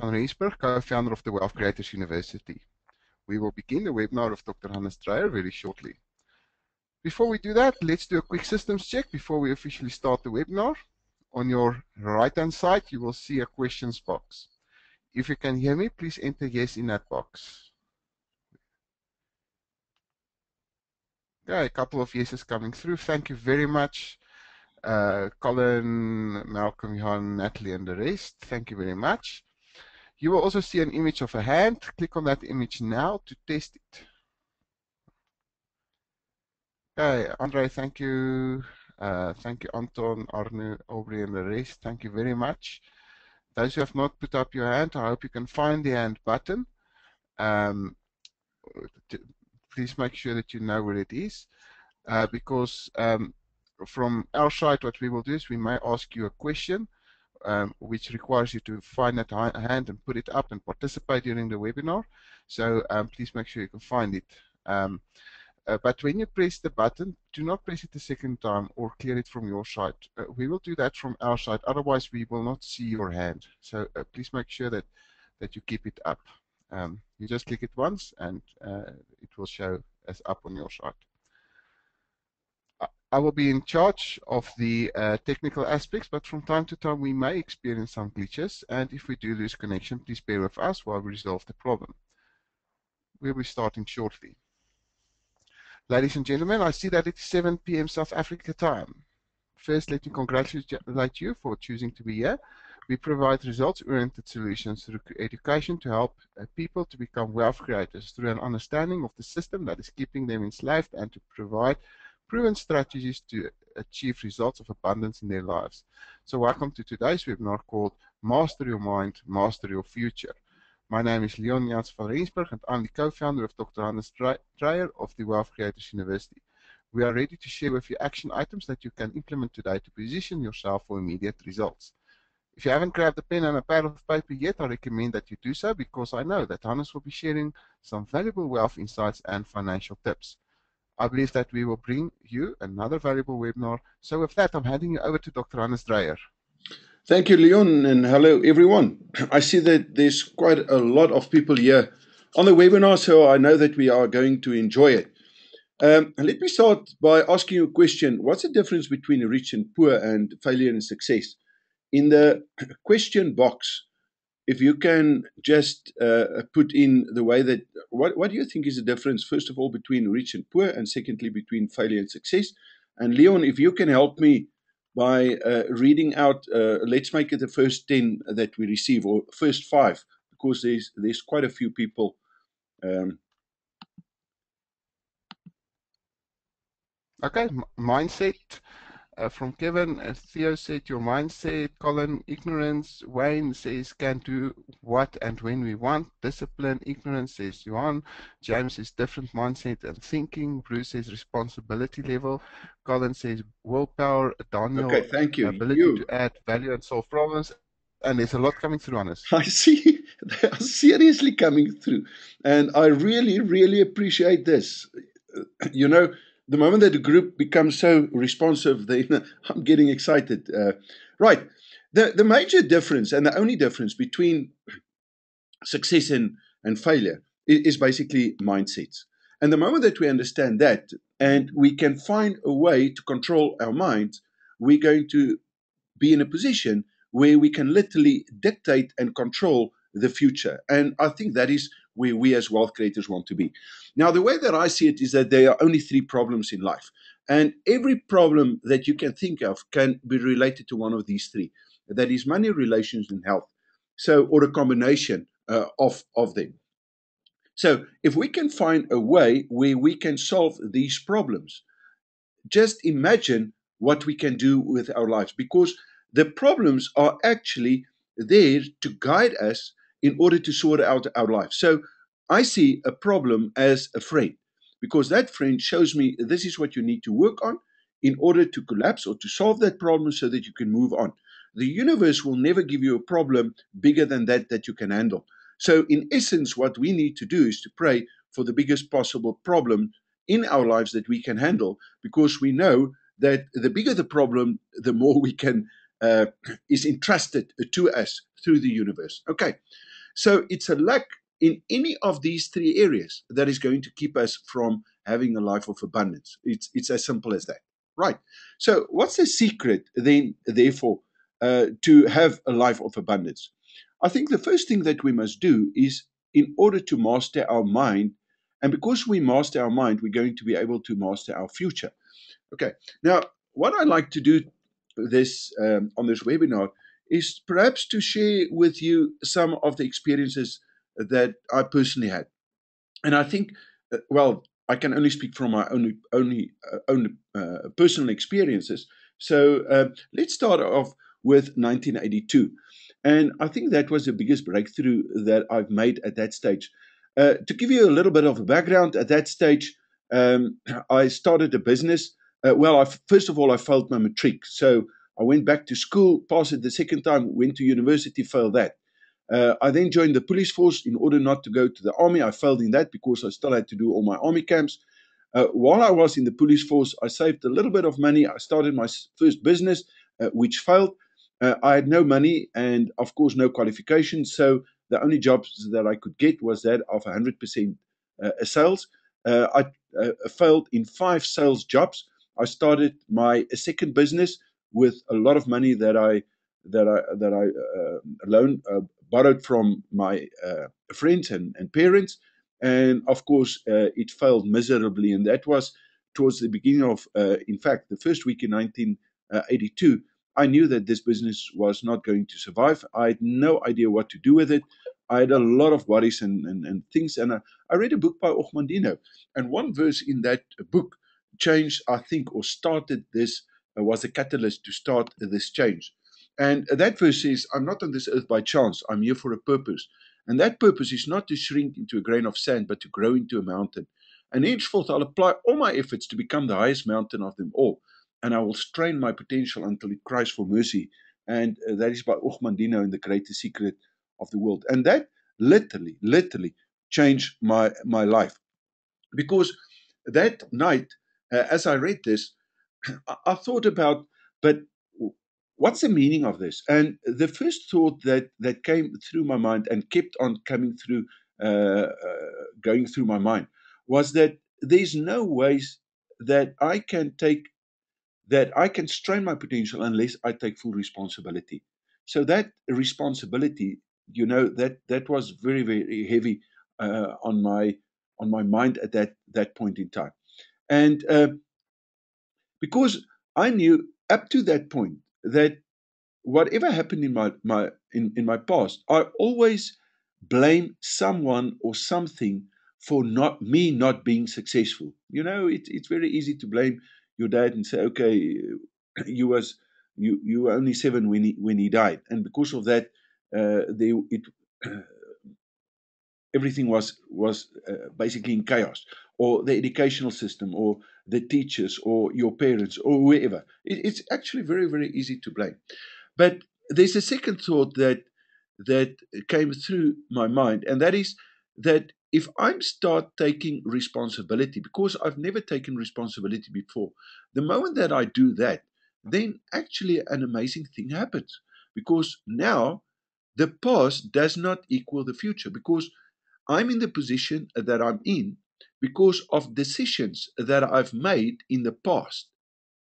van Rensburg, co-founder of the Wealth Creators University. We will begin the webinar with Dr. Hannes Dreyer very shortly. Before we do that, let's do a quick systems check before we officially start the webinar. On your right-hand side, you will see a questions box. If you can hear me, please enter yes in that box. Okay, a couple of yeses coming through. Thank you very much. Colin, Malcolm, Johan, Natalie, and the rest. Thank you very much. You will also see an image of a hand. Click on that image now to test it. Okay, Andre, thank you. Thank you, Anton, Arne, Aubrey, and the rest. Thank you very much. Those who have not put up your hand, I hope you can find the hand button. Please make sure that you know where it is, because from our side, what we will do is we may ask you a question, which requires you to find that hand and put it up and participate during the webinar. So please make sure you can find it. But when you press the button, do not press it a second time or clear it from your side. We will do that from our side, otherwise we will not see your hand. So please make sure that you keep it up. You just click it once and it will show as up on your side. I will be in charge of the technical aspects, but from time to time we may experience some glitches, and if we do lose connection, please bear with us while we resolve the problem. We'll be starting shortly. Ladies and gentlemen, I see that it's 7 p.m. South Africa time. First, let me congratulate you for choosing to be here. We provide results-oriented solutions through education to help people to become wealth creators through an understanding of the system that is keeping them enslaved and to provide proven strategies to achieve results of abundance in their lives. So welcome to today's webinar called Master Your Mind, Master Your Future. My name is Leon Jans van Rensburg and I'm the co-founder of Dr. Hannes Dreyer of the Wealth Creators University. We are ready to share with you action items that you can implement today to position yourself for immediate results. If you haven't grabbed a pen and a pad of paper yet, I recommend that you do so, because I know that Hannes will be sharing some valuable wealth insights and financial tips. I believe that we will bring you another valuable webinar. So with that, I'm handing you over to Dr. Hannes Dreyer. Thank you, Leon, and hello, everyone. I see that there's quite a lot of people here on the webinar, so I know that we are going to enjoy it. Let me start by asking you a question. What's the difference between rich and poor and failure and success? In the question box, if you can just put in the way that, what do you think is the difference, first of all, between rich and poor, and secondly, between failure and success? And Leon, if you can help me by reading out, let's make it the first 10 that we receive, or first 5, because there's quite a few people. Okay, mindset. From Kevin, Theo said your mindset. Colin, ignorance. Wayne says can do what and when we want. Discipline. Ignorance, says Johan. James says different mindset and thinking. Bruce says responsibility level. Colin says willpower. Daniel, okay, thank you. ability to add value and solve problems. And there's a lot coming through on us. I see they are seriously coming through, and I really, really appreciate this. You know, the moment that the group becomes so responsive, then I'm getting excited. Right. The major difference and the only difference between success and failure is basically mindsets. And the moment that we understand that and we can find a way to control our minds, we're going to be in a position where we can literally dictate and control the future. And I think that is where we as wealth creators want to be. Now, the way that I see it is that there are only 3 problems in life. And every problem that you can think of can be related to one of these 3. That is money, relations, and health. So, or a combination of them. So, if we can find a way where we can solve these problems, just imagine what we can do with our lives, because the problems are actually there to guide us in order to sort out our lives. So I see a problem as a friend, because that friend shows me this is what you need to work on in order to collapse or to solve that problem so that you can move on. The universe will never give you a problem bigger than that you can handle. So in essence, what we need to do is to pray for the biggest possible problem in our lives that we can handle, because we know that the bigger the problem, the more we can uh, is entrusted to us through the universe. Okay, so it's a lack in any of these three areas that is going to keep us from having a life of abundance. It's as simple as that, right? So what's the secret then, therefore, to have a life of abundance? I think the first thing that we must do is, in order to master our mind, and because we master our mind, we're going to be able to master our future. Okay. Now, what I like to do this on this webinar is perhaps to share with you some of the experiences that I personally had. And I think, well, I can only speak from my own personal experiences. So let's start off with 1982. And I think that was the biggest breakthrough that I've made at that stage. To give you a little bit of a background, at that stage, I started a business. First of all, I failed my matric. So I went back to school, passed it the second time, went to university, failed that. I then joined the police force in order not to go to the army. I failed in that because I still had to do all my army camps. While I was in the police force, I saved a little bit of money. I started my first business, which failed. I had no money and, of course, no qualifications. So the only jobs that I could get was that of 100% sales. I failed in 5 sales jobs. I started my second business with a lot of money that I loaned, borrowed from my friends and parents. And of course, it failed miserably. And that was towards the beginning of, in fact, the first week in 1982. I knew that this business was not going to survive. I had no idea what to do with it. I had a lot of worries and things. And I read a book by Ochmandino. And one verse in that book changed, I think, or started this, was a catalyst to start this change. And that verse says, I'm not on this earth by chance. I'm here for a purpose. And that purpose is not to shrink into a grain of sand, but to grow into a mountain. And henceforth, I'll apply all my efforts to become the highest mountain of them all. And I will strain my potential until it cries for mercy. And that is by Ochmandino in The Greatest Secret of the World. And that literally changed my life. Because that night, as I read this, I thought about, but what's the meaning of this? And the first thought that came through my mind and kept on coming through, going through my mind, was that there's no ways that I can strain my potential unless I take full responsibility. So that responsibility, that was very heavy on my mind at that point in time. And because I knew up to that point that whatever happened in my past, I always blame someone or something for not being successful. It's very easy to blame your dad and say, okay, you was you were only 7 when he died, and because of that, they it everything was basically in chaos, or the educational system, or the teachers, or your parents, or whoever. It's actually very easy to blame. But there's a second thought that came through my mind, and that is that if I start taking responsibility, because I've never taken responsibility before, the moment that I do that, then actually an amazing thing happens. Because now the past does not equal the future, because I'm in the position that I'm in because of decisions that I've made in the past.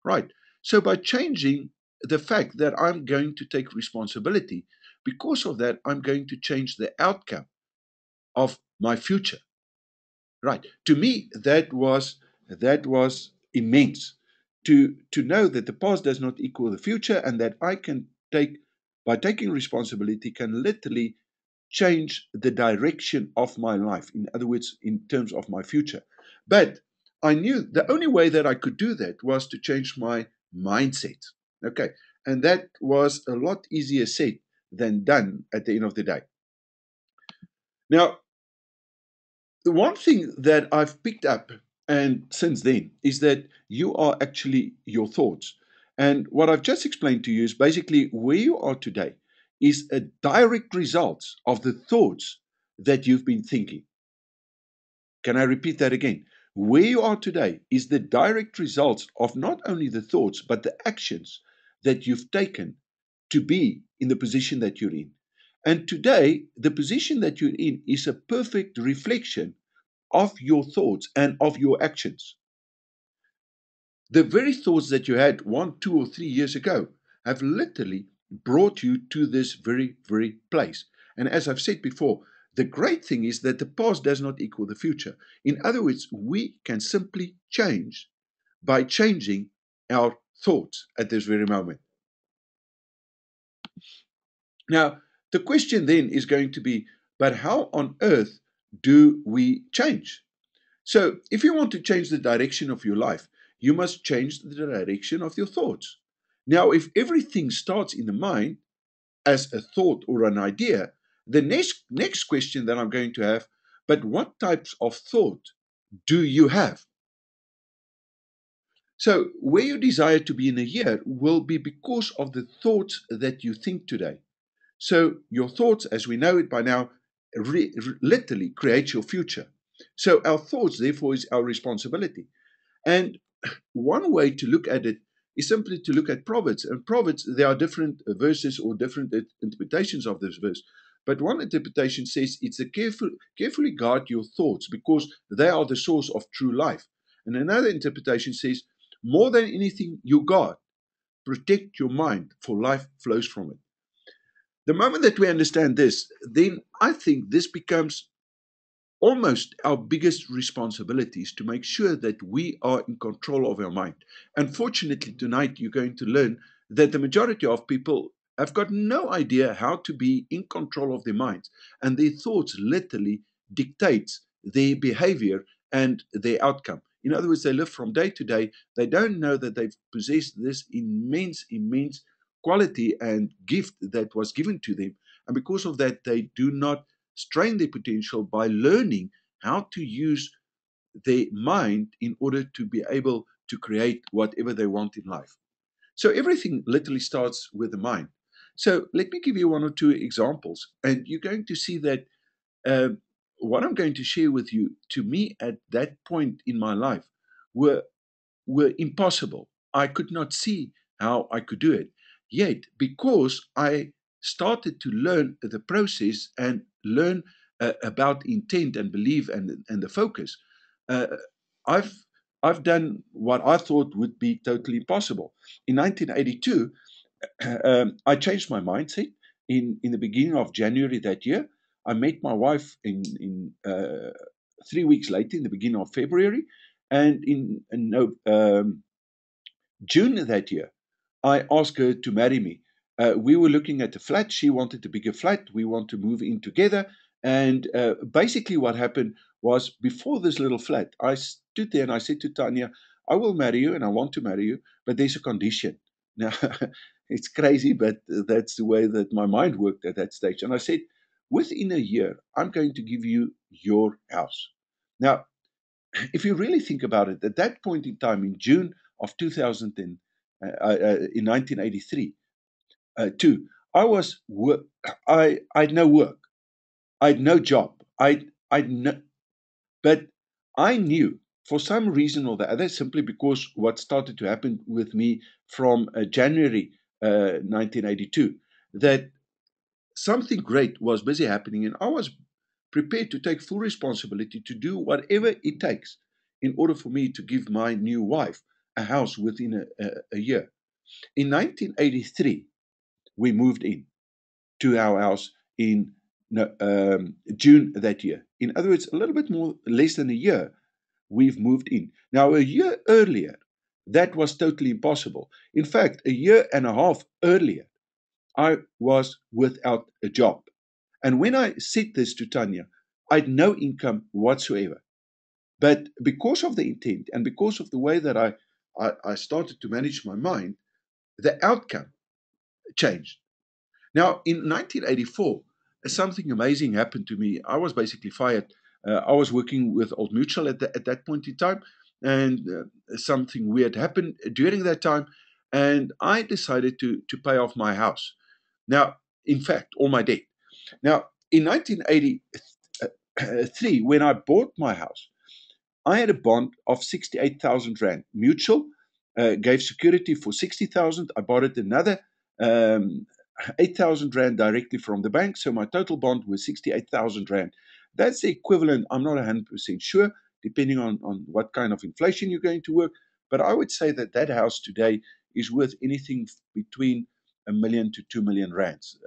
Right. So by changing the fact that I'm going to take responsibility, because of that, I'm going to change the outcome of my future. Right. To me, that was immense. To know that the past does not equal the future, and that I can take by taking responsibility can literally change the direction of my life. In other words, in terms of my future. But I knew the only way that I could do that was to change my mindset. Okay. And that was a lot easier said than done at the end of the day. Now, the one thing that I've picked up and since then is that you are actually your thoughts. And what I've just explained to you is basically where you are today is a direct result of the thoughts that you've been thinking. Can I repeat that again? Where you are today is the direct result of not only the thoughts, but the actions that you've taken to be in the position that you're in. And today, the position that you're in is a perfect reflection of your thoughts and of your actions. The very thoughts that you had 1, 2, or 3 years ago have literally brought you to this very, very place. And as I've said before, the great thing is that the past does not equal the future. In other words, we can simply change by changing our thoughts at this very moment. Now, the question then is going to be, but how on earth do we change? So, if you want to change the direction of your life, you must change the direction of your thoughts. Now, if everything starts in the mind as a thought or an idea, the next question that I'm going to have, but what types of thought do you have? So, where you desire to be in a year will be because of the thoughts that you think today. So, your thoughts, as we know it by now, literally create your future. So, our thoughts, therefore, is our responsibility. And one way to look at it is simply to look at Proverbs. And Proverbs, there are different verses or different interpretations of this verse. But one interpretation says it's a carefully guard your thoughts because they are the source of true life. And another interpretation says, more than anything you guard, protect your mind, for life flows from it. The moment that we understand this, then I think this becomes almost our biggest responsibility is to make sure that we are in control of our mind. Unfortunately, tonight you're going to learn that the majority of people have got no idea how to be in control of their minds, and their thoughts literally dictates their behavior and their outcome. In other words, they live from day to day. They don't know that they've possessed this immense quality and gift that was given to them. And because of that, they do not strain their potential by learning how to use their mind in order to be able to create whatever they want in life. So everything literally starts with the mind. So let me give you 1 or 2 examples, and you're going to see that uh, what I'm going to share with you, to me at that point in my life, were were impossible. I could not see how I could do it. Yet, because I started to learn the process and learn about intent and belief and the focus, uh, I've I've done what I thought would be totally impossible. In 1982, I changed my mindset in the beginning of January that year. I met my wife in 3 weeks later, in the beginning of February, and in no, June that year, I asked her to marry me. We were looking at a flat. She wanted a bigger flat. We want to move in together. And basically, what happened was before this little flat, I stood there and I said to Tanya, I will marry you and I want to marry you, but there's a condition. Now, it's crazy, but that's the way that my mind worked at that stage. And I said, within a year, I'm going to give you your house. Now, if you really think about it, at that point in time, in June of 2000 in 1983, two, I was work. I had no work. I had no job. I no, but I knew for some reason or the other, simply because what started to happen with me from January 1982, that something great was busy happening, and I was prepared to take full responsibility to do whatever it takes in order for me to give my new wife a house within a year. In 1983, we moved in to our house in no, June that year. In other words, a little bit more, less than a year, we've moved in. Now, a year earlier, that was totally impossible. In fact, a year and a half earlier, I was without a job. And when I said this to Tanya, I had no income whatsoever. But because of the intent and because of the way that I started to manage my mind, the outcome changed. Now, in 1984, something amazing happened to me. I was basically fired. I was working with Old Mutual at that point in time, and something weird happened during that time, and I decided to pay off my house. Now, in fact, all my debt. Now, in 1983, when I bought my house, I had a bond of 68,000 Rand. Mutual gave security for 60,000. I bought it another. 8,000 Rand directly from the bank. So my total bond was 68,000 Rand. That's the equivalent, I'm not 100% sure, depending on what kind of inflation you're going to work. But I would say that that house today is worth anything between a million to 2 million rands.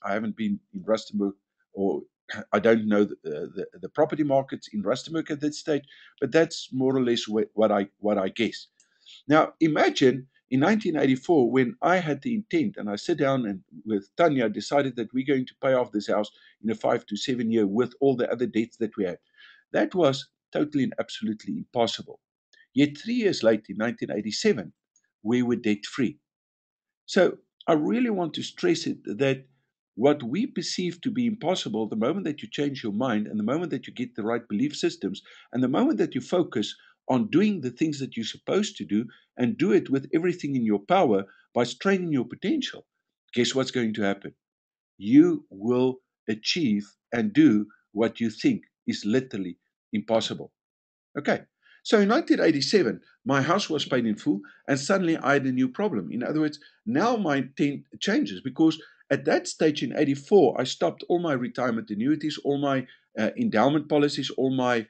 I haven't been in Rustenburg, or I don't know the property markets in Rustenburg at that stage, but that's more or less what I guess. Now, imagine in 1984 when I had the intent and I sat down and with Tanya decided that we're going to pay off this house in a 5 to 7 year with all the other debts that we had. That was totally and absolutely impossible. Yet 3 years later, in 1987, we were debt free. So I really want to stress it that what we perceive to be impossible, the moment that you change your mind and the moment that you get the right belief systems and the moment that you focus on doing the things that you're supposed to do and do it with everything in your power by straining your potential, guess what's going to happen? You will achieve and do what you think is literally impossible. Okay. So in 1987, my house was paid in full, and suddenly I had a new problem. In other words, now my intent changes because at that stage in 84, I stopped all my retirement annuities, all my endowment policies, all my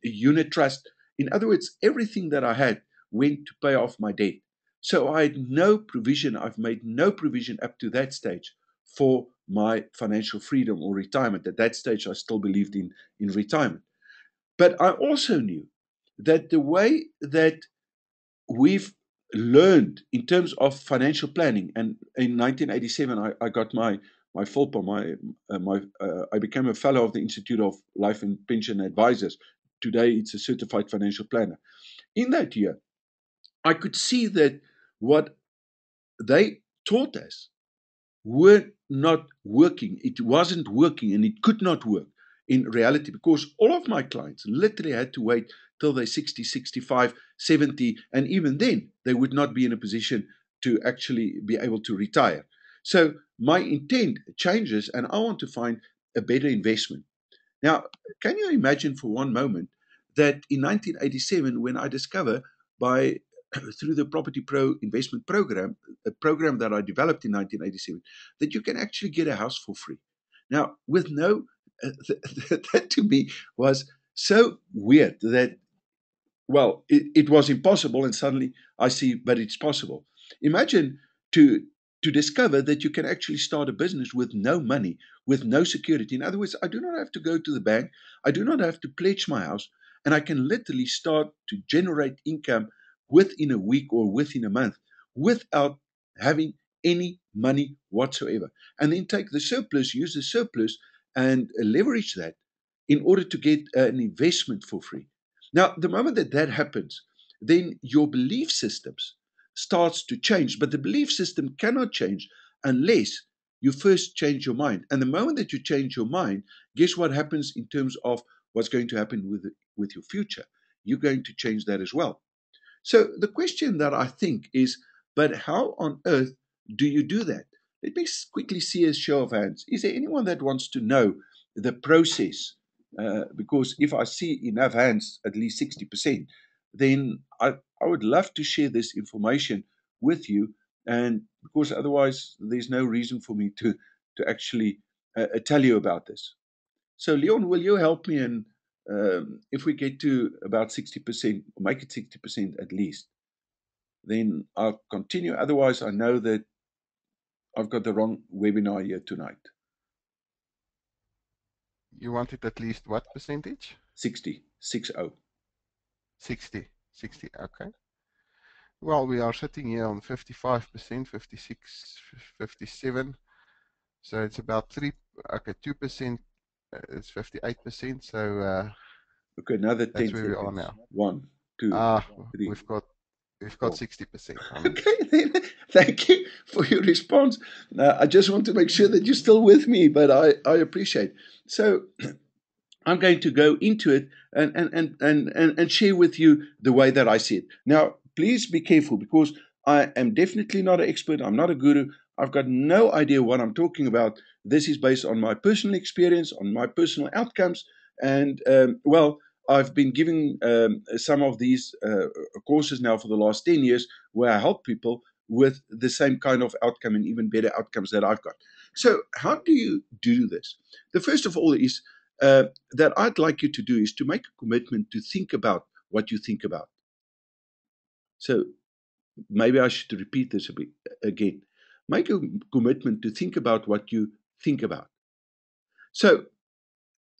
unit trust. In other words, everything that I had went to pay off my debt. So I had no provision, I've made no provision up to that stage for my financial freedom or retirement. At that stage, I still believed in retirement. But I also knew that the way that we've learned in terms of financial planning, and in 1987, I got my FOLPA, I became a fellow of the Institute of Life and Pension Advisors. Today, it's a certified financial planner. In that year, I could see that what they taught us were not working. It wasn't working and it could not work in reality because all of my clients literally had to wait till they're 60, 65, 70, and even then they would not be in a position to actually be able to retire. So my intent changes and I want to find a better investment. Now, can you imagine for one moment that in 1987, when I discover by through the Property Pro investment program, a program that I developed in 1987, that you can actually get a house for free. Now, with no, that to me was so weird that well, it was impossible, and suddenly I see, but it's possible. Imagine to to discover that you can actually start a business with no money, with no security. In other words, I do not have to go to the bank, I do not have to pledge my house, and I can literally start to generate income within a week or within a month without having any money whatsoever. And then take the surplus, use the surplus, and leverage that in order to get an investment for free. Now, the moment that that happens, then your belief systems starts to change. But the belief system cannot change unless you first change your mind. And the moment that you change your mind, guess what happens in terms of what's going to happen with your future? You're going to change that as well. So the question that I think is, but how on earth do you do that? Let me quickly see a show of hands. Is there anyone that wants to know the process? Because if I see enough hands, at least 60%, then I would love to share this information with you. And because otherwise, there's no reason for me to actually tell you about this. So, Leon, will you help me? And if we get to about 60%, make it 60% at least, then I'll continue. Otherwise, I know that I've got the wrong webinar here tonight. You wanted at least what percentage? 60, 60. 60, 60, okay. Well, we are sitting here on 55%, 56, 57. So it's about 2%, it's 58%. So Okay, another 10 that's where we are seconds. now. 1, 2, Ah, 3. we've got 60%. Okay, then, thank you for your response. I just want to make sure that you're still with me, but I appreciate. So I'm going to go into it and share with you the way that I see it. Now, please be careful because I am definitely not an expert. I'm not a guru. I've got no idea what I'm talking about. This is based on my personal experience, on my personal outcomes. And, well, I've been giving some of these courses now for the last 10 years where I help people with the same kind of outcome and even better outcomes that I've got. So, how do you do this? The first of all is that I'd like you to do is to make a commitment to think about what you think about. So, maybe I should repeat this a bit again. Make a commitment to think about what you think about. So,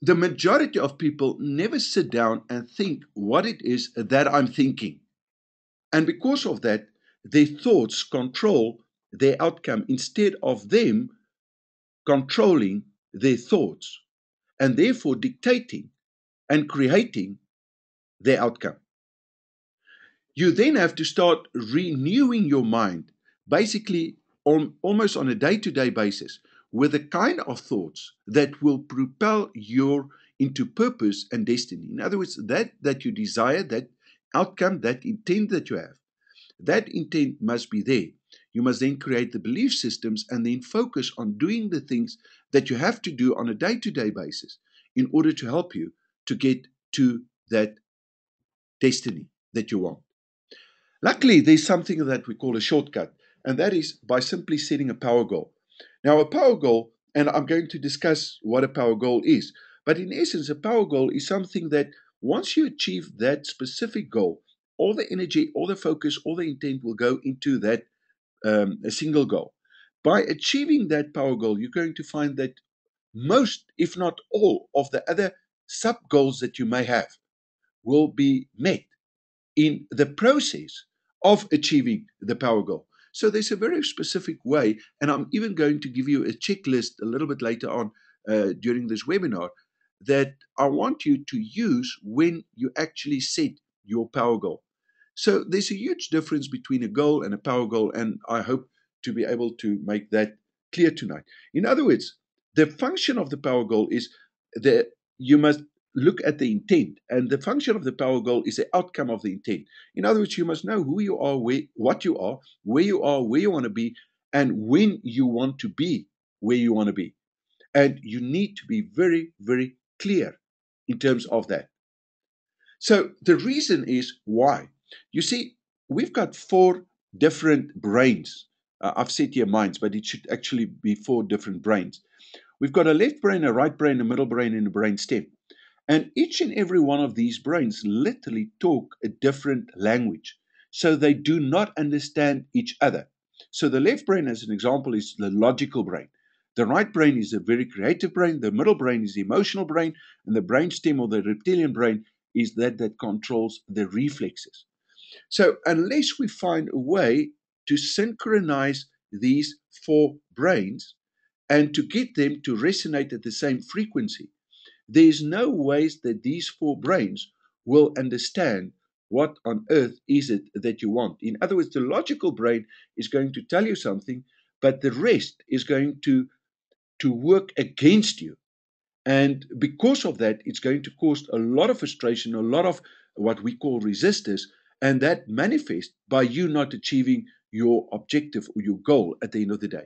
the majority of people never sit down and think what it is that I'm thinking. And because of that, their thoughts control their outcome instead of them controlling their thoughts and therefore dictating and creating their outcome. You then have to start renewing your mind, basically almost on a day-to-day basis, with the kind of thoughts that will propel you into purpose and destiny. In other words, that you desire, that outcome, that intent that you have, that intent must be there. You must then create the belief systems and then focus on doing the things that you have to do on a day-to-day basis in order to help you to get to that destiny that you want. Luckily, there's something that we call a shortcut, and that is by simply setting a power goal. Now, a power goal, and I'm going to discuss what a power goal is, but in essence, a power goal is something that once you achieve that specific goal, all the energy, all the focus, all the intent will go into that a single goal. By achieving that power goal, you're going to find that most, if not all, of the other sub goals that you may have will be met in the process of achieving the power goal. So there's a very specific way, and I'm even going to give you a checklist a little bit later on during this webinar that I want you to use when you actually set your power goal. So there's a huge difference between a goal and a power goal, and I hope to be able to make that clear tonight. In other words, the function of the power goal is that you must look at the intent, and the function of the power goal is the outcome of the intent. In other words, you must know who you are, what you are, where you want to be, and when you want to be where you want to be. And you need to be very, very clear in terms of that. So the reason is why. You see, we've got four different brains. I've said here minds, but it should actually be four different brains. We've got a left brain, a right brain, a middle brain, and a brain stem. And each and every one of these brains literally talk a different language. So they do not understand each other. So the left brain, as an example, is the logical brain. The right brain is a very creative brain. The middle brain is the emotional brain. And the brain stem or the reptilian brain is that controls the reflexes. So unless we find a way to synchronize these four brains and to get them to resonate at the same frequency, there is no ways that these four brains will understand what on earth is it that you want. In other words, the logical brain is going to tell you something, but the rest is going to work against you. And because of that, it's going to cause a lot of frustration, a lot of what we call resistors, and that manifests by you not achieving your objective or your goal at the end of the day.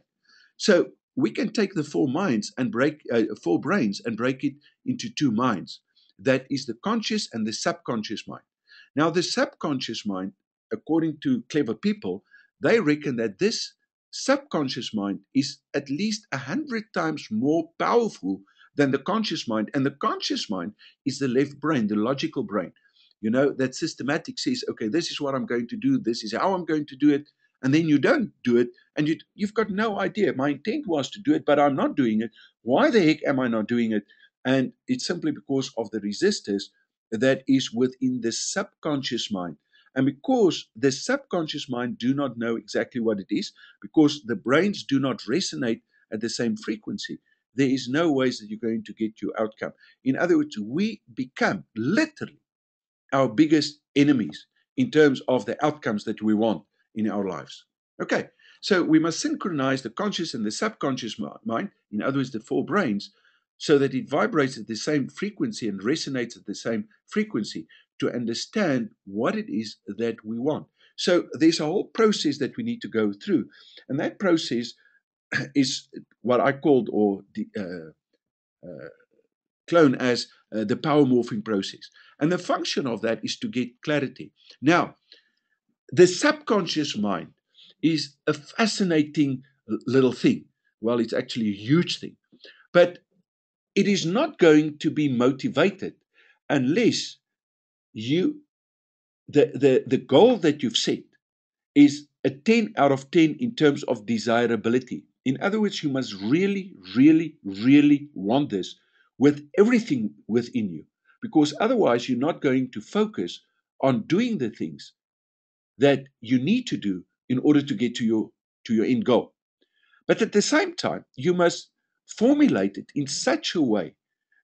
So we can take the four brains and break it into two minds. That is the conscious and the subconscious mind. Now, the subconscious mind, according to clever people, they reckon that this subconscious mind is at least 100 times more powerful than the conscious mind. And the conscious mind is the left brain, the logical brain. You know, that systematic says, okay, this is what I'm going to do, this is how I'm going to do it. And then you don't do it, and you've got no idea. My intent was to do it, but I'm not doing it. Why the heck am I not doing it? And it's simply because of the resistors that is within the subconscious mind. And because the subconscious mind do not know exactly what it is, because the brains do not resonate at the same frequency, there is no ways that you're going to get your outcome. In other words, we become literally our biggest enemies in terms of the outcomes that we want in our lives. Okay, so we must synchronize the conscious and the subconscious mind, in other words, the four brains, so that it vibrates at the same frequency and resonates at the same frequency to understand what it is that we want. So there's a whole process that we need to go through, and that process is what I called or clone as the power morphing process. And the function of that is to get clarity. Now, the subconscious mind is a fascinating little thing. Well, it's actually a huge thing. But it is not going to be motivated unless you the goal that you've set is a 10 out of 10 in terms of desirability. In other words, you must really, really, really want this with everything within you, because otherwise you're not going to focus on doing the things that you need to do in order to get to your end goal. But at the same time, you must formulate it in such a way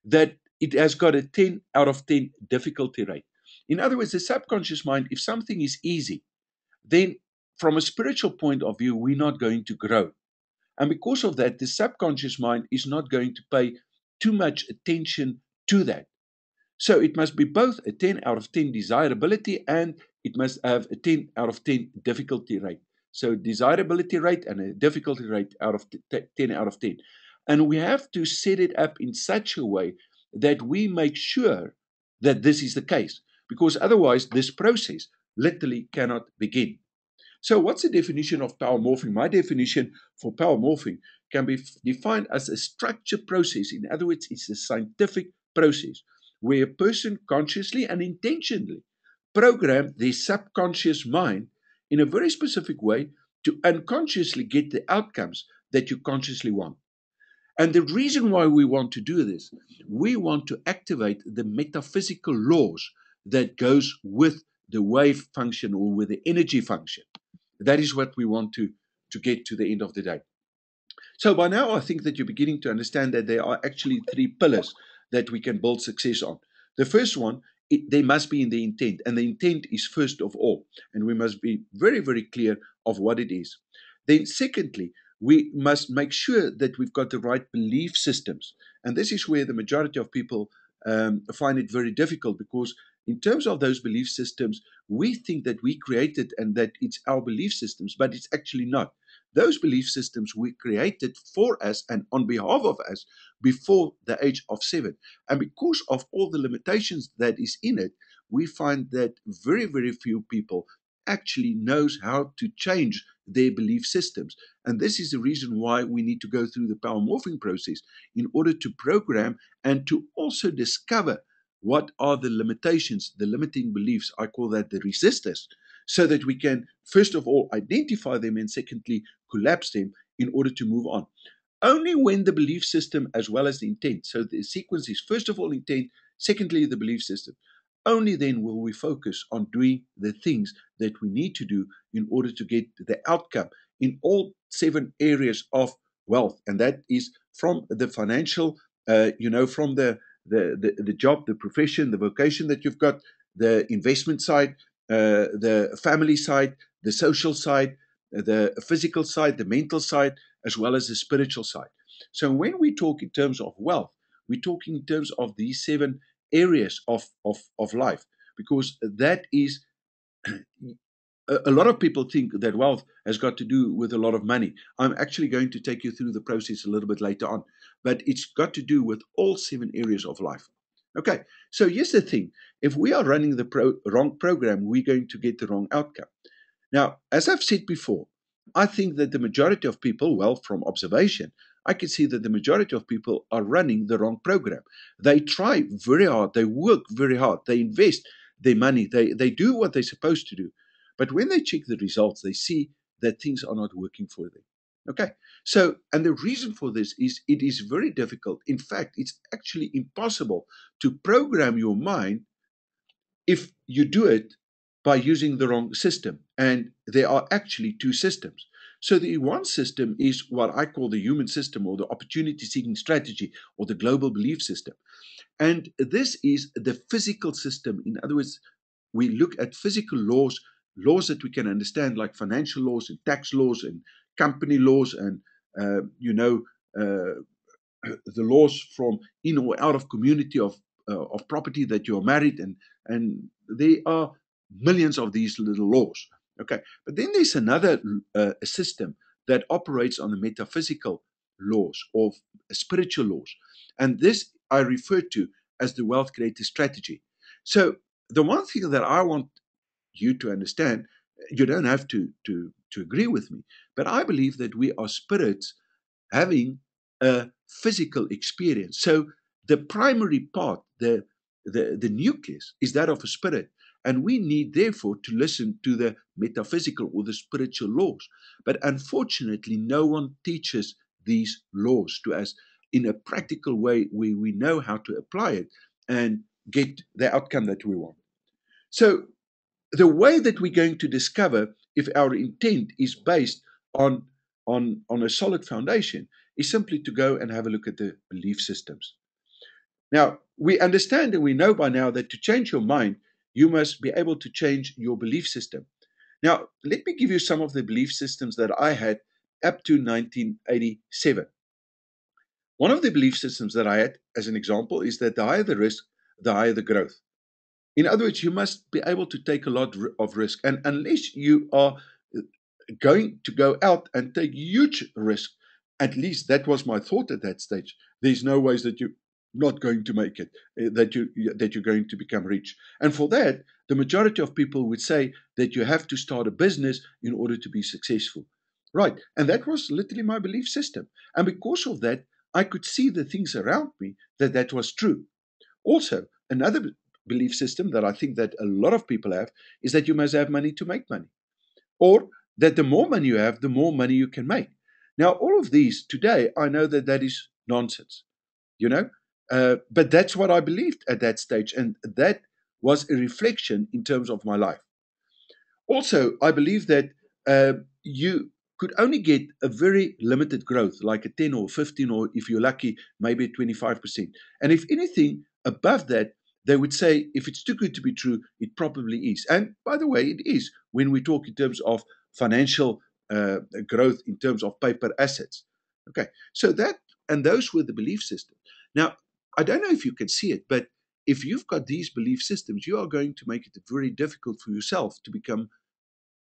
that it has got a 10 out of 10 difficulty rate. In other words, the subconscious mind, if something is easy, then from a spiritual point of view, we're not going to grow. And because of that, the subconscious mind is not going to pay too much attention to that. So it must be both a 10 out of 10 desirability and it must have a 10 out of 10 difficulty rate. So desirability rate and a difficulty rate out of 10 out of 10. And we have to set it up in such a way that we make sure that this is the case, because otherwise this process literally cannot begin. So, what's the definition of power morphing? My definition for power morphing can be defined as a structured process. In other words, it's a scientific process where a person consciously and intentionally program their subconscious mind in a very specific way to unconsciously get the outcomes that you consciously want. And the reason why we want to do this, we want to activate the metaphysical laws that goes with the wave function or with the energy function. That is what we want to get to the end of the day. So by now, I think that you're beginning to understand that there are actually three pillars that we can build success on. The first one, they must be in the intent, and the intent is first of all, and we must be very, very clear of what it is. Then, secondly, we must make sure that we've got the right belief systems, and this is where the majority of people find it very difficult because. In terms of those belief systems, we think that we created and that it's our belief systems, but it's actually not. Those belief systems were created for us and on behalf of us before the age of 7. And because of all the limitations that is in it, we find that very, very few people actually knows how to change their belief systems. And this is the reason why we need to go through the power morphing process in order to program and to also discover what are the limitations, the limiting beliefs. I call that the resistors, so that we can, first of all, identify them and secondly, collapse them in order to move on. Only when the belief system as well as the intent, so the sequence is first of all intent, secondly, the belief system. Only then will we focus on doing the things that we need to do in order to get the outcome in all 7 areas of wealth. And that is from the financial, from the job, the profession, the vocation that you've got, the investment side, the family side, the social side, the physical side, the mental side, as well as the spiritual side. So when we talk in terms of wealth, we talk in terms of these 7 areas of life, because that is a lot of people think that wealth has got to do with a lot of money. I'm actually going to take you through the process a little bit later on, but it's got to do with all 7 areas of life. Okay, so here's the thing. If we are running the wrong program, we're going to get the wrong outcome. Now, as I've said before, I think that the majority of people, well, from observation, I can see that the majority of people are running the wrong program. They try very hard, they work very hard, they invest their money, they do what they're supposed to do. But when they check the results, they see that things are not working for them. Okay, so, and the reason for this is it is very difficult. In fact, it's actually impossible to program your mind if you do it by using the wrong system. And there are actually 2 systems. So the one system is what I call the human system or the opportunity seeking strategy or the global belief system. And this is the physical system. In other words, we look at physical laws, laws that we can understand, like financial laws and tax laws and company laws and, uh, you know, uh, the laws from in or out of community of property that you're married, and there are millions of these little laws. Okay, but then there's another system that operates on the metaphysical laws or spiritual laws, and this I refer to as the wealth creator strategy. So the one thing that I want you to understand You don't have to agree with me, but I believe that we are spirits having a physical experience. So the primary part, the nucleus, is that of a spirit. And we need, therefore, to listen to the metaphysical or the spiritual laws. But unfortunately, no one teaches these laws to us in a practical way where we know how to apply it and get the outcome that we want. So the way that we're going to discover if our intent is based on on a solid foundation is simply to go and have a look at the belief systems. Now we understand and we know by now that to change your mind you must be able to change your belief system. Now let me give you some of the belief systems that I had up to 1987. One of the belief systems that I had, as an example, is that the higher the risk, the higher the growth. In other words, you must be able to take a lot of risk. And unless you are going to go out and take huge risk, at least that was my thought at that stage, there's no ways that you're not going to make it, that you're going to become rich. And for that, the majority of people would say that you have to start a business in order to be successful. Right. And that was literally my belief system. And because of that, I could see the things around me that was true. Also, another belief system that I think that a lot of people have is that you must have money to make money, or that the more money you have, the more money you can make. Now, all of these today, I know that that is nonsense, you know, but that's what I believed at that stage, and that was a reflection in terms of my life. Also, I believe that you could only get a very limited growth, like a 10 or 15, or if you're lucky, maybe 25%. And if anything above that, they would say, if it's too good to be true, it probably is. And by the way, it is when we talk in terms of financial growth, in terms of paper assets. Okay, so that, and those were the belief systems. Now, I don't know if you can see it, but if you've got these belief systems, you are going to make it very difficult for yourself to become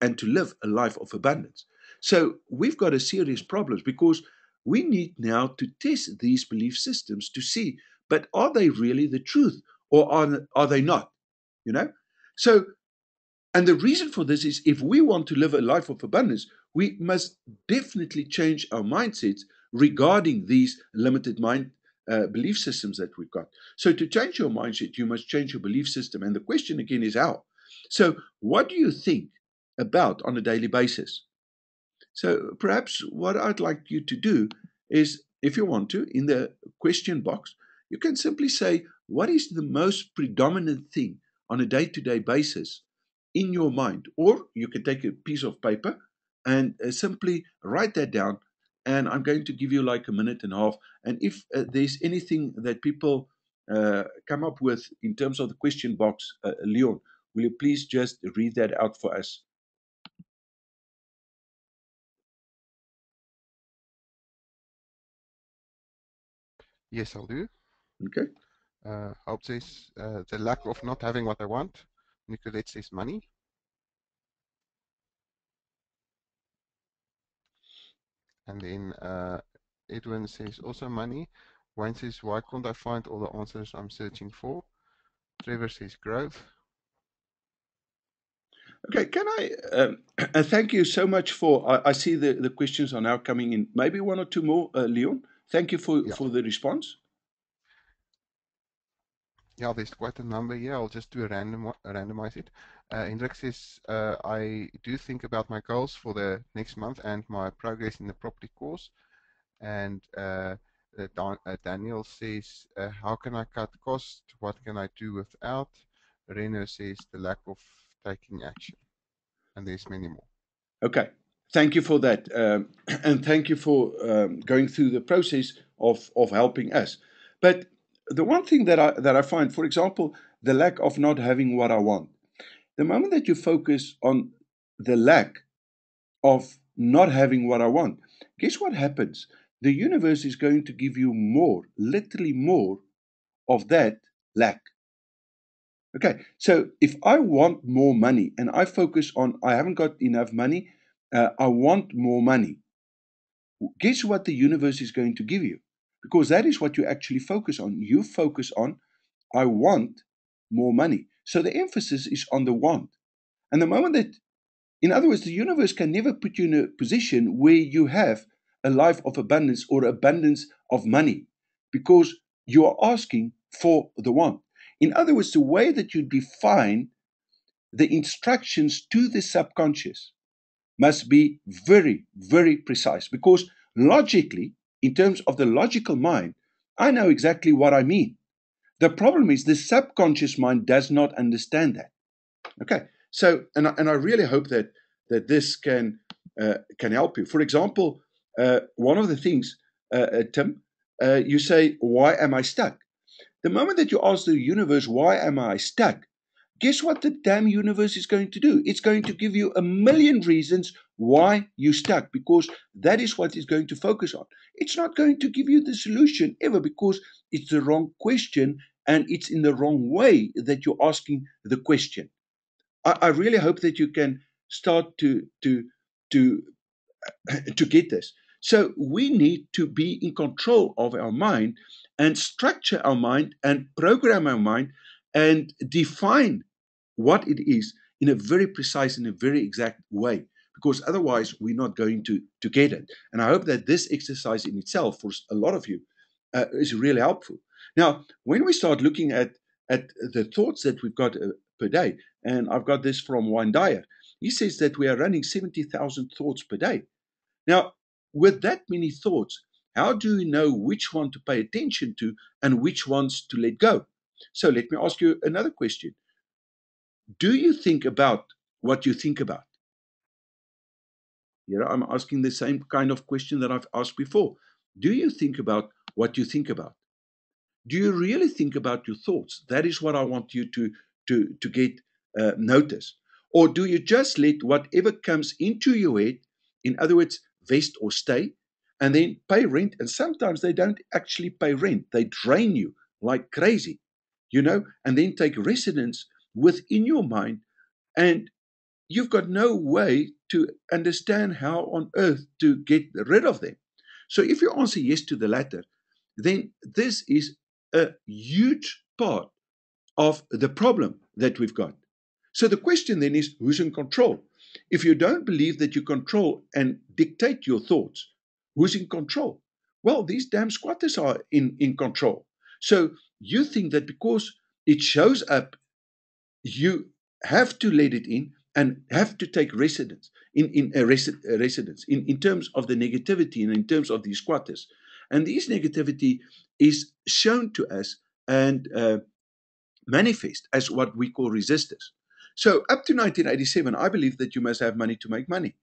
and to live a life of abundance. So we've got a serious problem because we need now to test these belief systems to see, but are they really the truth or are they not? You know? So, and the reason for this is if we want to live a life of abundance, we must definitely change our mindsets regarding these limited mind belief systems that we've got. So, to change your mindset, you must change your belief system. And the question again is how? So, what do you think about on a daily basis? So, perhaps what I'd like you to do is, if you want to, in the question box, you can simply say, what is the most predominant thing on a day to day basis in your mind? Or you can take a piece of paper and simply write that down. And I'm going to give you like a minute and a half. And if there's anything that people come up with in terms of the question box, Leon, will you please just read that out for us? Yes, I'll do. Okay. Hope says the lack of not having what I want. Nicolette says money. And then Edwin says also money. Wayne says, why can't I find all the answers I'm searching for? Trevor says growth. Okay, can I thank you so much for? I see the questions are now coming in. Maybe one or two more, Leon. Thank you Yeah, for the response. yeah, there's quite a number here. I'll just do a randomize it. Hendrik says, I do think about my goals for the next month and my progress in the property course. And Daniel says, how can I cut costs? What can I do without? Reno says, the lack of taking action. And there's many more. Okay, thank you for that, and thank you for going through the process of helping us. But the one thing that I find, for example, the lack of not having what I want. The moment that you focus on the lack of not having what I want, guess what happens? The universe is going to give you more, literally more of that lack. Okay, so if I want more money and I focus on I haven't got enough money, I want more money, guess what the universe is going to give you? Because that is what you actually focus on. You focus on I want more money. So the emphasis is on the want. And the moment that In other words, the universe can never put you in a position where you have a life of abundance or abundance of money because you are asking for the want. In other words, the way that you define the instructions to the subconscious must be very, very precise because logically, in terms of the logical mind, I know exactly what I mean. The problem is the subconscious mind does not understand that. Okay, so and I really hope that this can help you. For example, one of the things, Tim, you say, "Why am I stuck?" The moment that you ask the universe, "Why am I stuck?" Guess what the damn universe is going to do? It's going to give you a million reasons why you're stuck because that is what it's going to focus on. It's not going to give you the solution ever because it's the wrong question and it's in the wrong way that you're asking the question. I really hope that you can start to to get this. So we need to be in control of our mind and structure our mind and program our mind and define what it is in a very precise and a very exact way because otherwise we're not going to get it. And I hope that this exercise in itself for a lot of you is really helpful. Now, when we start looking at the thoughts that we've got per day, and I've got this from Wayne Dyer, he says that we are running 70,000 thoughts per day. Now, with that many thoughts, how do you know which one to pay attention to and which ones to let go? So let me ask you another question. Do you think about what you think about? Here I'm asking the same kind of question that I've asked before. Do you think about what you think about? Do you really think about your thoughts? That is what I want you to get notice. Or do you just let whatever comes into your head, in other words, vest or stay, and then pay rent? And sometimes they don't actually pay rent. They drain you like crazy, and then take residence within your mind. And you've got no way to understand how on earth to get rid of them. So if you answer yes to the latter, then this is a huge part of the problem that we've got. So the question then is who's in control? If you don't believe that you control and dictate your thoughts, who's in control? Well, these damn squatters are in control. So you think that because it shows up you have to let it in and have to take residence in terms of the negativity and in terms of these squatters. And this negativity is shown to us and manifest as what we call resistors. So up to 1987, I believe that you must have money to make money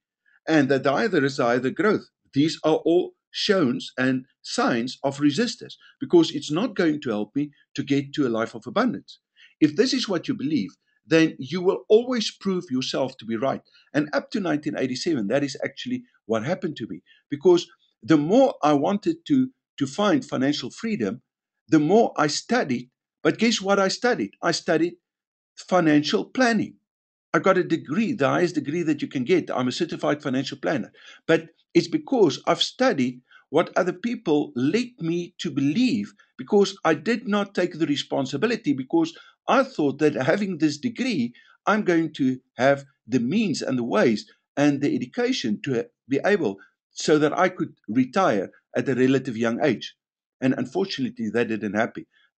and that either is either growth. These are all showns and signs of resistors because it's not going to help me to get to a life of abundance. If this is what you believe, then you will always prove yourself to be right. And up to 1987, that is actually what happened to me because the more I wanted to find financial freedom, the more I studied. But guess what I studied? I studied financial planning. I got a degree, the highest degree that you can get. I'm a certified financial planner. But it's because I've studied what other people led me to believe because I did not take the responsibility because I thought that having this degree, I'm going to have the means and the ways and the education to be able so that I could retire at a relative young age. And unfortunately, that didn't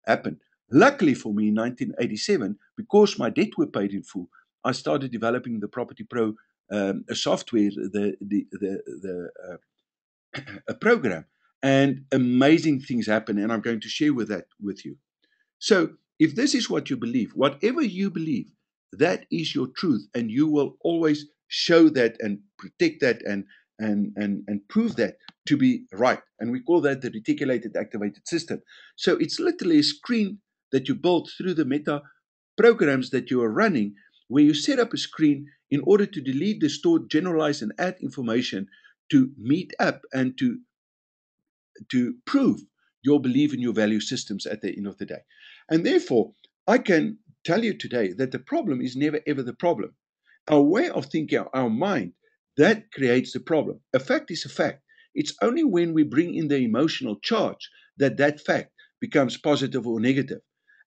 happen. Luckily for me, in 1987, because my debt were paid in full, I started developing the Property Pro software, a program, and amazing things happen. And I'm going to share that with you. So, if this is what you believe, whatever you believe, that is your truth, and you will always show that and protect that and prove that to be right. And we call that the reticulated activated system. So it's literally a screen that you build through the meta programs that you are running, where you set up a screen in order to delete, distort, generalize, and add information to meet up and to prove your belief in your value systems at the end of the day. And therefore, I can tell you today that the problem is never ever the problem. Our way of thinking, our mind, that creates the problem. A fact is a fact. It's only when we bring in the emotional charge that that fact becomes positive or negative.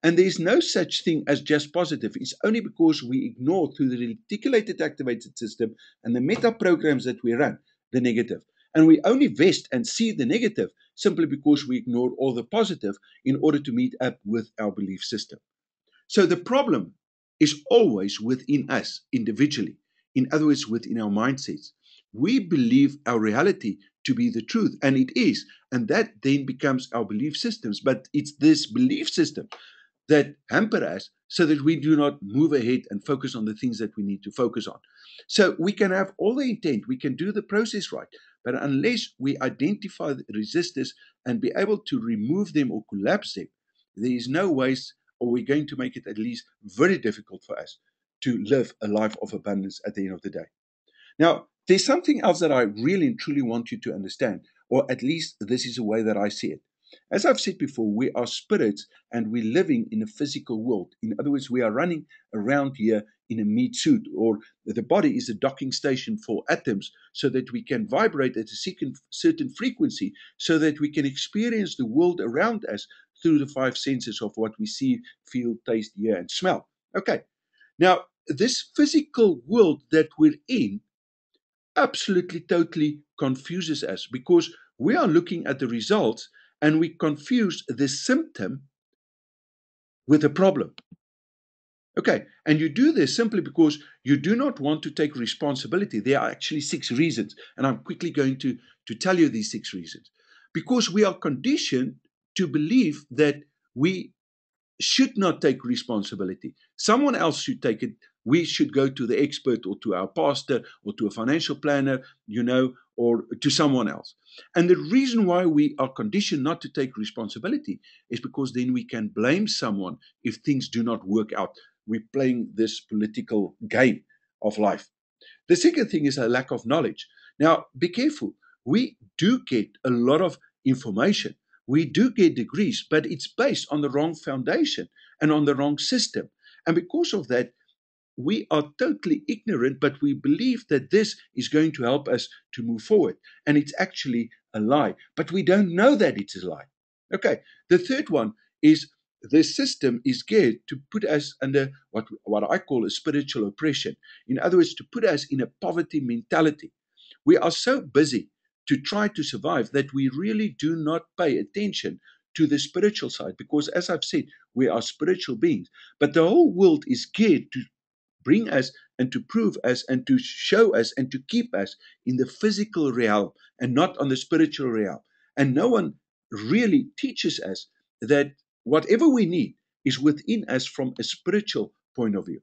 And there is no such thing as just positive. It's only because we ignore through the reticulated activated system and the meta programs that we run the negative. And we only vest and see the negative simply because we ignore all the positive in order to meet up with our belief system. So the problem is always within us individually. In other words, within our mindsets. We believe our reality to be the truth, and it is. And that then becomes our belief systems. But it's this belief system that hamper us so that we do not move ahead and focus on the things that we need to focus on. So we can have all the intent, we can do the process right, but unless we identify the resistors and be able to remove them or collapse them, there is no ways, or we're going to make it at least very difficult for us to live a life of abundance at the end of the day. Now, there's something else that I really and truly want you to understand, or at least this is a way that I see it. As I've said before, we are spirits and we're living in a physical world. In other words, we are running around here in a meat suit, or the body is a docking station for atoms so that we can vibrate at a certain frequency so that we can experience the world around us through the five senses of what we see, feel, taste, hear, and smell. Okay, now this physical world that we're in absolutely totally confuses us because we are looking at the results and we confuse the symptom with the problem. Okay, and you do this simply because you do not want to take responsibility. There are actually six reasons, and I'm quickly going to tell you these six reasons. Because we are conditioned to believe that we should not take responsibility. Someone else should take it. We should go to the expert or to our pastor or to a financial planner, or to someone else. And the reason why we are conditioned not to take responsibility is because then we can blame someone if things do not work out. We're playing this political game of life. The second thing is a lack of knowledge. Now, be careful. We do get a lot of information. We do get degrees, but it's based on the wrong foundation and on the wrong system. And because of that, we are totally ignorant, but we believe that this is going to help us to move forward. And it's actually a lie. But we don't know that it's a lie. Okay. The third one is the system is geared to put us under what I call a spiritual oppression. In other words, to put us in a poverty mentality. We are so busy to try to survive that we really do not pay attention to the spiritual side because, as I've said, we are spiritual beings. But the whole world is geared to bring us and to prove us and to show us and to keep us in the physical realm and not on the spiritual realm. And no one really teaches us that whatever we need is within us from a spiritual point of view.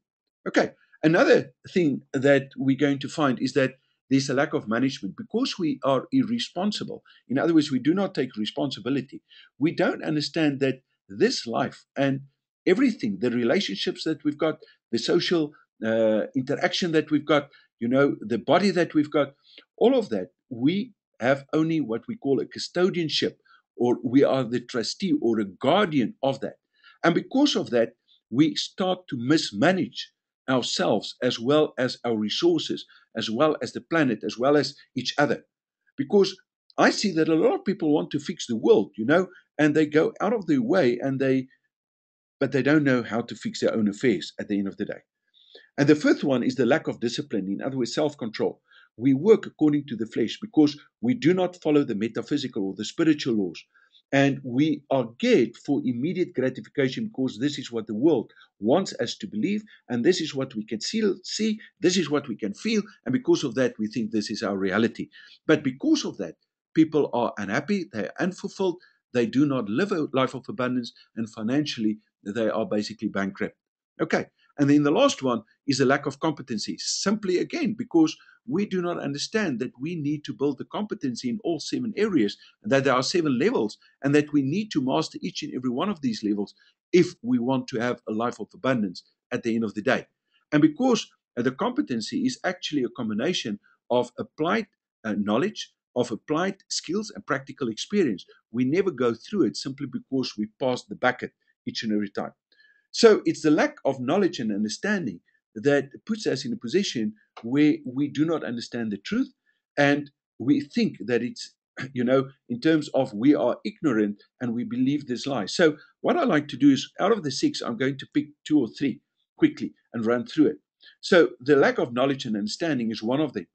Okay, another thing that we're going to find is that there's a lack of management because we are irresponsible. In other words, we do not take responsibility. We don't understand that this life and everything, the relationships that we've got, the social interaction that we've got, the body that we've got, all of that, we have only what we call a custodianship, or we are the trustee or a guardian of that. And because of that, we start to mismanage ourselves as well as our resources, as well as the planet, as well as each other. Because I see that a lot of people want to fix the world, and they go out of their way but they don't know how to fix their own affairs at the end of the day. And the fifth one is the lack of discipline, in other words, self control. We work according to the flesh because we do not follow the metaphysical or the spiritual laws. And we are geared for immediate gratification because this is what the world wants us to believe, and this is what we can see, this is what we can feel, and because of that, we think this is our reality. But because of that, people are unhappy, they're unfulfilled, they do not live a life of abundance, and financially, they are basically bankrupt. Okay, and then the last one is a lack of competency, simply again, because we do not understand that we need to build the competency in all seven areas, and that there are seven levels, and that we need to master each and every one of these levels if we want to have a life of abundance at the end of the day. And because the competency is actually a combination of applied knowledge, of applied skills, and practical experience, we never go through it simply because we pass the bucket each and every time. So it's the lack of knowledge and understanding that puts us in a position where we do not understand the truth, and we think that it's in terms of we are ignorant and we believe this lie. So, what I like to do is out of the six, I'm going to pick two or three quickly and run through it. So, the lack of knowledge and understanding is one of them.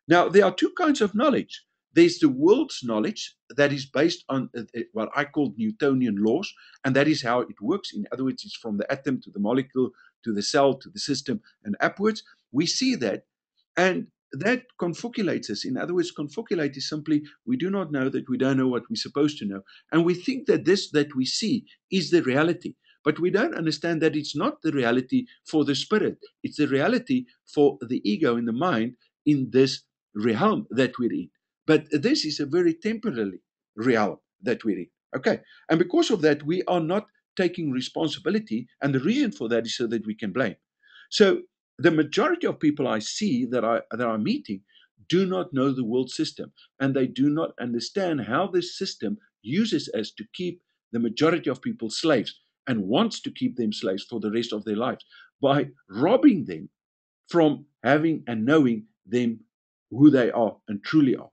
Now, there are two kinds of knowledge. There's the world's knowledge that is based on what I call Newtonian laws, and that is how it works. In other words, it's from the atom to the molecule to the cell to the system and upwards. We see that, and that confoculates us. In other words, confoculates is simply we do not know that we don't know what we're supposed to know, and we think that this that we see is the reality. But we don't understand that it's not the reality for the spirit. It's the reality for the ego in the mind in this realm that we're in. But this is a very temporary realm that we're in. Okay. And because of that, we are not taking responsibility. And the reason for that is so that we can blame. So the majority of people I see that I'm meeting do not know the world system, and they do not understand how this system uses us to keep the majority of people slaves and wants to keep them slaves for the rest of their lives by robbing them from having and knowing them who they are and truly are.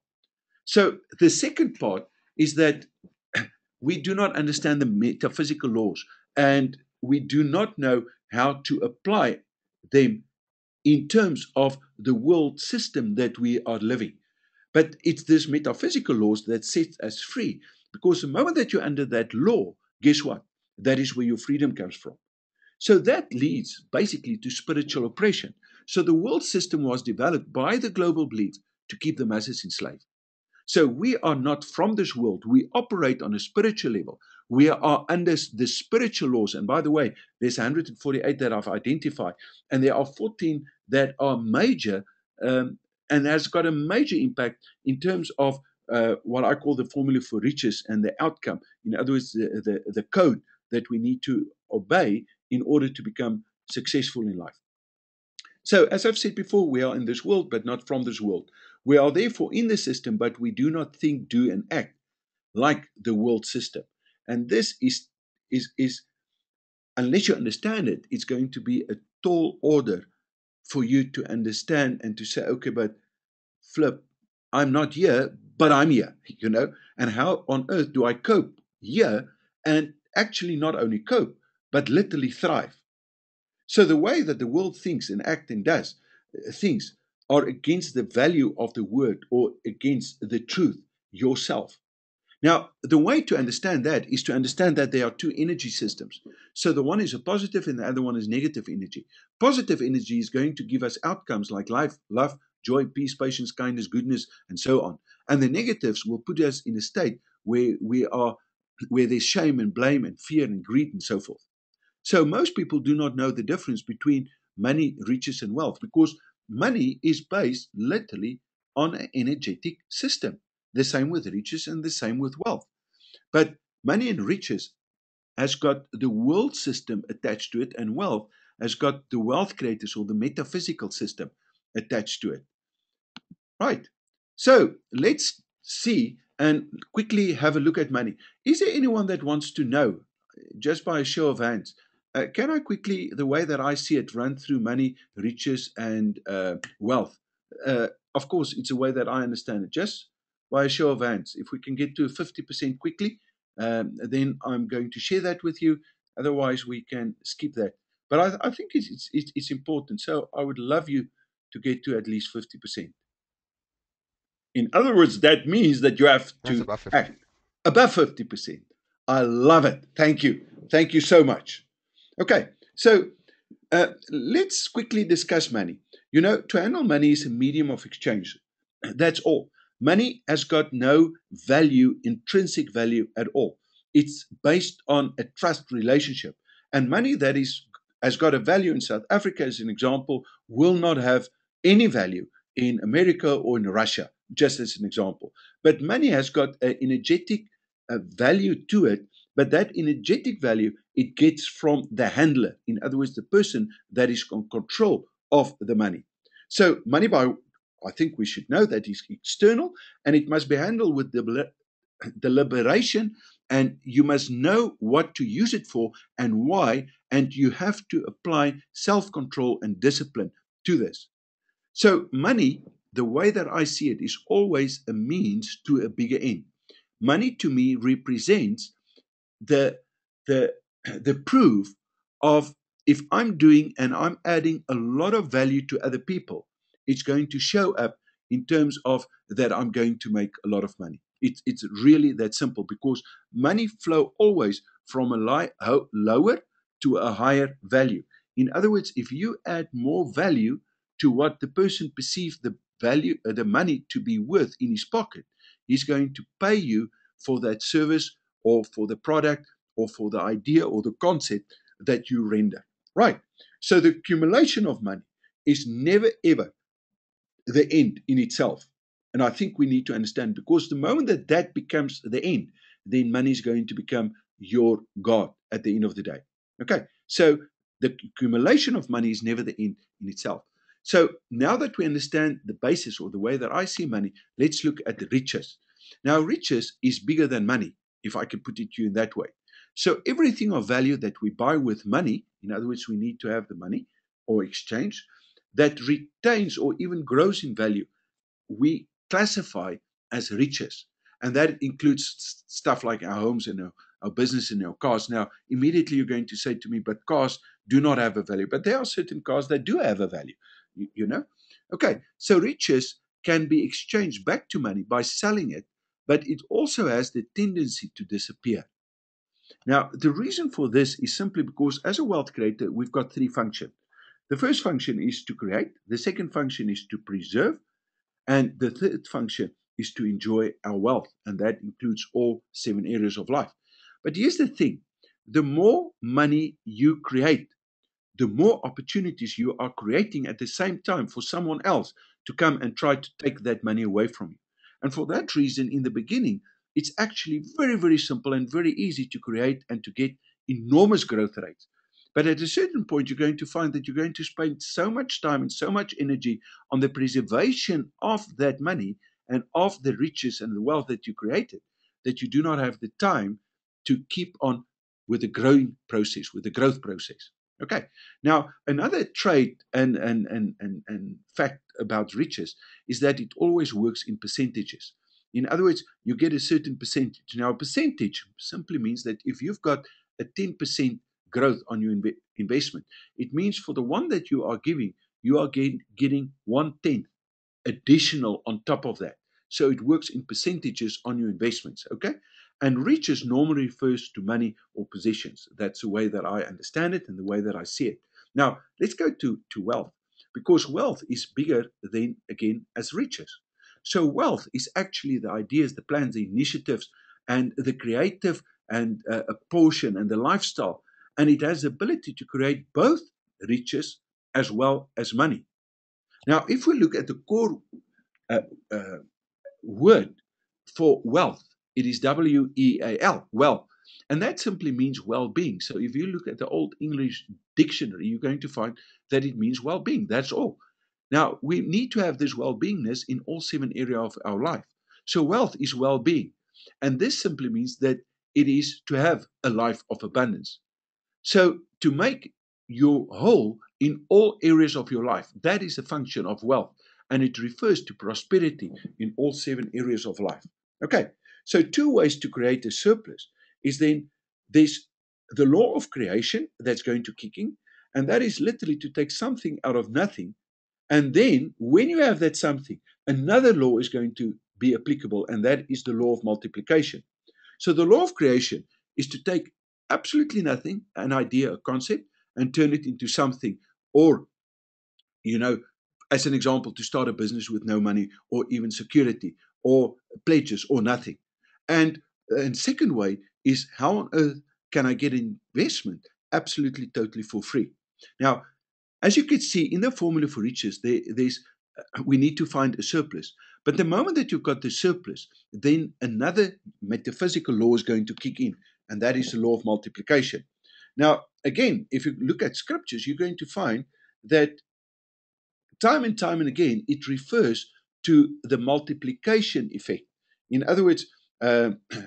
So the second part is that we do not understand the metaphysical laws, and we do not know how to apply them in terms of the world system that we are living. But it's this metaphysical laws that sets us free, because the moment that you're under that law, guess what? That is where your freedom comes from. So that leads basically to spiritual oppression. So the world system was developed by the global beliefs to keep the masses enslaved. So we are not from this world. We operate on a spiritual level. We are under the spiritual laws. And by the way, there's 148 that I've identified, and there are 14 that are major and has got a major impact in terms of what I call the formula for riches and the outcome. In other words, the code that we need to obey in order to become successful in life. So, as I've said before, we are in this world, but not from this world. We are therefore in the system, but we do not think, do, and act like the world system. And this is unless you understand it, it's going to be a tall order for you to understand and to say, okay, but flip, I'm not here, but I'm here. And how on earth do I cope here and actually not only cope, but literally thrive? So the way that the world thinks and acts and does things are against the value of the word or against the truth yourself. Now, the way to understand that is to understand that there are two energy systems. So the one is a positive and the other one is negative energy. Positive energy is going to give us outcomes like life, love, joy, peace, patience, kindness, goodness, and so on. And the negatives will put us in a state where there's shame and blame and fear and greed and so forth. So most people do not know the difference between money, riches, and wealth because money is based literally on an energetic system. The same with riches and the same with wealth. But money and riches has got the world system attached to it, and wealth has got the wealth creators or the metaphysical system attached to it. Right. So let's see and quickly have a look at money. Is there anyone that wants to know, just by a show of hands, can I quickly, the way that I see it, run through money, riches, and wealth? Of course, it's a way that I understand it. Just by a show of hands, if we can get to 50% quickly, then I'm going to share that with you. Otherwise, we can skip that. But I think it's important. So I would love you to get to at least 50%. In other words, that means that you have That's to above 50. act above 50%. I love it. Thank you. Thank you so much. Okay, so let's quickly discuss money. To handle money is a medium of exchange. That's all. Money has got no value, intrinsic value at all. It's based on a trust relationship. And money that has got a value in South Africa, as an example, will not have any value in America or in Russia, just as an example. But money has got an energetic value to it, but that energetic value it gets from the handler. In other words, the person that is in control of the money. So money, I think we should know that is external, and it must be handled with deliberation, and you must know what to use it for and why, and you have to apply self-control and discipline to this. So money the way that I see it is always a means to a bigger end. Money to me represents the the the proof of, if I'm doing and I'm adding a lot of value to other people, it's going to show up in terms of that I'm going to make a lot of money. It's really that simple, because money flow always from a lower to a higher value. In other words, if you add more value to what the person perceives the value, the money to be worth in his pocket, he's going to pay you for that service, or for the product, or for the idea or the concept that you render. Right. So the accumulation of money is never ever the end in itself. And I think we need to understand, because the moment that that becomes the end, then money is going to become your God at the end of the day. Okay. So the accumulation of money is never the end in itself. So now that we understand the basis, or the way that I see money, let's look at the riches. Now, riches is bigger than money, if I can put it to you in that way. So everything of value that we buy with money, in other words, we need to have the money or exchange, that retains or even grows in value, we classify as riches. And that includes stuff like our homes and our business and our cars. Now, immediately you're going to say to me, but cars do not have a value. But there are certain cars that do have a value, you know? Okay, so riches can be exchanged back to money by selling it, but it also has the tendency to disappear. Now, the reason for this is simply because as a wealth creator, we've got three functions. The first function is to create, the second function is to preserve, and the third function is to enjoy our wealth, and that includes all seven areas of life. But here's the thing, the more money you create, the more opportunities you are creating at the same time for someone else to come and try to take that money away from you. And for that reason, in the beginning, it's actually very, very simple and very easy to create and to get enormous growth rates. But at a certain point, you're going to find that you're going to spend so much time and so much energy on the preservation of that money and of the riches and the wealth that you created, that you do not have the time to keep on with the growing process, with the growth process. Okay. Now, another trait and fact about riches is that it always works in percentages. In other words, you get a certain percentage. Now, a percentage simply means that if you've got a 10% growth on your investment, it means for the one that you are giving, you are getting 1/10 additional on top of that. So it works in percentages on your investments, okay? And riches normally refers to money or possessions. That's the way that I understand it and the way that I see it. Now, let's go to wealth, because wealth is bigger than, again, as riches. So wealth is actually the ideas, the plans, the initiatives, and the creative and a portion and the lifestyle. And it has the ability to create both riches as well as money. Now, if we look at the core uh, uh, word for wealth, it is WEAL, well. And that simply means well being. So if you look at the Old English dictionary, you're going to find that it means well being. That's all. Now, we need to have this well beingness in all seven areas of our life. So, wealth is well being. And this simply means that it is to have a life of abundance. So, to make you whole in all areas of your life, that is a function of wealth. And it refers to prosperity in all seven areas of life. Okay, so two ways to create a surplus is then there's the law of creation that's going to kick in, and that is literally to take something out of nothing. And then when you have that something, another law is going to be applicable, and that is the law of multiplication. So the law of creation is to take absolutely nothing, an idea, a concept, and turn it into something. Or, you know, as an example, to start a business with no money or even security or pledges or nothing. And second way is, how on earth can I get investment absolutely totally for free? Now, as you can see in the formula for riches, we need to find a surplus. But the moment that you've got the surplus, then another metaphysical law is going to kick in, and that is the law of multiplication. Now, again, if you look at scriptures, you're going to find that time and time and again, it refers to the multiplication effect. In other words,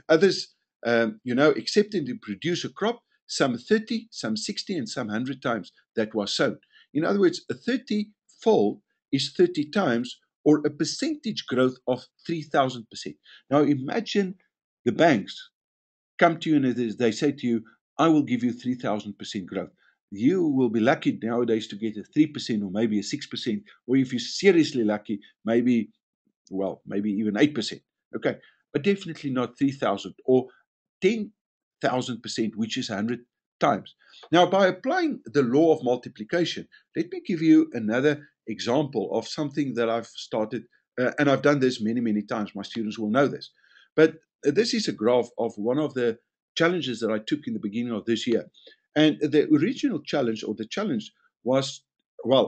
others, accepting to produce a crop, some 30, some 60, and some 100 times that was sown. In other words, a 30 fold is 30 times or a percentage growth of 3,000%. Now imagine the banks come to you and they say to you, I will give you 3,000% growth. You will be lucky nowadays to get a 3% or maybe a 6%, or if you're seriously lucky, maybe even 8%. Okay, but definitely not 3,000 or 10,000%, which is 100 times. Now, by applying the law of multiplication, let me give you another example of something that I've started, and I've done this many, many times. My students will know this. But this is a graph of one of the challenges that I took in the beginning of this year. And the original challenge, or the challenge, was,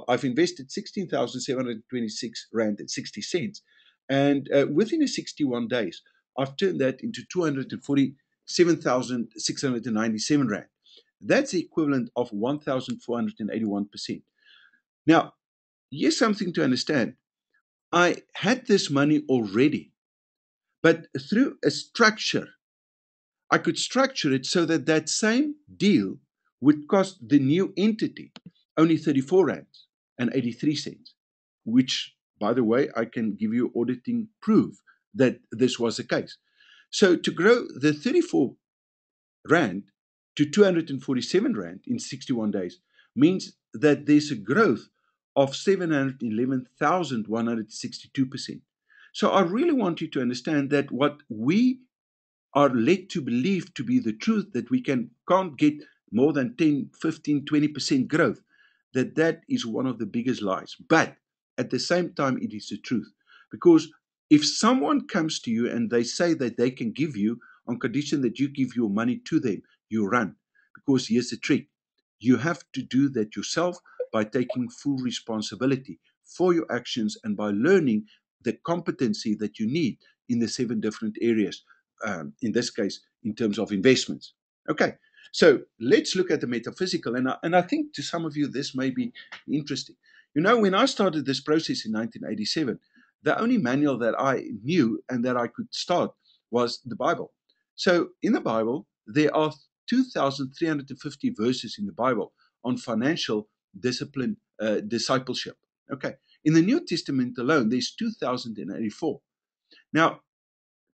I've invested 16,726 Rand and 60 cents. And within 61 days, I've turned that into 247,697 Rand. That's the equivalent of 1,481%. Now, here's something to understand. I had this money already, but through a structure, I could structure it so that that same deal would cost the new entity only 34 rands and 83 cents, which, by the way, I can give you auditing proof that this was the case. So to grow the 34 rand to 247 rand in 61 days means that there's a growth of 711,162%. So I really want you to understand that what we are led to believe to be the truth, that we can't get more than 10, 15, 20% growth, that is one of the biggest lies. But at the same time, it is the truth. Because if someone comes to you and they say that they can give you on condition that you give your money to them, you run. Because here's the trick. You have to do that yourself by taking full responsibility for your actions and by learning the competency that you need in the 7 different areas, in this case, in terms of investments. Okay, so let's look at the metaphysical. And I think to some of you, this may be interesting. You know, when I started this process in 1987, the only manual that I knew and that I could start was the Bible. So in the Bible, there are 2,350 verses in the Bible on financial discipline, discipleship. Okay. In the New Testament alone, there's 2,084. Now,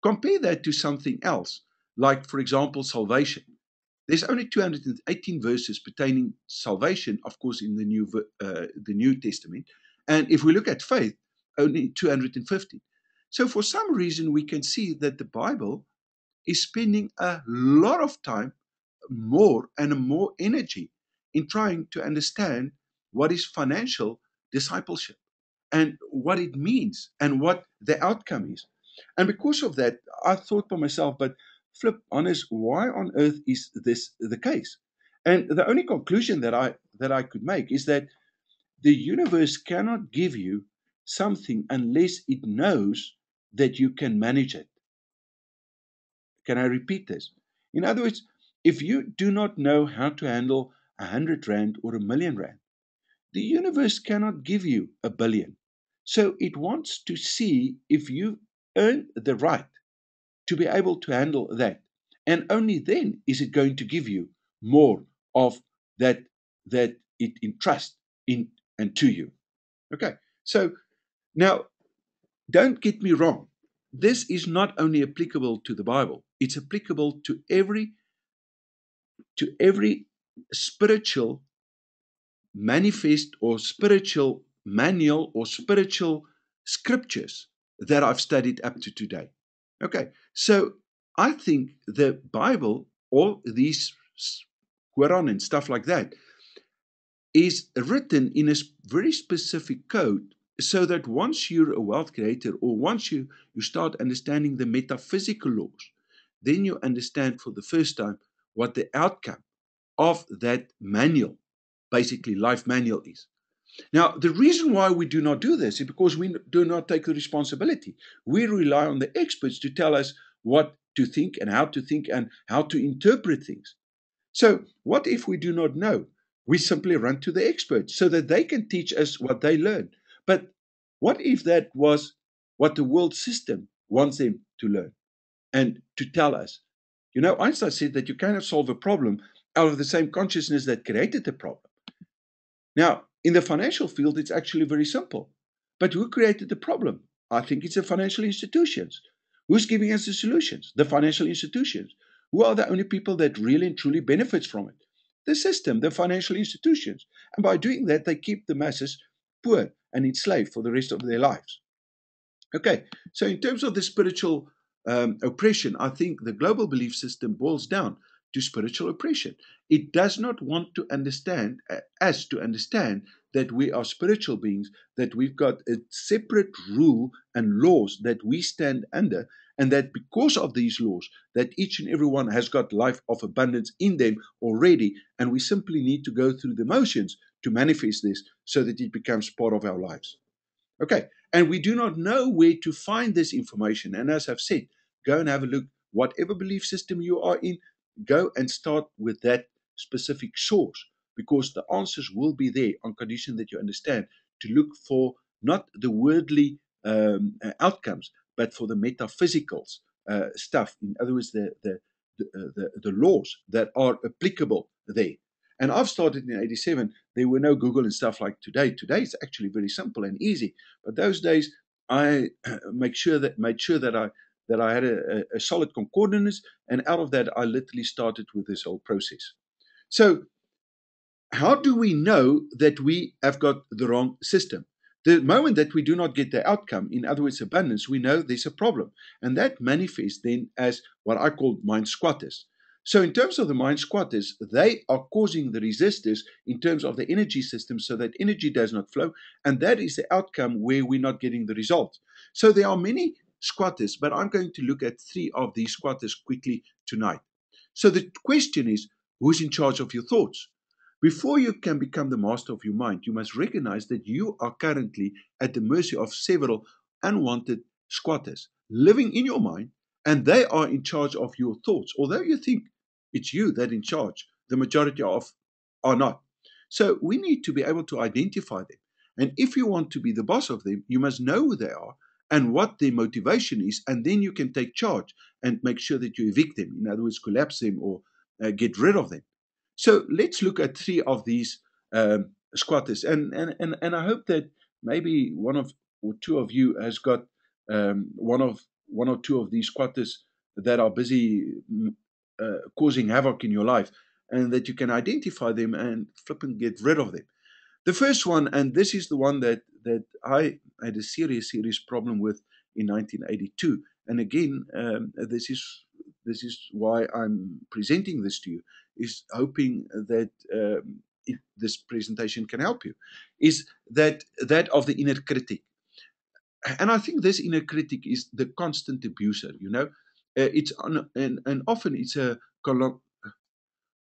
compare that to something else, like, for example, salvation. There's only 218 verses pertaining salvation, of course, in the New Testament. And if we look at faith, only 250. So for some reason, we can see that the Bible is spending a lot of time, more and more energy in trying to understand what is financial discipleship and what it means and what the outcome is. And because of that, I thought to myself, but flip honest, why on earth is this the case? And the only conclusion that I could make is that the universe cannot give you something unless it knows that you can manage it. Can I repeat this? In other words, if you do not know how to handle 100 Rand or 1,000,000 Rand, the universe cannot give you 1 billion. So it wants to see if you earn the right to be able to handle that. And only then is it going to give you more of that it entrusts in and to you. Okay. So now don't get me wrong. This is not only applicable to the Bible, it's applicable to every spiritual manifest or spiritual manual or spiritual scriptures that I've studied up to today. Okay, so I think the Bible, all these Quran and stuff like that, is written in a very specific code so that once you're a wealth creator or once you start understanding the metaphysical laws, then you understand for the first time what the outcome of that manual, basically life manual, is. Now, the reason why we do not do this is because we do not take the responsibility. We rely on the experts to tell us what to think and how to interpret things. So, what if we do not know? We simply run to the experts so that they can teach us what they learn. But what if that was what the world system wants them to learn and to tell us? You know, Einstein said that you cannot solve a problem out of the same consciousness that created the problem. Now, in the financial field, it's actually very simple. But who created the problem? I think it's the financial institutions. Who's giving us the solutions? The financial institutions. Who are the only people that really and truly benefits from it? The system, the financial institutions. And by doing that, they keep the masses poor and enslaved for the rest of their lives. Okay, so in terms of the spiritual oppression, I think the global belief system boils down to spiritual oppression. It does not want to understand us to understand that we are spiritual beings, that we've got a separate rule and laws that we stand under, and that because of these laws, that each and every one has got life of abundance in them already, and we simply need to go through the motions to manifest this so that it becomes part of our lives. Okay. And we do not know where to find this information. And as I've said, go and have a look. Whatever belief system you are in, go and start with that specific source because the answers will be there on condition that you understand to look for not the worldly outcomes, but for the metaphysicals stuff. In other words, the laws that are applicable there. And I've started in 87. There were no Google and stuff like today. Today it's actually very simple and easy. But those days, I made sure that I had a solid concordance, and out of that, I literally started with this whole process. So how do we know that we have got the wrong system? The moment that we do not get the outcome, in other words, abundance, we know there's a problem. And that manifests then as what I call mind squatters. So, in terms of the mind squatters, they are causing the resistors in terms of the energy system so that energy does not flow. And that is the outcome where we're not getting the result. So, there are many squatters, but I'm going to look at three of these squatters quickly tonight. So, the question is who's in charge of your thoughts? Before you can become the master of your mind, you must recognize that you are currently at the mercy of several unwanted squatters living in your mind, and they are in charge of your thoughts. Although you think it's you that in charge, the majority of are not. So we need to be able to identify them. And if you want to be the boss of them, you must know who they are and what their motivation is, and then you can take charge and make sure that you evict them. In other words, collapse them or get rid of them. So let's look at three of these squatters, and I hope that maybe one of or two of you has got one or two of these squatters that are busy causing havoc in your life, and that you can identify them and flip and get rid of them. The first one, and this is the one that I had a serious problem with in 1982, and again, this is why I'm presenting this to you, is hoping that this presentation can help you, is that of the inner critic. And I think this inner critic is the constant abuser. And often it's a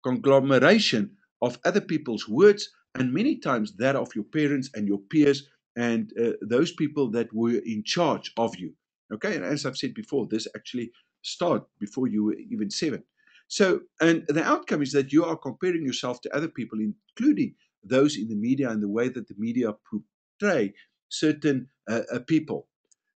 conglomeration of other people's words, and many times that of your parents and your peers and those people that were in charge of you. Okay, and as I've said before, this actually started before you were even 7. So, and the outcome is that you are comparing yourself to other people, including those in the media and the way that the media portray certain people.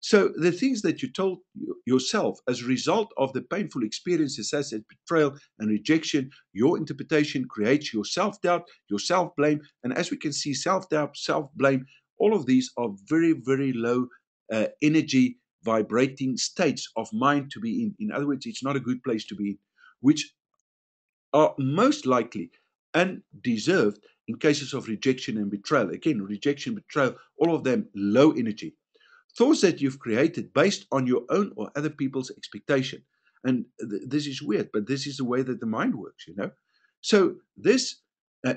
So the things that you told yourself as a result of the painful experiences such as betrayal and rejection, your interpretation creates your self-doubt, your self-blame. And as we can see, self-doubt, self-blame, all of these are very, very low energy vibrating states of mind to be in. In other words, it's not a good place to be in, which are most likely undeserved in cases of rejection and betrayal. Again, rejection, betrayal, all of them low energy. Thoughts that you've created based on your own or other people's expectation. And this is weird, but this is the way that the mind works. So this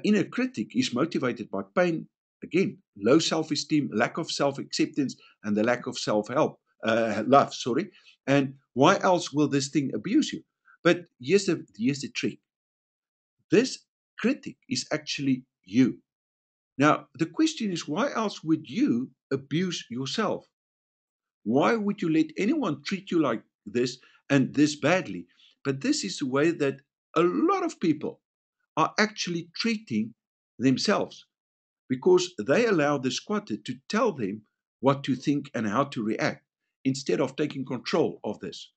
inner critic is motivated by pain, again, low self-esteem, lack of self-acceptance, and the lack of self-help, love, sorry. And why else will this thing abuse you? But here's the trick. This critic is actually you. Now, the question is, why else would you abuse yourself? Why would you let anyone treat you like this and this badly? But this is the way that a lot of people are actually treating themselves because they allow the squatter to tell them what to think and how to react instead of taking control of this.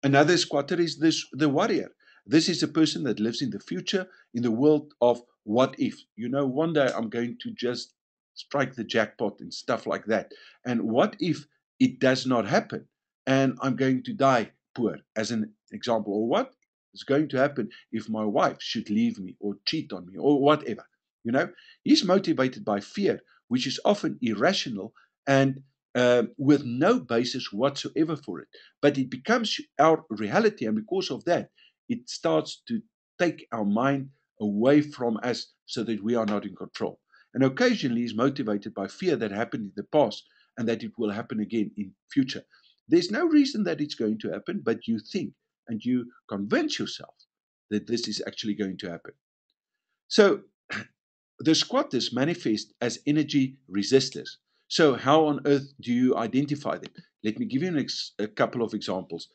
Another squatter is the warrior. This is a person that lives in the future, in the world of what if. One day I'm going to just strike the jackpot and stuff like that. And what if it does not happen and I'm going to die poor, as an example? Or what is going to happen if my wife should leave me or cheat on me or whatever? You know, he's motivated by fear, which is often irrational and with no basis whatsoever for it. But it becomes our reality, and because of that, it starts to take our mind away from us so that we are not in control. And occasionally is motivated by fear that happened in the past and that it will happen again in future. There's no reason that it's going to happen, but you think and you convince yourself that this is actually going to happen. So the squatters manifest as energy resistors. So how on earth do you identify them? Let me give you a couple of examples.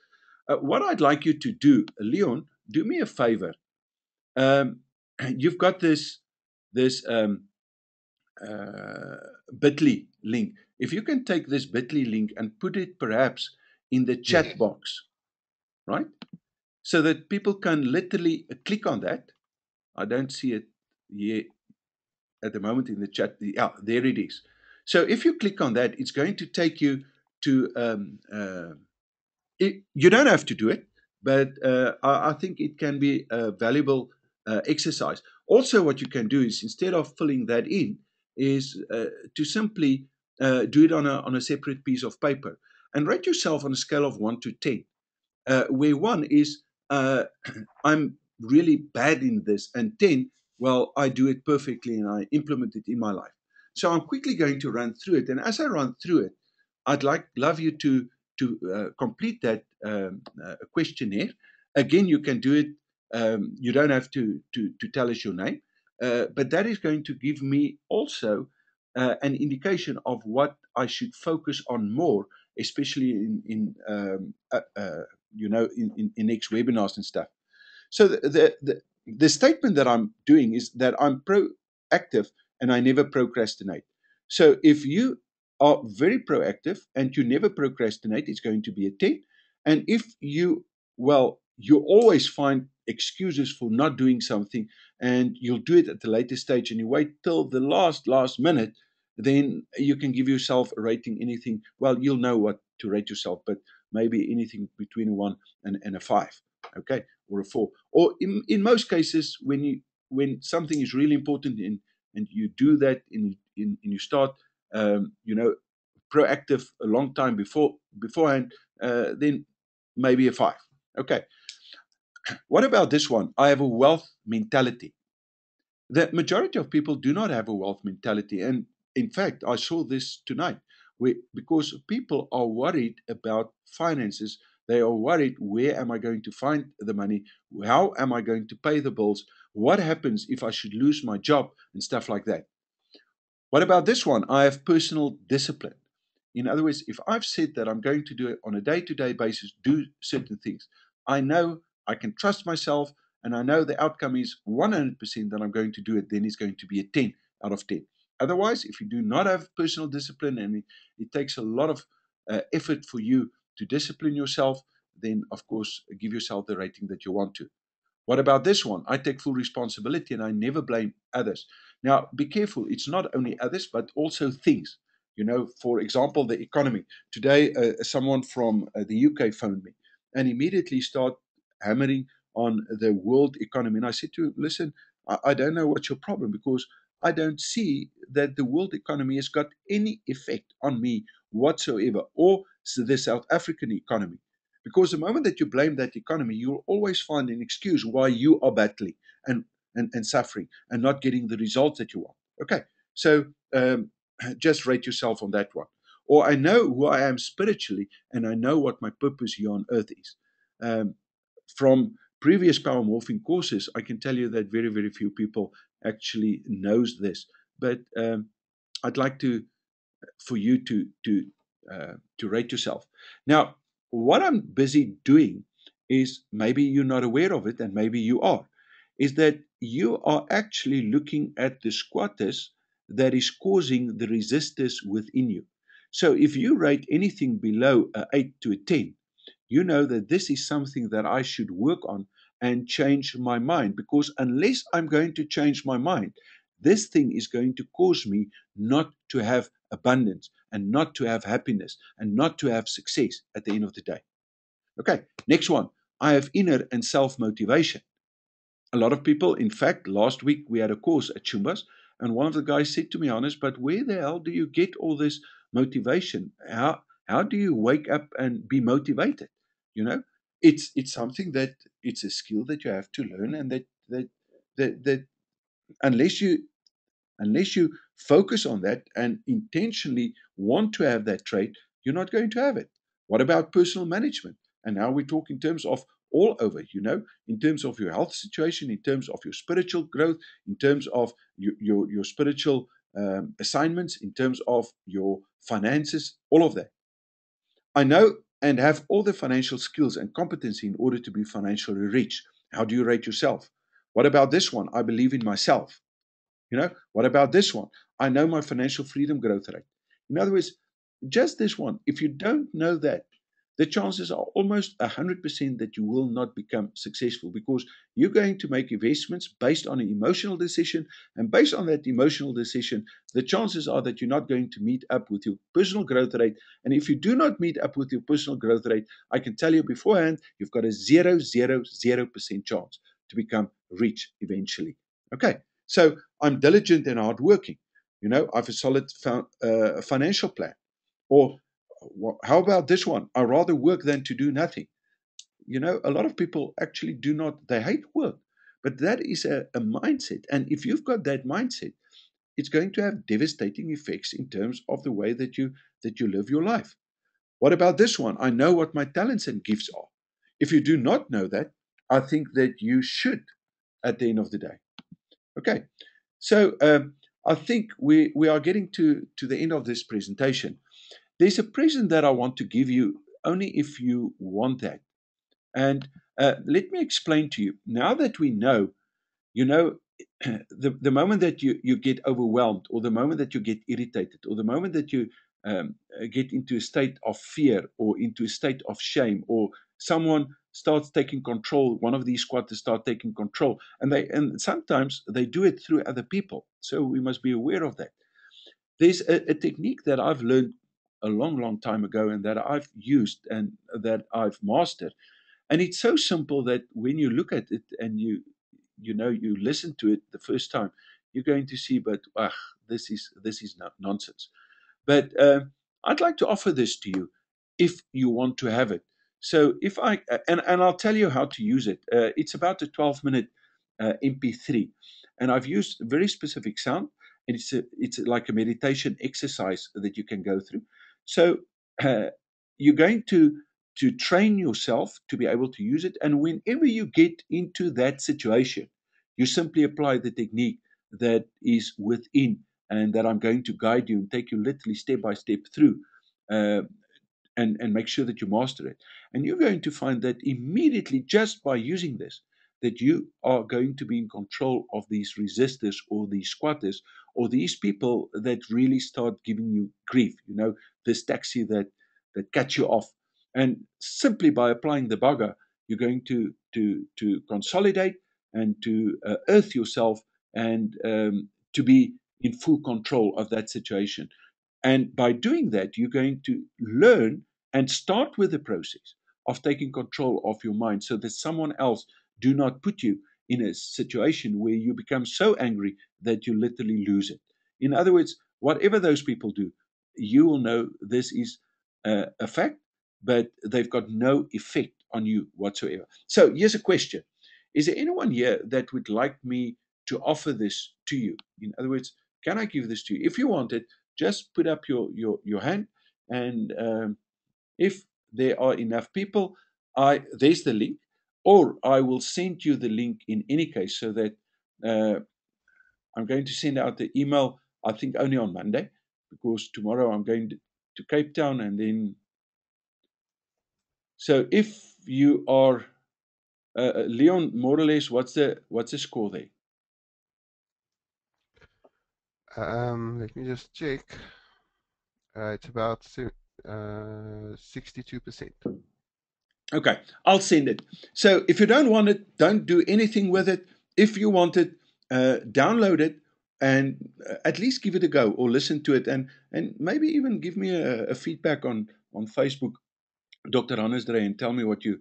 What I'd like you to do, Leon, do me a favor. Um, you've got this bit.ly link. If you can take this bit.ly link and put it perhaps in the Yes. chat box, right? So that people can literally click on that. I don't see it here at the moment in the chat. Yeah, there it is. So if you click on that, it's going to take you to you don't have to do it, but I think it can be a valuable exercise. Also, what you can do is instead of filling that in, is to simply do it on a separate piece of paper and rate yourself on a scale of 1 to 10, where 1 is I'm really bad in this, and 10, well, I do it perfectly and I implement it in my life. So I'm quickly going to run through it, and as I run through it, I'd love you to complete that questionnaire. Again, you can do it. You don't have to tell us your name, but that is going to give me also an indication of what I should focus on more, especially in next webinars and stuff. So the statement that I'm doing is that I'm proactive and I never procrastinate. So if you are very proactive and you never procrastinate, it's going to be a 10. And if you always find excuses for not doing something and you'll do it at the later stage and you wait till the last minute, then you can give yourself a rating anything. Well, you'll know what to rate yourself, but maybe anything between a 1 and a 5. Okay, or a 4, or in most cases when something is really important and you do that in you start proactive a long time beforehand, then maybe a 5. Okay, what about this one? I have a wealth mentality. The majority of people do not have a wealth mentality, and in fact I saw this tonight, because people are worried about finances. They are worried, where am I going to find the money, how am I going to pay the bills, what happens if I should lose my job, and stuff like that. What about this one? I have personal discipline. In other words, if I've said that I'm going to do it on a day-to-day basis, do certain things, I know I can trust myself, and I know the outcome is 100% that I'm going to do it, then it's going to be a 10 out of 10. Otherwise, if you do not have personal discipline, and it takes a lot of effort for you to discipline yourself, then of course give yourself the rating that you want to. What about this one? I take full responsibility and I never blame others. Now, be careful. It's not only others, but also things. For example, the economy. Today, someone from the UK phoned me and immediately started hammering on the world economy. And I said to him, listen, I don't know what's your problem, because I don't see that the world economy has got any effect on me whatsoever, or the South African economy. Because the moment that you blame that economy, you'll always find an excuse why you are battling and, and suffering and not getting the results that you want. Okay, so just rate yourself on that one. Or I know who I am spiritually, and I know what my purpose here on earth is. From previous power morphing courses, I can tell you that very, very few people actually knows this. But I'd like for you to rate yourself. Now, what I'm busy doing is, maybe you're not aware of it, and maybe you are, is that you are actually looking at the squatters that is causing the resistors within you. So if you rate anything below a 8 to a 10, you know that this is something that I should work on and change my mind, because unless I'm going to change my mind, this thing is going to cause me not to have abundance and not to have happiness and not to have success at the end of the day. Okay, next one. I have inner and self motivation. A lot of people, in fact, last week we had a course at Chumbas, and one of the guys said to me, honest, but where the hell do you get all this motivation? How do you wake up and be motivated? You know, it's something that it's a skill that you have to learn, and that unless you unless you focus on that and intentionally want to have that trait, you're not going to have it. What about personal management? And now we talk in terms of all over, in terms of your health situation, in terms of your spiritual growth, in terms of your spiritual assignments, in terms of your finances, all of that. I know and have all the financial skills and competency in order to be financially rich. How do you rate yourself? What about this one? I believe in myself. What about this one? I know my financial freedom growth rate. In other words, just this one, if you don't know that, the chances are almost 100% that you will not become successful because you're going to make investments based on an emotional decision. And based on that emotional decision, the chances are that you're not going to meet up with your personal growth rate. And if you do not meet up with your personal growth rate, I can tell you beforehand, you've got a 0.000% chance to become rich eventually. Okay. So I'm diligent and hardworking. I have a solid financial plan. Or how about this one? I rather work than to do nothing. A lot of people actually do not, they hate work. But that is a mindset. And if you've got that mindset, it's going to have devastating effects in terms of the way that you live your life. What about this one? I know what my talents and gifts are. If you do not know that, I think that you should at the end of the day. Okay. So I think we are getting to the end of this presentation. There's a present that I want to give you only if you want that. And let me explain to you. Now that we know, you know, the moment that you get overwhelmed, or the moment that you get irritated, or the moment that you get into a state of fear, or into a state of shame, or someone starts taking control, one of these squatters start taking control, and sometimes they do it through other people. So we must be aware of that. There's a technique that I've learned a long, long time ago, and that I've used and that I've mastered. And it's so simple that when you look at it and you listen to it the first time, you're going to see, but this is not nonsense. But I'd like to offer this to you if you want to have it. So if I and I'll tell you how to use it. It's about a 12-minute MP3, and I've used a very specific sound, and it's like a meditation exercise that you can go through. So uh, you're going to train yourself to be able to use it, and whenever you get into that situation, you simply apply the technique that is within, and that I'm going to guide you and take you literally step by step through, uh, and make sure that you master it. And you're going to find that immediately, just by using this, that you are going to be in control of these resistors, or these squatters, or these people that really start giving you grief. This taxi that cuts you off. And simply by applying the bugger, you're going to consolidate and to earth yourself, and to be in full control of that situation. And by doing that, you're going to learn and start with the process of taking control of your mind, so that someone else do not put you in a situation where you become so angry that you literally lose it. In other words, whatever those people do, you will know this is a fact, but they've got no effect on you whatsoever. So here's a question. Is there anyone here that would like me to offer this to you? In other words, can I give this to you? If you want it, just put up your hand, and if there are enough people, there's the link, or I will send you the link in any case, so that uh, I'm going to send out the email, I think only on Monday, because tomorrow I'm going to Cape Town, and then, so if you are Leon, more or less, what's the score there? Let me just check. It's about 62%. Okay, I'll send it. So if you don't want it, don't do anything with it. If you want it, download it, and at least give it a go or listen to it, and maybe even give me a feedback on Facebook, Dr. Hannesdre, and tell me what you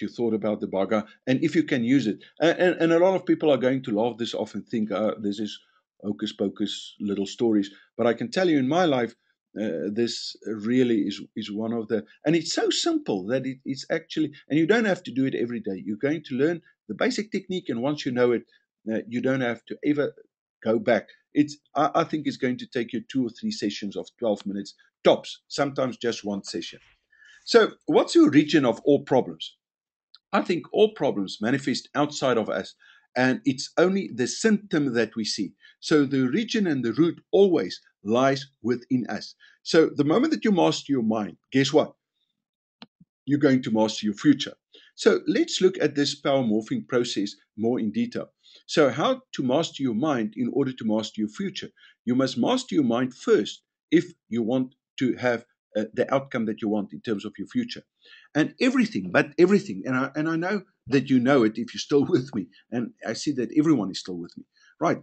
thought about the Baga and if you can use it. And a lot of people are going to laugh this off and think, this is hocus pocus little stories. But I can tell you in my life, this really is one of the, and it's so simple that it's actually, and you don't have to do it every day. You're going to learn the basic technique, and once you know it, you don't have to ever go back. I think it's going to take you 2 or 3 sessions of 12 minutes tops, sometimes just one session. So, what's the origin of all problems? I think all problems manifest outside of us, and it's only the symptom that we see. So, the origin and the root always lies within us. So, the moment that you master your mind, guess what? You're going to master your future. So, let's look at this power morphing process more in detail. So, how to master your mind in order to master your future? You must master your mind first if you want to have the outcome that you want in terms of your future. And everything, but everything, and I know that you know it if you're still with me, and I see that everyone is still with me, right?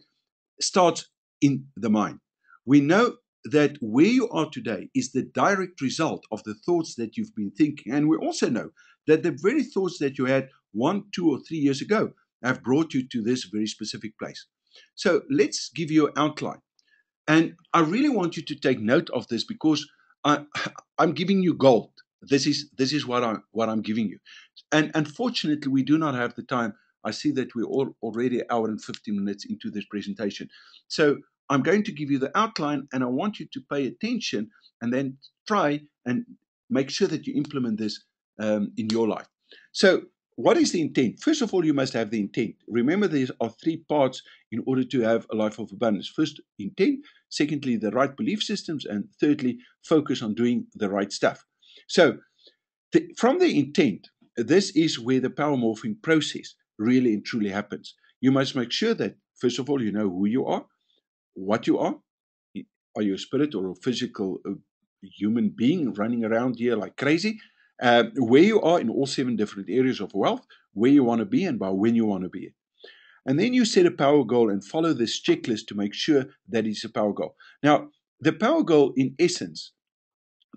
Starts in the mind. We know that where you are today is the direct result of the thoughts that you've been thinking. And we also know that the very thoughts that you had 1, 2, or 3 years ago have brought you to this very specific place. So let's give you an outline. And I really want you to take note of this because I, I'm giving you gold. This is what I'm giving you. And unfortunately, we do not have the time. I see that we're already an hour and 50 minutes into this presentation. So I'm going to give you the outline, and I want you to pay attention and then try and make sure that you implement this in your life. So, what is the intent? First of all, you must have the intent. Remember, there are three parts in order to have a life of abundance. First, intent. Secondly, the right belief systems. And thirdly, focus on doing the right stuff. So, from the intent, this is where the power morphing process really and truly happens. You must make sure that, first of all, you know who you are, what you are. Are you a spirit or a physical human being running around here like crazy? Where you are in all 7 different areas of wealth, where you want to be, and by when you want to be. And then you set a power goal and follow this checklist to make sure that it's a power goal. Now, the power goal, in essence,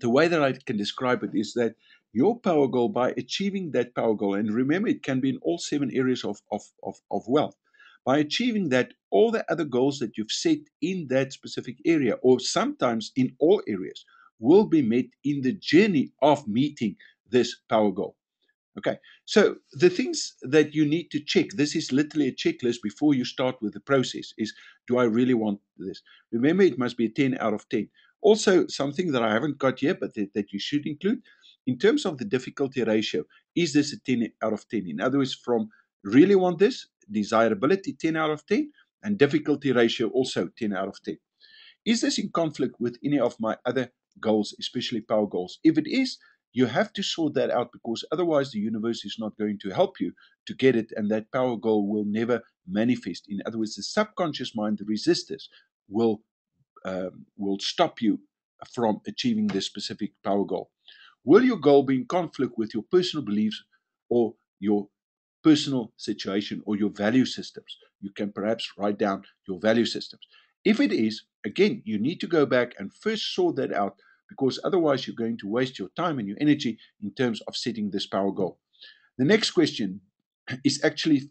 the way that I can describe it is that your power goal, by achieving that power goal, and remember, it can be in all 7 areas of wealth, by achieving that, all the other goals that you've set in that specific area, or sometimes in all areas, will be met in the journey of meeting this power goal. Okay, so the things that you need to check, this is literally a checklist before you start with the process, is do I really want this? Remember, it must be a 10 out of 10. Also, something that I haven't got yet, but that you should include, in terms of the difficulty ratio, is this a 10 out of 10? In other words, from really want this, desirability 10 out of 10, and difficulty ratio also 10 out of 10. Is this in conflict with any of my other goals, especially power goals? If it is, you have to sort that out, because otherwise the universe is not going to help you to get it, and that power goal will never manifest. In other words, the subconscious mind, the resistors, will will stop you from achieving this specific power goal. Will your goal be in conflict with your personal beliefs or your personal situation or your value systems? You can perhaps write down your value systems. If it is, again, you need to go back and first sort that out, because otherwise you're going to waste your time and your energy in terms of setting this power goal. The next question is actually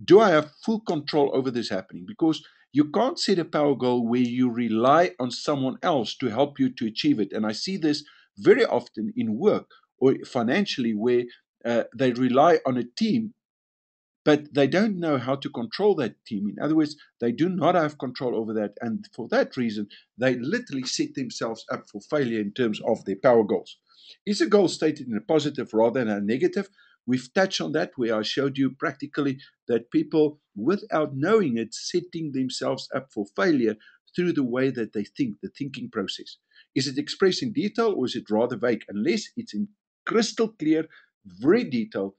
do I have full control over this happening? Because you can't set a power goal where you rely on someone else to help you to achieve it. And I see this very often in work or financially, where they rely on a team, but they don't know how to control that team. In other words, they do not have control over that. And for that reason, they literally set themselves up for failure in terms of their power goals. Is a goal stated in a positive rather than a negative? We've touched on that, where I showed you practically that people, without knowing it, setting themselves up for failure through the way that they think, the thinking process. Is it expressed in detail, or is it rather vague? Unless it's in crystal clear, very detailed.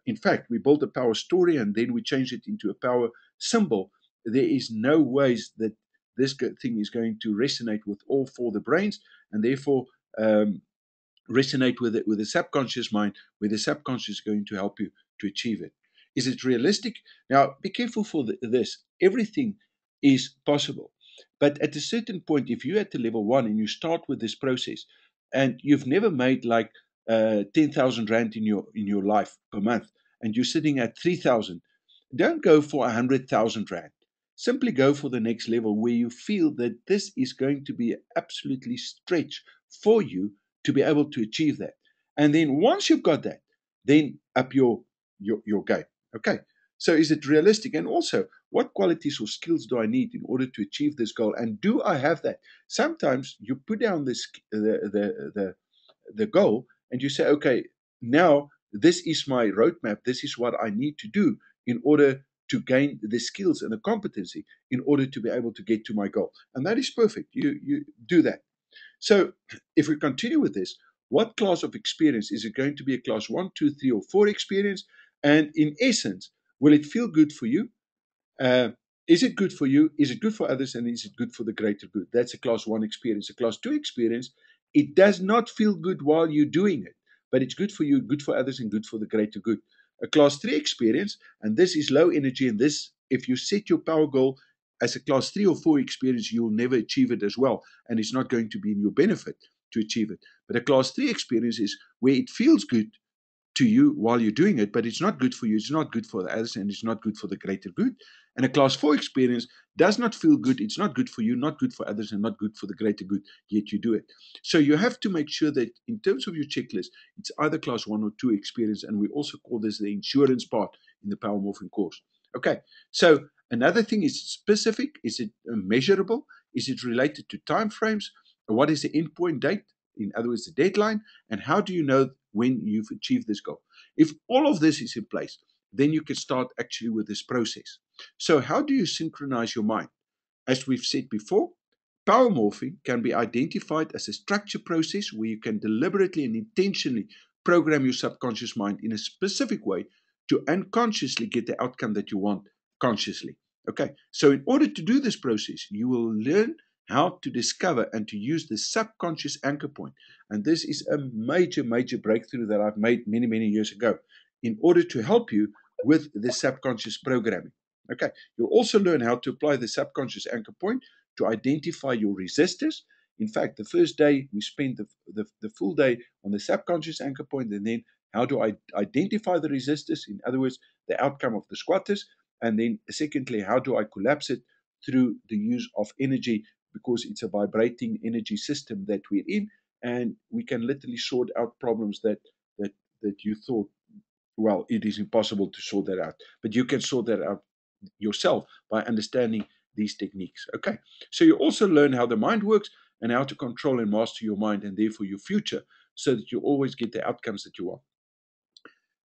In fact, we built a power story and then we changed it into a power symbol. There is no ways that this thing is going to resonate with all four of the brains, and therefore resonate with the subconscious mind, where the subconscious is going to help you to achieve it. Is it realistic? Now, be careful for this. Everything is possible. But at a certain point, if you're at the level one and you start with this process and you've never made like 10,000 Rand in your life per month and you're sitting at 3,000, don't go for 100,000 Rand. Simply go for the next level where you feel that this is going to be absolutely stretch for you to be able to achieve that. And then once you've got that, then up your game. Okay. So is it realistic? And also, what qualities or skills do I need in order to achieve this goal? And do I have that? Sometimes you put down the goal and you say, okay, now this is my roadmap. This is what I need to do in order to gain the skills and the competency in order to be able to get to my goal. And that is perfect. You do that. So if we continue with this, what class of experience is it going to be? A class one, two, three, or four experience? And in essence, will it feel good for you? Uh, is it good for you? Is it good for others? And is it good for the greater good? That's a class one experience. A class two experience, it does not feel good while you're doing it, but it's good for you, good for others, and good for the greater good. A class three experience, and this is low energy, and this, if you set your power goal as a class three or four experience, you'll never achieve it as well, and it's not going to be in your benefit to achieve it. But a class three experience is where it feels good to you while you're doing it, but it's not good for you, it's not good for the others, and it's not good for the greater good. And a class four experience does not feel good, it's not good for you, not good for others, and not good for the greater good, yet you do it. So you have to make sure that in terms of your checklist, it's either class one or two experience, and we also call this the insurance part in the power morphing course. Okay, so another thing is specific, is it measurable, is it related to time frames, what is the endpoint date, in other words, the deadline, and how do you know when you've achieved this goal? If all of this is in place, then you can start actually with this process. So, how do you synchronize your mind? As we've said before, power morphing can be identified as a structured process where you can deliberately and intentionally program your subconscious mind in a specific way to unconsciously get the outcome that you want consciously. Okay, so in order to do this process, you will learn how to discover and to use the subconscious anchor point. And this is a major, major breakthrough that I've made many, many years ago in order to help you with the subconscious programming. Okay, you'll also learn how to apply the subconscious anchor point to identify your resistors. In fact, the first day we spent the full day on the subconscious anchor point, and then how do I identify the resistors? In other words, the outcome of the squatters. And then, secondly, how do I collapse it through the use of energy because it's a vibrating energy system that we're in, and we can literally sort out problems that that you thought, well, it is impossible to sort that out, but you can sort that out yourself by understanding these techniques. Okay, so you also learn how the mind works and how to control and master your mind and therefore your future, so that you always get the outcomes that you want.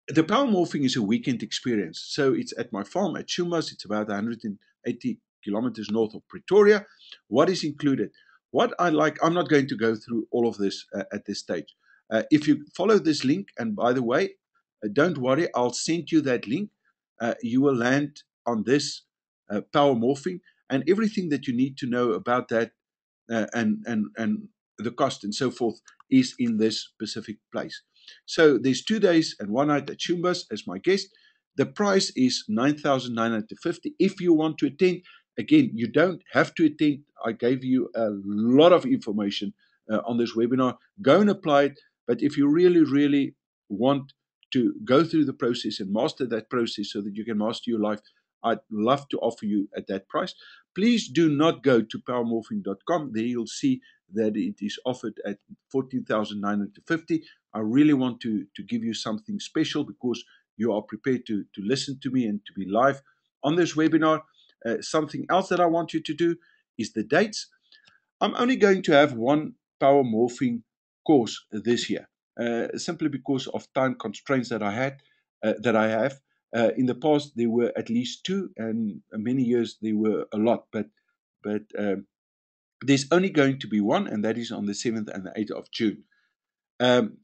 The power morphing is a weekend experience. So it's at my farm at Shumas. It's about 180 kilometers north of Pretoria. What is included? What I like, I'm not going to go through all of this at this stage. If you follow this link, and by the way, don't worry, I'll send you that link. You will land on this power morphing and everything that you need to know about that, and the cost and so forth is in this specific place. So there's 2 days and one night at Chumbas as my guest. The price is 9,950. If you want to attend, again, you don't have to attend. I gave you a lot of information on this webinar. Go and apply it. But if you really, really want to go through the process and master that process so that you can master your life, I'd love to offer you at that price. Please do not go to powermorphing.com. There you'll see that it is offered at 14,950. I really want to give you something special because you are prepared to listen to me and to be live on this webinar. Something else that I want you to do is the dates. I'm only going to have one power morphing course this year, simply because of time constraints that I have. In the past, there were at least two, and many years there were a lot. But there's only going to be one, and that is on the 7th and the 8th of June. Um,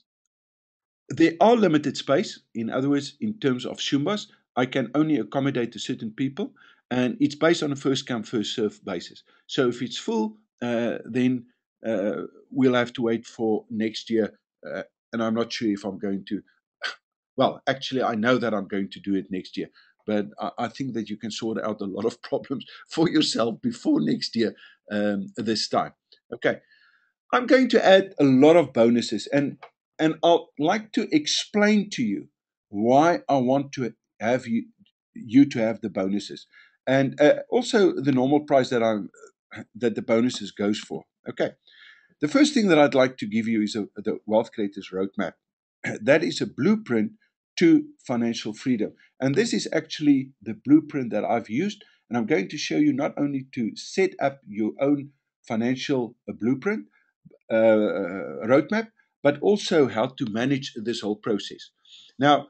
there are limited space. In other words, in terms of Shumbas, I can only accommodate a certain people, and it's based on a first come, first serve basis. So if it's full, then we'll have to wait for next year, and I'm not sure if I'm going to Well, actually, I know that I'm going to do it next year, but I think that you can sort out a lot of problems for yourself before next year, this time. Okay, I'm going to add a lot of bonuses, and I'll like to explain to you why I want to have you to have the bonuses, and also the normal price that the bonuses goes for. Okay, the first thing that I'd like to give you is the Wealth Creators Roadmap. That is a blueprint to financial freedom. And this is actually the blueprint that I've used. And I'm going to show you not only to set up your own financial blueprint, roadmap, but also how to manage this whole process. Now,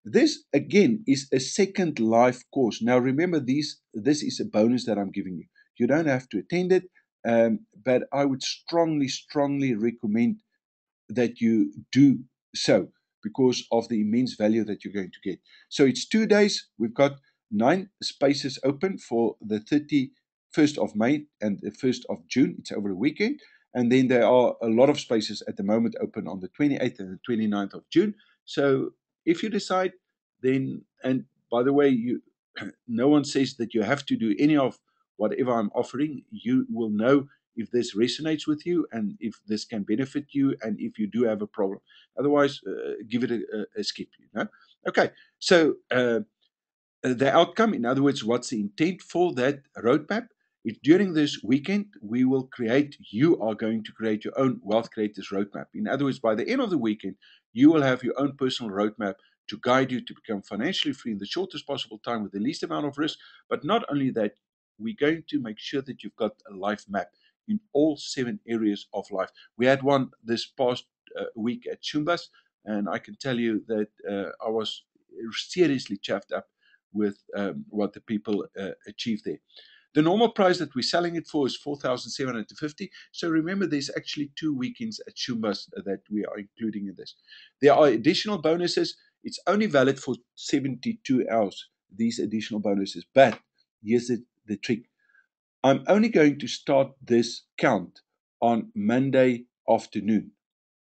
this again is a second life course. Now, remember, this is a bonus that I'm giving you. You don't have to attend it, but I would strongly, strongly recommend that you do so because of the immense value that you're going to get. So it's 2 days. We've got 9 spaces open for the 31st of May and the 1st of June. It's over a weekend. And then there are a lot of spaces at the moment open on the 28th and the 29th of June. So if you decide, then, and by the way, no one says that you have to do any of whatever I'm offering. You will know if this resonates with you and if this can benefit you and if you do have a problem. Otherwise, give it a skip. Okay. So the outcome, in other words, what's the intent for that roadmap? If during this weekend you are going to create your own wealth creators roadmap. In other words, by the end of the weekend, you will have your own personal roadmap to guide you to become financially free in the shortest possible time with the least amount of risk. But not only that, we're going to make sure that you've got a life map in all 7 areas of life. We had one this past week at Shumbas, and I can tell you that I was seriously chuffed up with what the people achieve there. The normal price that we're selling it for is 4,750. So remember, there's actually 2 weekends at Shumbas that we are including in this. There are additional bonuses. It's only valid for 72 hours, these additional bonuses. But here's the trick. I'm only going to start this count on Monday afternoon.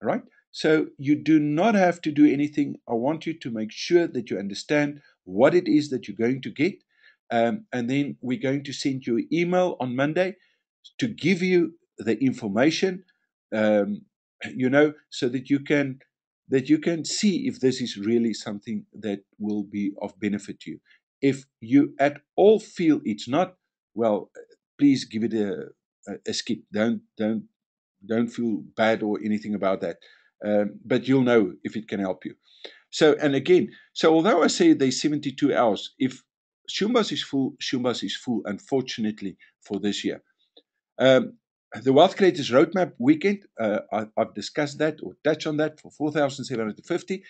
All right? So you do not have to do anything. I want you to make sure that you understand what it is that you're going to get. And then we're going to send you an email on Monday to give you the information, um, so that you can see if this is really something that will be of benefit to you. If you at all feel it's not, well, please give it a skip. Don't feel bad or anything about that. But you'll know if it can help you. So, and again, so although I say there's 72 hours, if Shumbas is full, unfortunately, for this year. Um, the Wealth Creators Roadmap weekend, I've discussed that or touched on that for 4,750.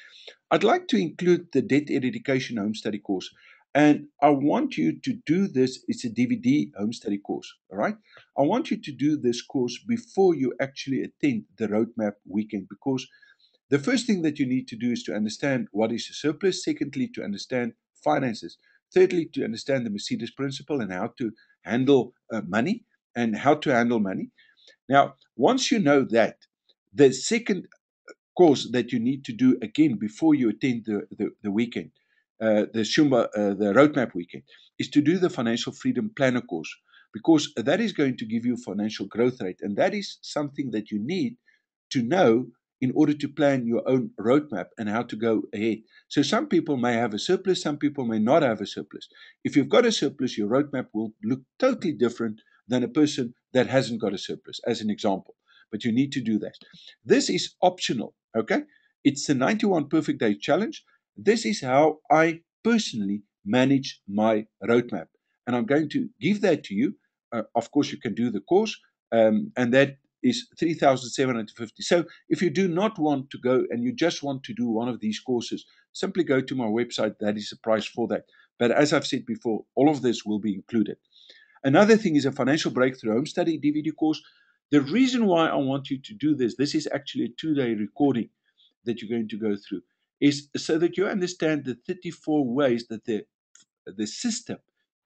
I'd like to include the Debt Eradication Home Study course. And I want you to do this. It's a DVD home study course. All right. I want you to do this course before you actually attend the roadmap weekend because the first thing that you need to do is to understand what is a surplus. Secondly, to understand finances. Thirdly, to understand the Mercedes principle and how to handle money and how to handle money. Now, once you know that, the second course that you need to do again before you attend the weekend, the roadmap weekend, is to do the financial freedom planner course because that is going to give you financial growth rate. And that is something that you need to know in order to plan your own roadmap and how to go ahead. So some people may have a surplus, some people may not have a surplus. If you've got a surplus, your roadmap will look totally different than a person that hasn't got a surplus, as an example. But you need to do that. This is optional, okay? It's the 91 Perfect Day Challenge. This is how I personally manage my roadmap. And I'm going to give that to you. Of course, you can do the course, and that is 3,750. So if you do not want to go and you just want to do one of these courses, simply go to my website. That is the price for that. But as I've said before, all of this will be included. Another thing is a financial breakthrough home study DVD course. The reason why I want you to do this is actually a 2-day recording that you're going to go through, is so that you understand the 34 ways that the system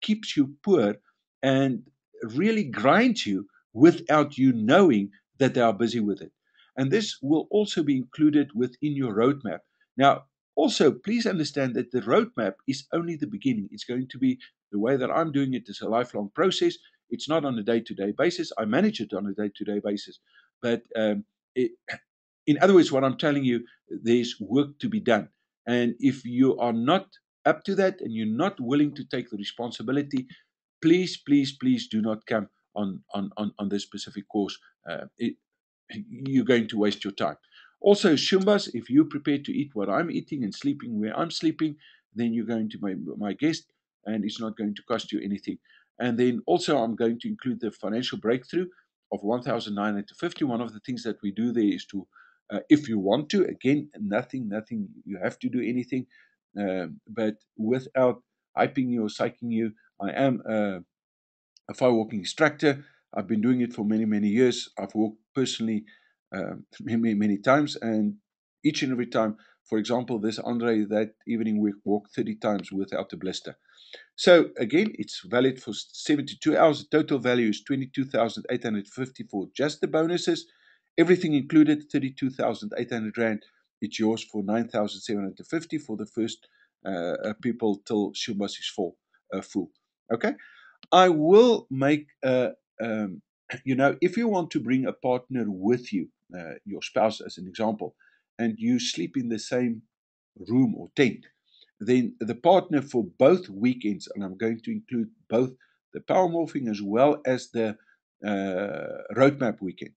keeps you poor and really grinds you without you knowing that they are busy with it. And this will also be included within your roadmap. Now, Also, please understand that the roadmap is only the beginning. It's going to be the way that I'm doing it is a lifelong process. It's not on a day-to-day basis. I manage it on a day-to-day basis, but it, in other words, what I'm telling you, there's work to be done. And if you are not up to that and you're not willing to take the responsibility, please, please, please do not come on this specific course. You're going to waste your time. Also, Shumbas, if you're prepared to eat what I'm eating and sleeping where I'm sleeping, then you're going to be my guest and it's not going to cost you anything. And then also, I'm going to include the financial breakthrough of 1,950. One of the things that we do there is to, if you want to, again, nothing, you have to do anything, but without hyping you or psyching you, I am a fire walking instructor. I've been doing it for many, many years. I've walked personally many times, and each and every time, for example, this Andre, that evening we walked 30 times without a blister. So again, it's valid for 72 hours. The total value is 22,850 for just the bonuses. Everything included, 32,800 Rand. It's yours for 9,750 for the first people till Shumbas is full. Okay? I will make if you want to bring a partner with you, your spouse as an example, and you sleep in the same room or tent, then the partner for both weekends, and I'm going to include both the power morphing as well as the roadmap weekend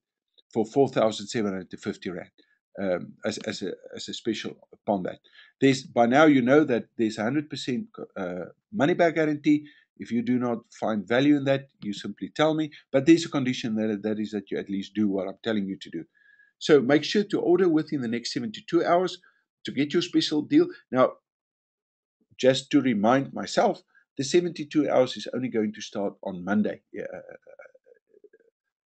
for 4,750 Rand as a special upon that. There's by now you know that there's 100% money back guarantee. If you do not find value in that, you simply tell me. But there's a condition that is that you at least do what I'm telling you to do. So make sure to order within the next 72 hours to get your special deal. Now, just to remind myself, the 72 hours is only going to start on Monday.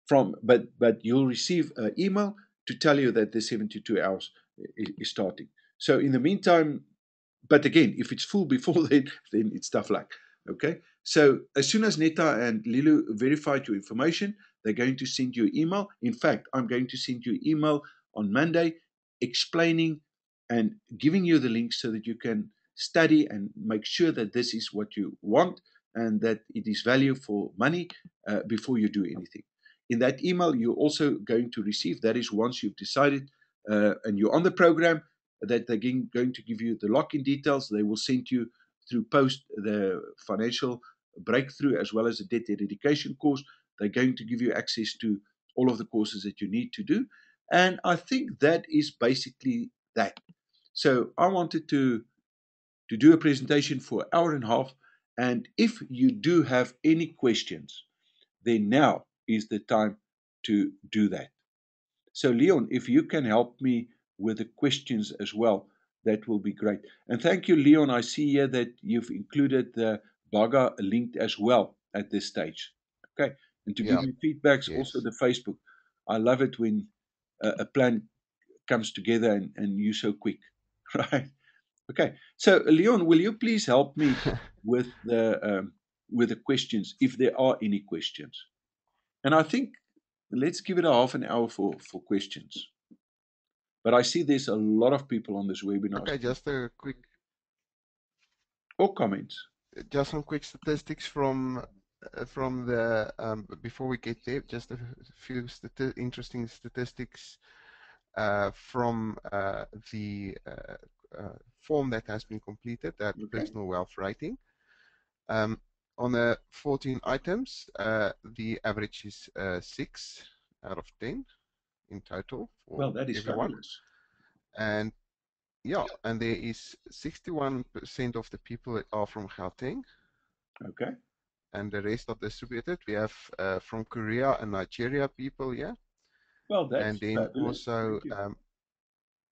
But you'll receive an email to tell you that the 72 hours is starting. So in the meantime, but again, if it's full before then it's tough luck. Okay. So as soon as Neta and Lilu verified your information, they're going to send you an email. In fact, I'm going to send you an email on Monday explaining and giving you the link so that you can study and make sure that this is what you want and that it is value for money before you do anything. In that email, you're also going to receive, that is once you've decided and you're on the program, that they're going to give you the lock-in details. They will send you through post the financial breakthrough as well as the debt eradication course. They're going to give you access to all of the courses that you need to do. And I think that is basically that. So I wanted to do a presentation for an hour and a half. And if you do have any questions, then now is the time to do that. So, Leon, if you can help me with the questions as well, that will be great. And thank you, Leon. I see here that you've included the Baga link as well at this stage. Okay. And to give Yeah. me feedbacks, also Yes. the Facebook. I love it when a plan comes together and you're so quick, right? Okay. So, Leon, will you please help me with the questions, if there are any questions? And I think let's give it a half an hour for questions. But I see there's a lot of people on this webinar Okay, or comments. just some quick statistics from the before we get there. Just a few interesting statistics from the form that has been completed, that Okay. personal wealth rating. Um, on the 14 items, the average is 6 out of 10 in total for Well, that is everyone. fabulous. And yeah, and there is 61% of the people that are from Gauteng, Okay. and the rest are distributed. We have from Korea and Nigeria people here, Well, and that's then fabulous. also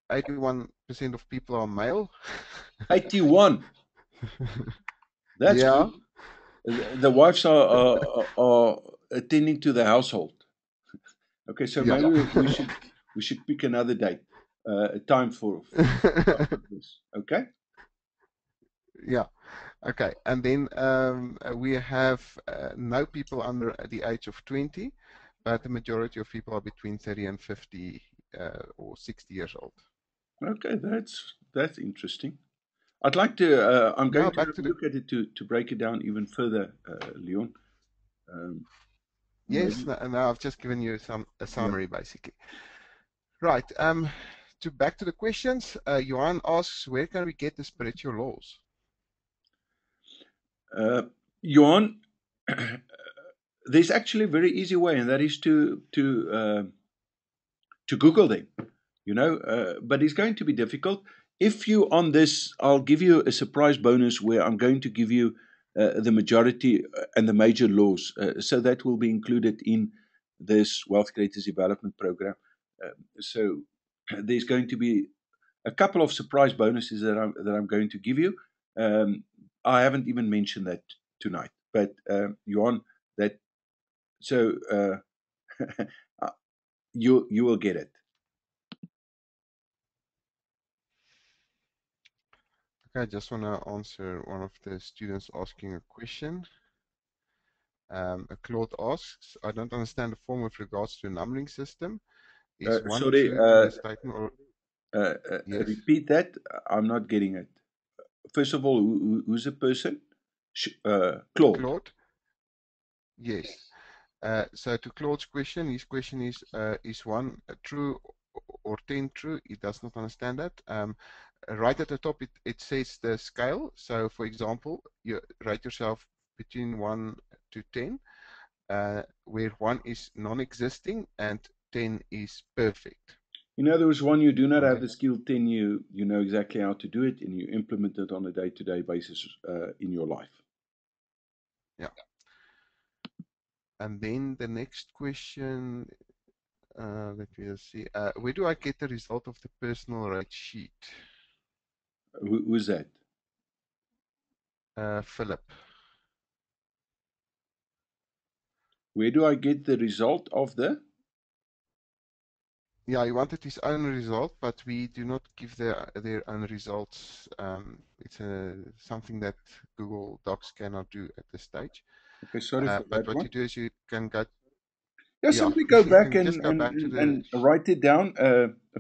Thank you. 81% of people are male. 81. That's Yeah, good. The wives are attending to the household. Okay, so yeah. maybe we should pick another date, a time for this. Okay. Yeah. Okay. And then we have no people under the age of 20, but the majority of people are between 30 and 50 or 60 years old. Okay, that's interesting. I'd like to. I'm Now going to back have to a the look at it to break it down even further, Leon. Um, yes. maybe. Now I've just given you a Yeah. summary basically. Right. To back to the questions. Johan asks, where can we get the spiritual laws? Johan, there's actually a very easy way, and that is to Google them. But it's going to be difficult. If you on this, I'll give you a surprise bonus where I'm going to give you the majority and the major laws. So that will be included in this Wealth Creators Development Program. So there's going to be a couple of surprise bonuses that I'm going to give you. I haven't even mentioned that tonight, but Johan, that so you will get it. Okay, I just want to answer one of the students asking a question. Claude asks, I don't understand the form with regards to a numbering system. Is one Sorry, true to the statement or yes? repeat that. I'm not getting it. First of all, who's the person? Claude. Claude? Yes. So to Claude's question, his question is one true or 10 true? He does not understand that. Right at the top, it says the scale. So for example, you rate yourself between 1 to 10, where 1 is non-existing and 10 is perfect. There was one, you do not And have then, the skill. 10, you know exactly how to do it, and you implement it on a day-to-day basis in your life. yeah. And then the next question, let me just see. Where do I get the result of the personal rate sheet? Who's that? Philip. Where do I get the result of the? Yeah, he wanted his own result, but we do not give their own results. It's something that Google Docs cannot do at this stage. Okay, sorry for But that what one. you do is you can go, Yeah, yeah, simply go you back can just and go and, back to and, the, and write it down,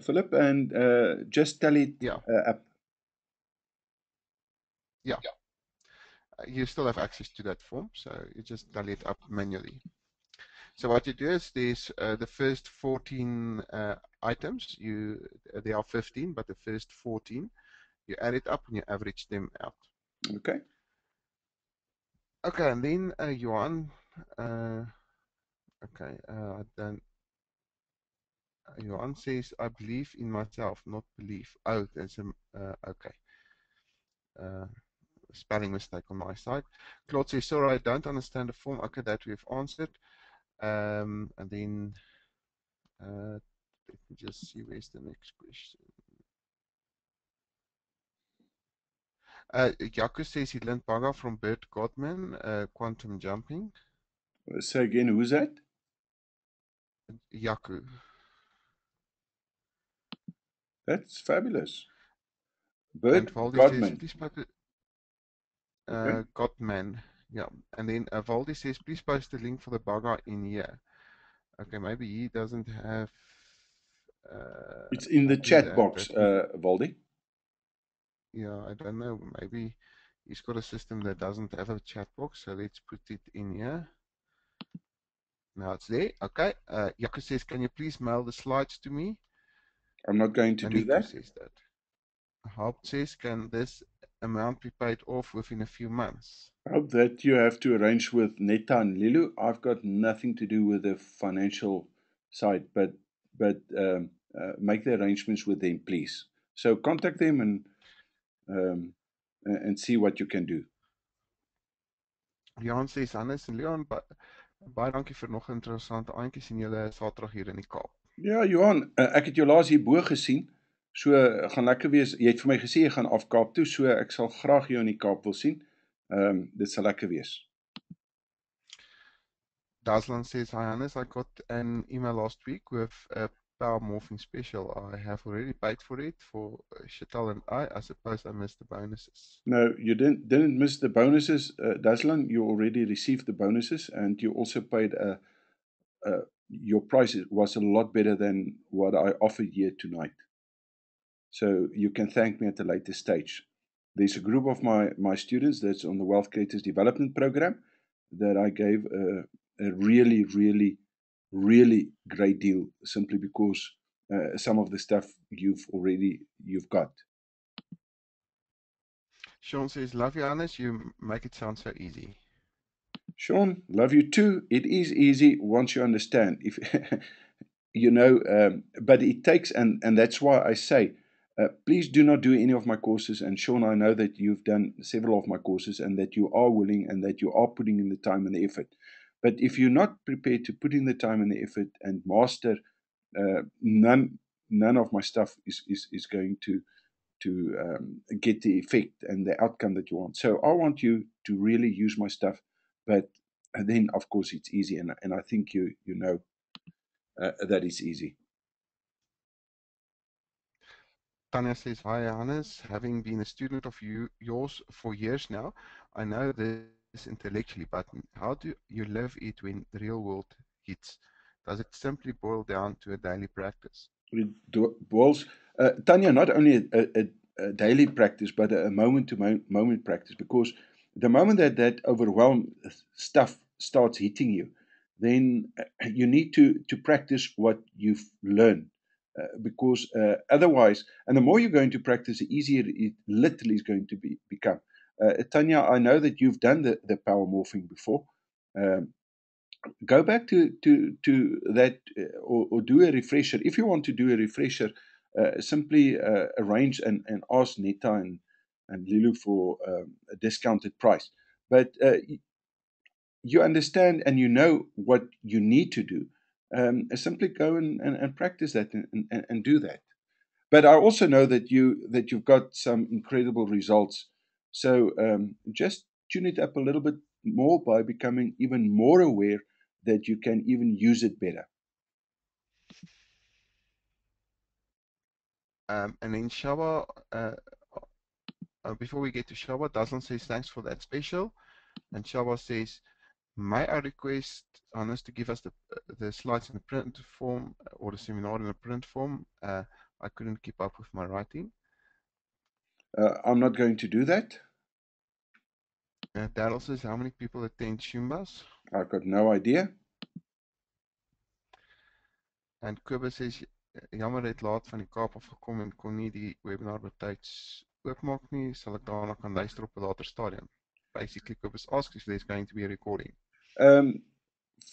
Philip, and just tell it yeah, up. yeah. You still have access to that form, so you just tally it up manually. So what you do is there's the first 14 items. There are 15, but the first 14 you add it up and you average them out. Okay. Okay, and then Johan, okay, then Johan says, I believe in myself, not believe. Oh, there's a, okay, uh, spelling mistake on my side. Claude says, sorry, I don't understand the form. Okay, that we've answered. And then, let me just see, where's the next question? Jaco says he learned Baga from Bert Gottman, quantum jumping. Say again, who's that? Jaco. That's fabulous. And Bert Valdi says, Godman. please post Okay. Gottman. Yeah. And then Valdi says, please post the link for the Baga in here. Okay, maybe he doesn't have. It's in the I'll do chat that. box, But Valdi. yeah, I don't know. Maybe he's got a system that doesn't have a chat box. So let's put it in here. Now it's there. Okay. Jaco says, can you please mail the slides to me? I'm not going to And do Nico that. says that. Haupt says, can this amount be paid off within a few months? I hope that you have to arrange with Netta and Lilu. I've got nothing to do with the financial side, but make the arrangements with them, please. So contact them um, and see what you can do. Leon says, Hannes en Leon, baie dankie vir nog 'n interessante aandjie sien julle Saterdag hier in die Kaap. Ja, Johan, ek het jou laas hierbo gesien. So gaan lekker wees. Jy het vir my gesê jy gaan af Kaap toe, so ek sal graag jou in die Kaap wil sien. Dit sal lekker wees. Daslan says, hi Hannes, I got an email last week with a power morphing special. I have already paid for it for Chantal and I suppose I missed the bonuses. No, you didn't miss the bonuses, Daslan. You already received the bonuses, and you also paid your price was a lot better than what I offered here tonight. So you can thank me at a later stage. There's a group of my students that's on the Wealth Creators Development Program that I gave a really, really, really great deal simply because some of the stuff you've got. Sean says, love you, Hannes. You make it sound so easy. Sean, love you too. It is easy once you understand. If but it takes, and that's why I say, please do not do any of my courses. And Sean, I know that you've done several of my courses and that you are willing and that you are putting in the time and the effort. But if you're not prepared to put in the time and the effort and master, none of my stuff is going to get the effect and the outcome that you want. So I want you to really use my stuff, but then of course it's easy, and I think you know that it's easy. Tanya says, hi, Hannes. Having been a student of yours for years now, I know this intellectually, but how do you live it when the real world hits? Does it simply boil down to a daily practice? It boils, Tanya, not only a daily practice, but a moment to moment practice. Because the moment that overwhelm stuff starts hitting you, then you need to practice what you've learned. Because otherwise, and the more you're going to practice, the easier it literally is going to become. Tanya, I know that you've done the power morphing before. Um, Go back to that, or do a refresher. If you want to do a refresher, simply arrange and ask Neta and Lulu for a discounted price. But you understand and you know what you need to do. Simply go and practice that and do that. But I also know that you've got some incredible results. So just tune it up a little bit more by becoming even more aware that you can even use it better. And then Shaba, before we get to Shaba, Daslan says, thanks for that special. And Shaba says, may I request Hannes to give us the slides in a print form or the seminar in a print form? I couldn't keep up with my writing. I'm not going to do that. Daryl says, how many people attend Shumbas? I've got no idea. En Kobus sê jammer het laat van die Kaap af gekom en kon nie die webinar betyds oopmaak nie, sal ek daarna kan luister op 'n later stadium. Basically, Kobus asks if there's going to be a recording.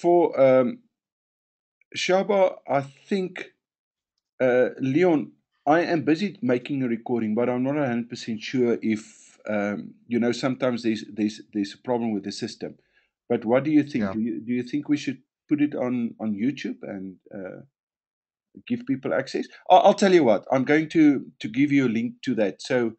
For Shaba, I think, Leon, I am busy making a recording, but I'm not 100% sure if, sometimes there's a problem with the system. But what do you think? Yeah. Do you think we should put it on YouTube and give people access? I'll tell you what. I'm going to give you a link to that. So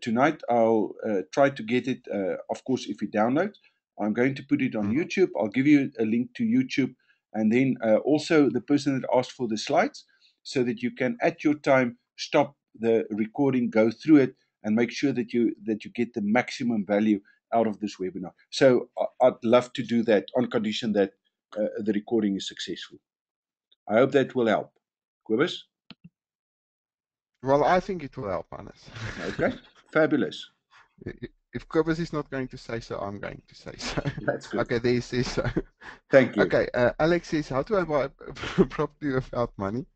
tonight I'll try to get it. Of course, if you download, I'm going to put it on YouTube. I'll give you a link to YouTube, and then also the person that asked for the slides, so that you can at your time stop the recording, go through it, and make sure that you get the maximum value out of this webinar. So I'd love to do that on condition that the recording is successful. I hope that will help. Quibus? Well, I think it will help, Hannes. Okay, fabulous. If Kobus is not going to say so, I'm going to say so. That's good. Okay, there he says so. Thank you. Okay, Alex says, how do I buy property without money?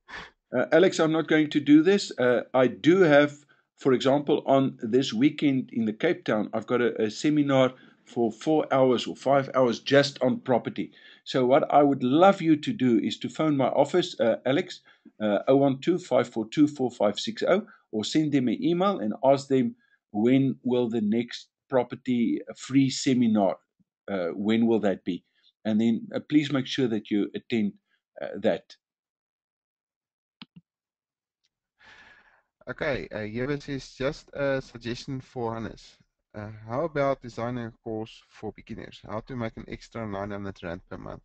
Alex, I'm not going to do this. I do have, for example, on this weekend in the Cape Town, I've got a seminar for 4 hours or 5 hours just on property. So what I would love you to do is to phone my office, Alex, 012-542-4560, or send them an email and ask them when will the next property free seminar, when will that be? And then please make sure that you attend that. Okay, Jewe says, just a suggestion for Hannes. How about designing a course for beginners? How to make an extra 900 Rand per month?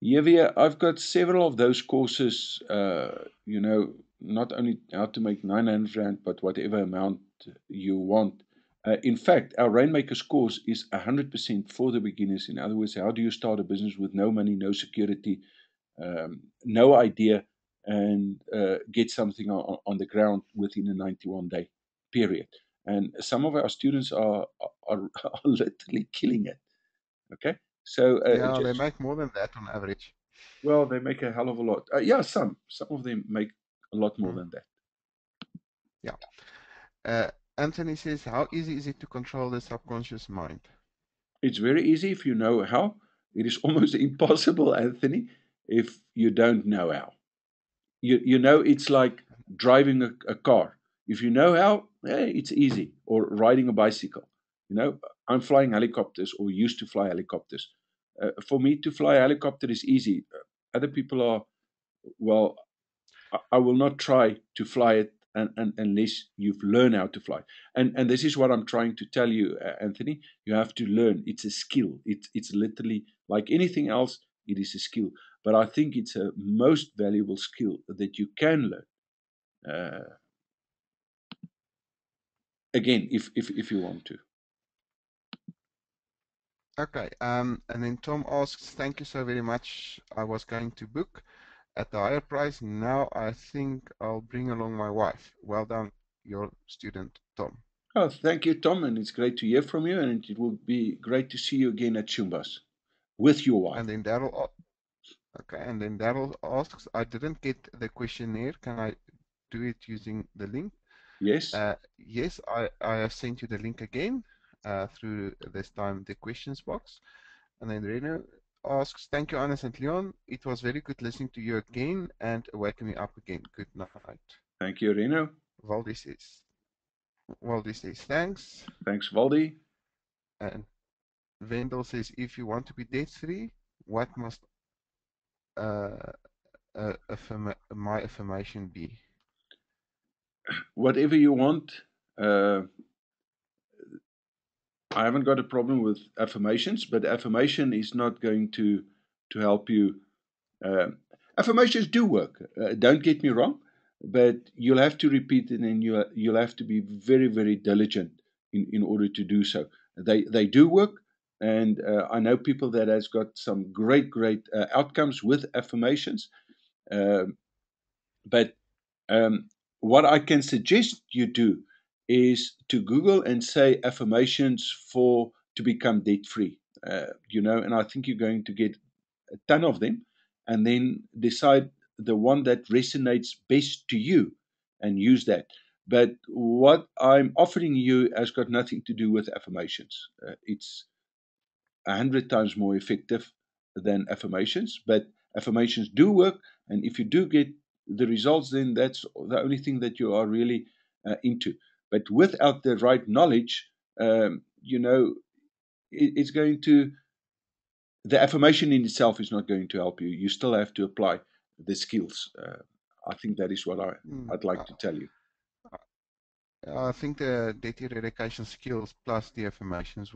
Yeah, I've got several of those courses, not only how to make 900 Rand, but whatever amount you want. In fact, our Rainmakers course is 100% for the beginners. In other words, how do you start a business with no money, no security, no idea? and get something on the ground within a 91-day period. And some of our students are literally killing it. Okay, so Yeah, they just make more than that on average. well, they make a hell of a lot. Yeah, some of them make a lot more Mm, than that. yeah. Uh, Anthony says, how easy is it to control the subconscious mind? It's very easy if you know how. It is almost impossible, Anthony, if you don't know how. You know, it's like driving a car. If you know how, it's easy. Or riding a bicycle. You know, I'm flying helicopters or used to fly helicopters. For me to fly a helicopter is easy. Other people are, well, I will not try to fly it unless you've learned how to fly. And this is what I'm trying to tell you, Anthony. You have to learn. It's a skill. It's literally like anything else. It is a skill. But I think it's a most valuable skill that you can learn. Again, if you want to. Okay, and then Tom asks, thank you so very much. I was going to book at the higher price. Now I think I'll bring along my wife. Well done, your student, Tom. Oh, thank you, Tom, and it's great to hear from you. And it will be great to see you again at Shumba's with your wife. And then okay, and then Daryl asks, I didn't get the questionnaire. Can I do it using the link? Yes. Yes, I have sent you the link again through this time the questions box. And then Reno asks, thank you, Anna and Leon. It was very good listening to you again and waking me up again. Good night. Thank you, Reno. Valdi says, thanks. Thanks, Valdi. And Wendell says, if you want to be debt free, what must uh, my affirmation be? Whatever you want. Uh, I haven't got a problem with affirmations, but affirmation is not going to help you. Um, Affirmations do work. Don't get me wrong, but you'll have to repeat it, and you'll have to be very very diligent in order to do so. They do work, and I know people that has got some great outcomes with affirmations. Um but what I can suggest you do is to Google and say affirmations for to become debt free. And I think you're going to get a ton of them, and then decide the one that resonates best to you and use that. But what I'm offering you has got nothing to do with affirmations. It's 100 times more effective than affirmations. But affirmations do work, and if you do get the results, then that's the only thing that you are really into. But without the right knowledge, it's going to the affirmation in itself is not going to help you. You still have to apply the skills. I think that is what Hmm. I'd like to tell you. I think the data eradication skills plus the affirmations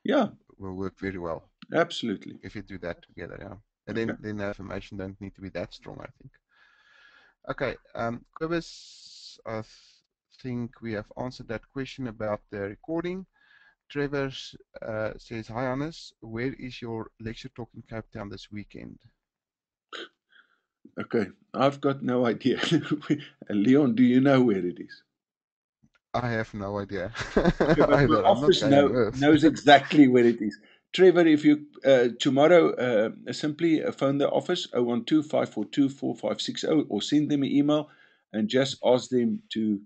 Yeah, will work very well absolutely. if you do that together. Yeah, and Okay. then the affirmation don't need to be that strong, I think. Okay, Kobus, think we have answered that question about the recording. Trevor says, hi, Hannes. Where is your lecture talk in Cape Town this weekend? Okay. I've got no idea. Leon, do you know where it is? I have no idea Okay, but my either. I'm not office going with. knows exactly where it is. Trevor, if you tomorrow simply phone the office 012-542-4560 or send them an email and just ask them to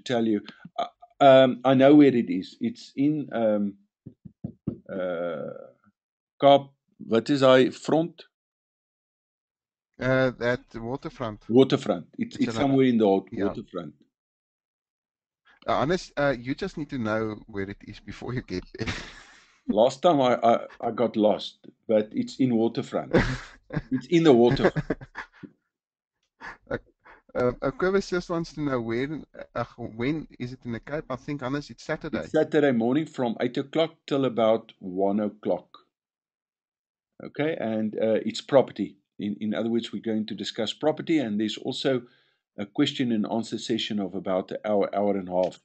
tell you. I know where it is. It's in Kaap. Wat is hy front? That waterfront. Waterfront. It's It's somewhere in the yeah. waterfront. Honest, you just need to know where it is before you get there. Last time I got lost, but it's in waterfront. It's in the waterfront. Kobus just wants to know when is it in the Cape? I think, honest, it's It's Saturday. Saturday morning from 8 o'clock till about 1 o'clock. Okay, and it's property. In other words, we're going to discuss property, and there's also a question and answer session of about an hour and a half,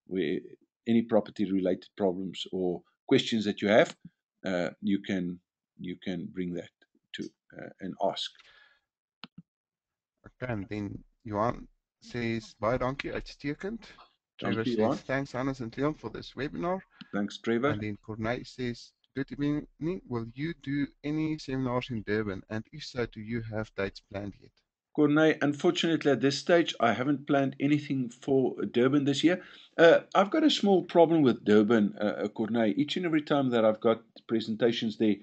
where any property related problems or questions that you have, you can bring that to and ask. Okay, and then Johan says, "Bye, donkey, uitstekend." Trevor Dankie, says, Johan. "Thanks, Hannes and Leon, for this webinar." Thanks, Trevor. And then Cornay says, "Good evening. Will you do any seminars in Durban? And if so, do you have dates planned yet?" Cornay, unfortunately, at this stage, I haven't planned anything for Durban this year. I've got a small problem with Durban, Cornay. Each and every time that I've got presentations there,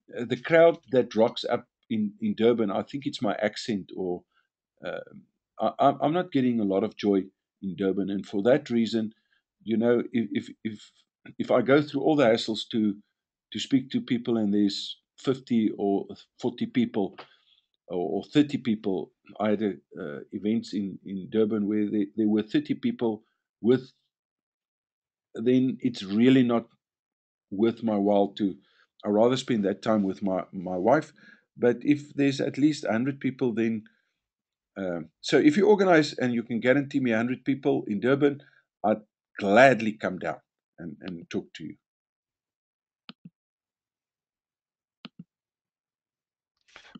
the crowd that rocks up in Durban, I think it's my accent, or uh, I'm not getting a lot of joy in Durban. And for that reason, if I go through all the hassles to speak to people and there's 50 or 40 people or 30 people. I had events in Durban where there were 30 people with, then it's really not worth my while to, I rather spend that time with my wife. But if there's at least 100 people, then, so if you organize and you can guarantee me 100 people in Durban, I'd gladly come down and talk to you.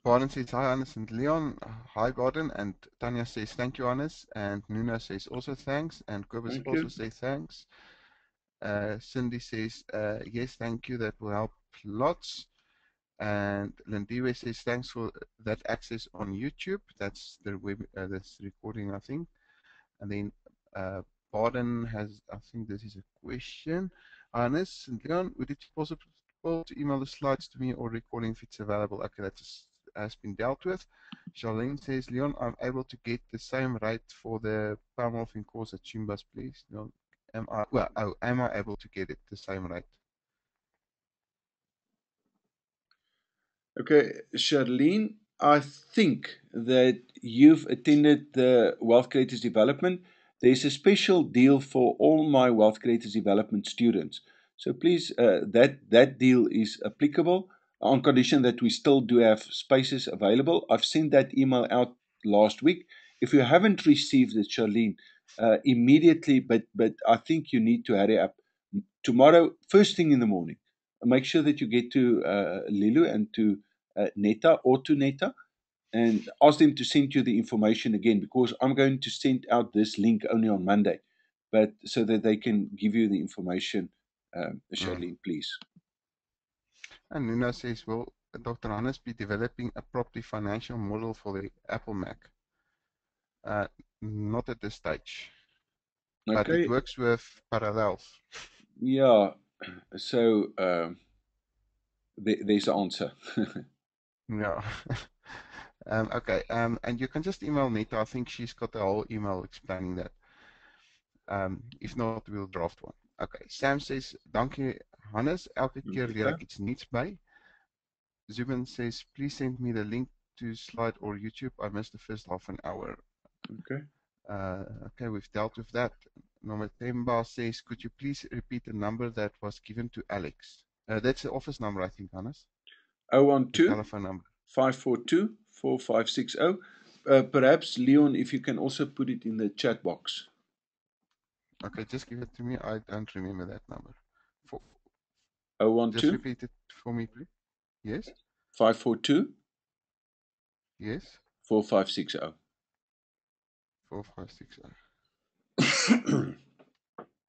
Baden says, "Hi, Hannes and Leon." Hi, Baden. And Tanya says, "Thank you, Hannes." And Nuna says, "Also thanks." And Kobus Thank also you. says, "Thanks." Cindy says, "Yes, thank you. That will help lots." And Lindiwe says, "Thanks for that access on YouTube." That's the that's the recording, I think. And then uh, Baden has, I think this is a question. Hannes and Leon, would it be possible to email the slides to me or recording if it's available? Okay, that has been dealt with. Charlene says, "Leon, I'm able to get the same rate for the power morphing course at Chimbas, please." Leon, am I able to get it the same rate? Okay, Charlene, I think that you've attended the Wealth Creators Development. There's a special deal for all my Wealth Creators Development students. So please, that deal is applicable on condition that we still do have spaces available. I've sent that email out last week. If you haven't received it, Charlene, immediately, but I think you need to hurry up. Tomorrow, first thing in the morning, make sure that you get to Lilu and to Neta or to Neta and ask them to send you the information again, because I'm going to send out this link only on Monday, but so that they can give you the information. Mm. Charlene, please. And Nuna says, "Will Dr. Hannes be developing a property financial model for the Apple Mac?" Uh, Not at this stage, but it Okay. works with parallels. Yeah. So there's the answer. Yeah. Okay. And you can just email Nita. I think she's got a whole email explaining that. If not, we'll draft one. Okay. Sam says, "Dankie, Hannes. Elke keer leer Okay. ek iets nuuts by." Zubin says, "Please send me the link to slide or YouTube. I missed the first half an hour." Okay. Okay, we've dealt with that. Nomatemba says, "Could you please repeat the number that was given to Alex?" That's the office number, I think, Hannes. The 012 telephone number. 542 4560. Perhaps, Leon, if you can also put it in the chat box. Okay, just give it to me. I don't remember that number. For, just 012 repeat it for me, please. Yes, 542 yes. 4560. 4560.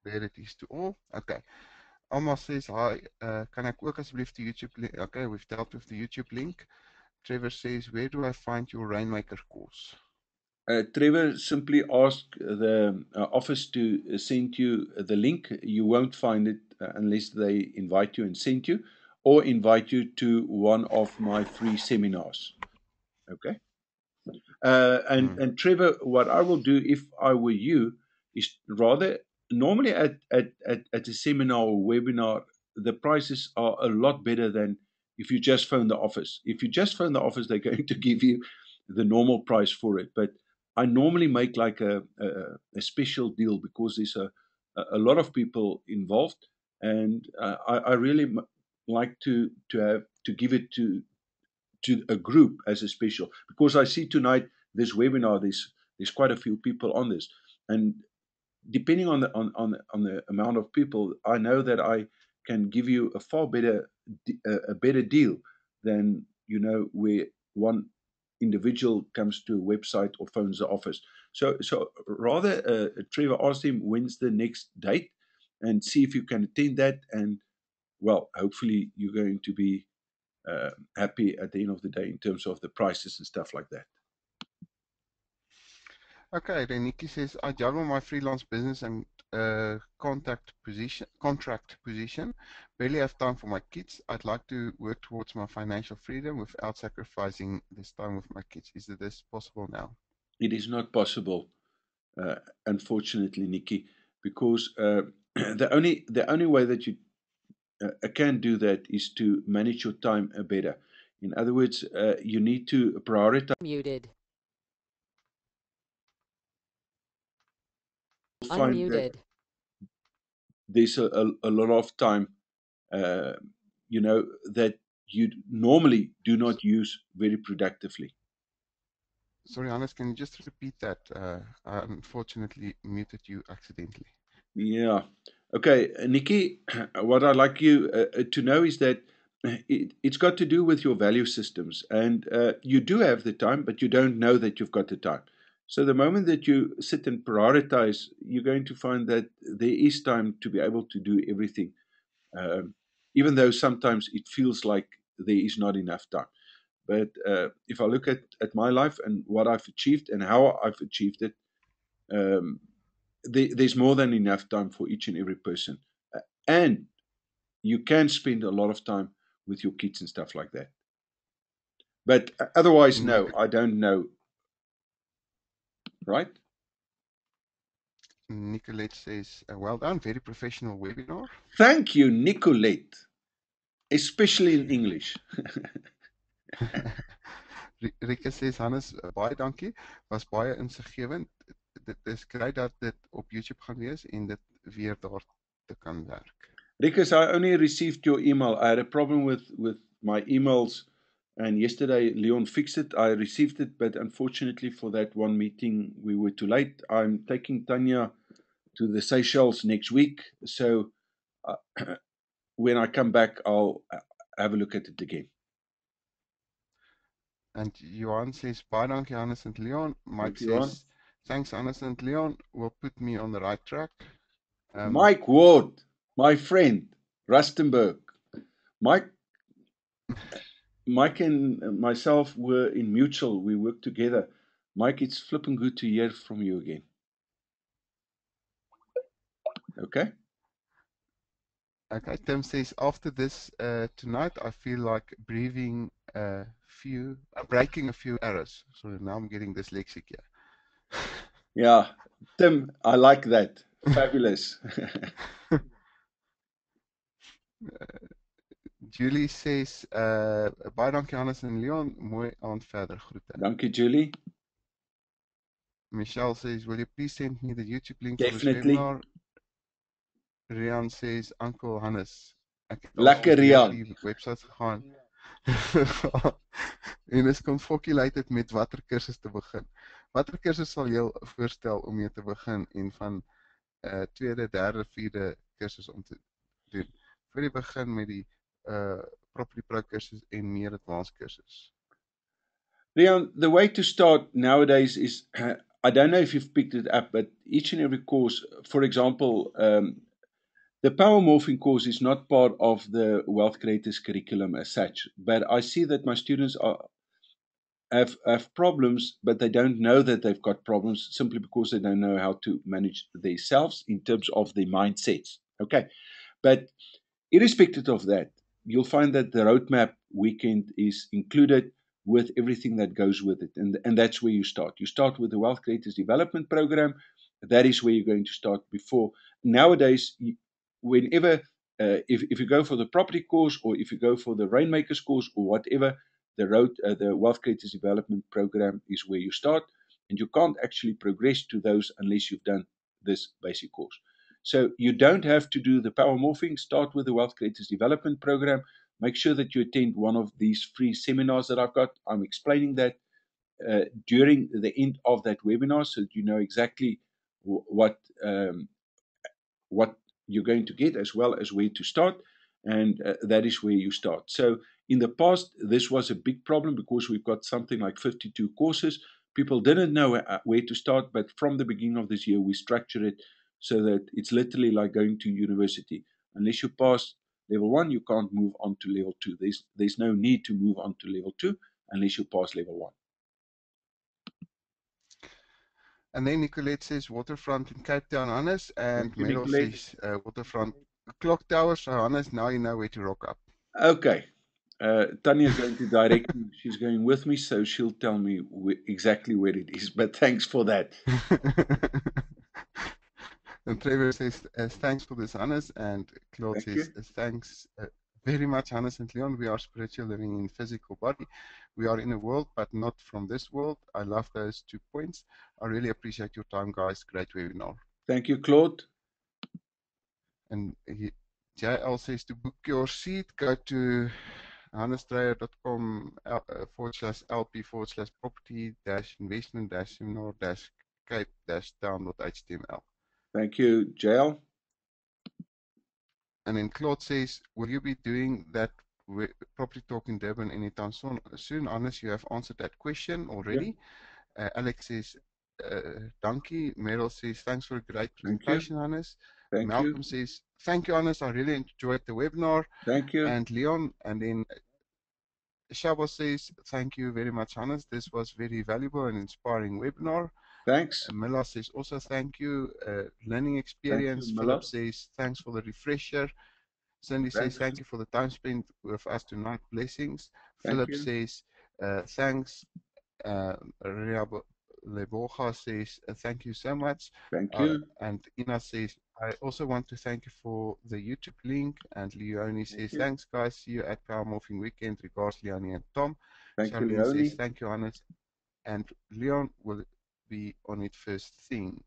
There it is to all. Okay. Alma says, "Hi, kan ek ook asseblief die YouTube link?" Okay, we've dealt with the YouTube link. Trevor says, "Where do I find your Rainmaker course?" Trevor, simply ask the office to send you the link. You won't find it unless they invite you and send you, or invite you to one of my free seminars. Okay. Mm, And Trevor, what I will do if I were you is rather, normally at a seminar or webinar, the prices are a lot better than if you just phone the office. If you just phone the office, they're going to give you the normal price for it. But I normally make like a special deal because there's a lot of people involved, and I really like to have to give it to a group as a special, because I see tonight this webinar, there's quite a few people on this, and depending on the amount of people, I know that I can give you a far better a better deal than where one individual comes to a website or phones the office. So rather, Trevor, ask him when's the next date and see if you can attend that. And well, hopefully you're going to be happy at the end of the day in terms of the prices and stuff like that. Okay, then Nikki says, I juggle my freelance business and contract position. Barely have time for my kids. I'd like to work towards my financial freedom without sacrificing this time with my kids. Is this possible now? It is not possible, uh, unfortunately, Nikki, because the only way that you can do that is to manage your time better. In other words, you need to prioritize. Muted. Find that Unmuted. there's a lot of time, uh, that you normally do S- not use very productively. Sorry, Hannes, can you just repeat that? I unfortunately muted you accidentally. Yeah. Okay, Nikki, what I'd like you to know is that it's got to do with your value systems. And you do have the time, but you don't know that you've got the time. So the moment that you sit and prioritize, you're going to find that there is time to be able to do everything, um, even though sometimes it feels like there is not enough time. But if I look at my life and what I've achieved and how I've achieved it, um, there's more than enough time for each and every person. And you can spend a lot of time with your kids and stuff like that. But otherwise, no, Nic I don't know, right? Nicolette says, well done, very professional webinar. Thank you, Nicolette, especially in English. Rika says, Hannes, baie dankie, was baie insiggewend. Dit is great dat dit op YouTube gaan wees en dit weer daar te kan werk. Because I only received your email. I had a problem with my emails, and yesterday Leon fixed it. I received it, but unfortunately for that one meeting, we were too late. I'm taking Tanya to the Seychelles next week, so uh, when I come back, I'll have a look at it again. And Johan says, baie dankie, Hannes and Leon. Mike Thank you, Ron. says, thanks, Hannes and Leon, will put me on the right track. Mike Ward, my friend, Rustenburg. Mike, Mike and myself were in mutual. We worked together. Mike, it's flipping good to hear from you again. Okay. Okay, Tim says, after this tonight, I feel like breaking a few arrows. So now I'm getting dyslexic here. Yeah, Tim, I like that. Fabulous. Julie says, baie dankie Hannes en Leon, mooi aand verder, groete. Dankie, Julie. Michelle says, will you please send me the YouTube link for this Definitely. webinar? Rian says, Uncle Hannes, ek het al Lekker, deur Rian. die website gegaan en is confoculated met watter kursus te begin. Watter kursus sal jy voorstel om mee te begin en van tweede, derde, vierde kursus om te doen? Voor jy begin met die Property Pro kursus en meer advanced kursus. Rian, the way to start nowadays is, I don't know if you've picked it up, but each and every course, for example, the power morphing course is not part of the Wealth Creators curriculum as such, but I see that my students have problems, but they don't know that they've got problems simply because they don't know how to manage themselves in terms of their mindsets. Okay, but irrespective of that, you'll find that the roadmap weekend is included with everything that goes with it, and that's where you start. You start with the Wealth Creators Development Program. That is where you're going to start. Before nowadays, whenever if you go for the property course or if you go for the Rainmakers course or whatever, the Wealth Creators Development Program is where you start, and you can't actually progress to those unless you've done this basic course. So you don't have to do the power morphing. Start with the Wealth Creators Development Program. Make sure that you attend one of these free seminars that I've got. I'm explaining that during the end of that webinar, so that you know exactly what you're going to get, as well as where to start, and that is where you start. So In the past, this was a big problem because we've got something like 52 courses. People didn't know where to start, but from the beginning of this year, we structured it so that it's literally like going to university. Unless you pass level one, you can't move on to level two. There's no need to move on to level two unless you pass level one. And then Nicolette says waterfront in Cape Town, Hannes. Thank And you, Meryl Nicolette. says waterfront clock tower. So Hannes, now you know where to rock up. Okay. Tanya is going to direct me. She's going with me, so she'll tell me exactly where it is. But thanks for that. And Trevor says, thanks for this, Hannes. And Claude Thank says, you. thanks very much, Hannes and Leon. We are spiritual living in physical body. We are in a world, but not from this world. I love those 2 points. I really appreciate your time, guys. Great webinar. Thank you, Claude. And JL says to book your seat, go to hannesdreyer.com /LP/property investment seminar cape town.html. Thank you, JL. And then Claude says, will you be doing that property talk in Durban anytime soon? Unless you have answered that question Yeah. already. Alex says, Donkey. Meryl says, thanks for a great Thank you. presentation, Hannes. Thank you. Malcolm says, thank you, Hannes. I really enjoyed the webinar. Thank you. And Leon, and then Shabo says, thank you very much, Hannes. This was very valuable and inspiring webinar. Thanks. Mila says also thank you. Learning Thank you, experience. Miller. Philip says, thanks for the refresher. Cindy says, Thanks. thank you for the time spent with us tonight. Blessings. Thank Philip you. says, thanks. Leboja says, thank you so much. Thank you. And Ina says, I also want to thank you for the YouTube link. And Leonie Thank says, you. thanks, guys. See you at Power Morphing Weekend. Regards, Leonie and Tom. Thank you, Charlene says, Leonie. thank you, Hannes. And Leon will be on it first thing.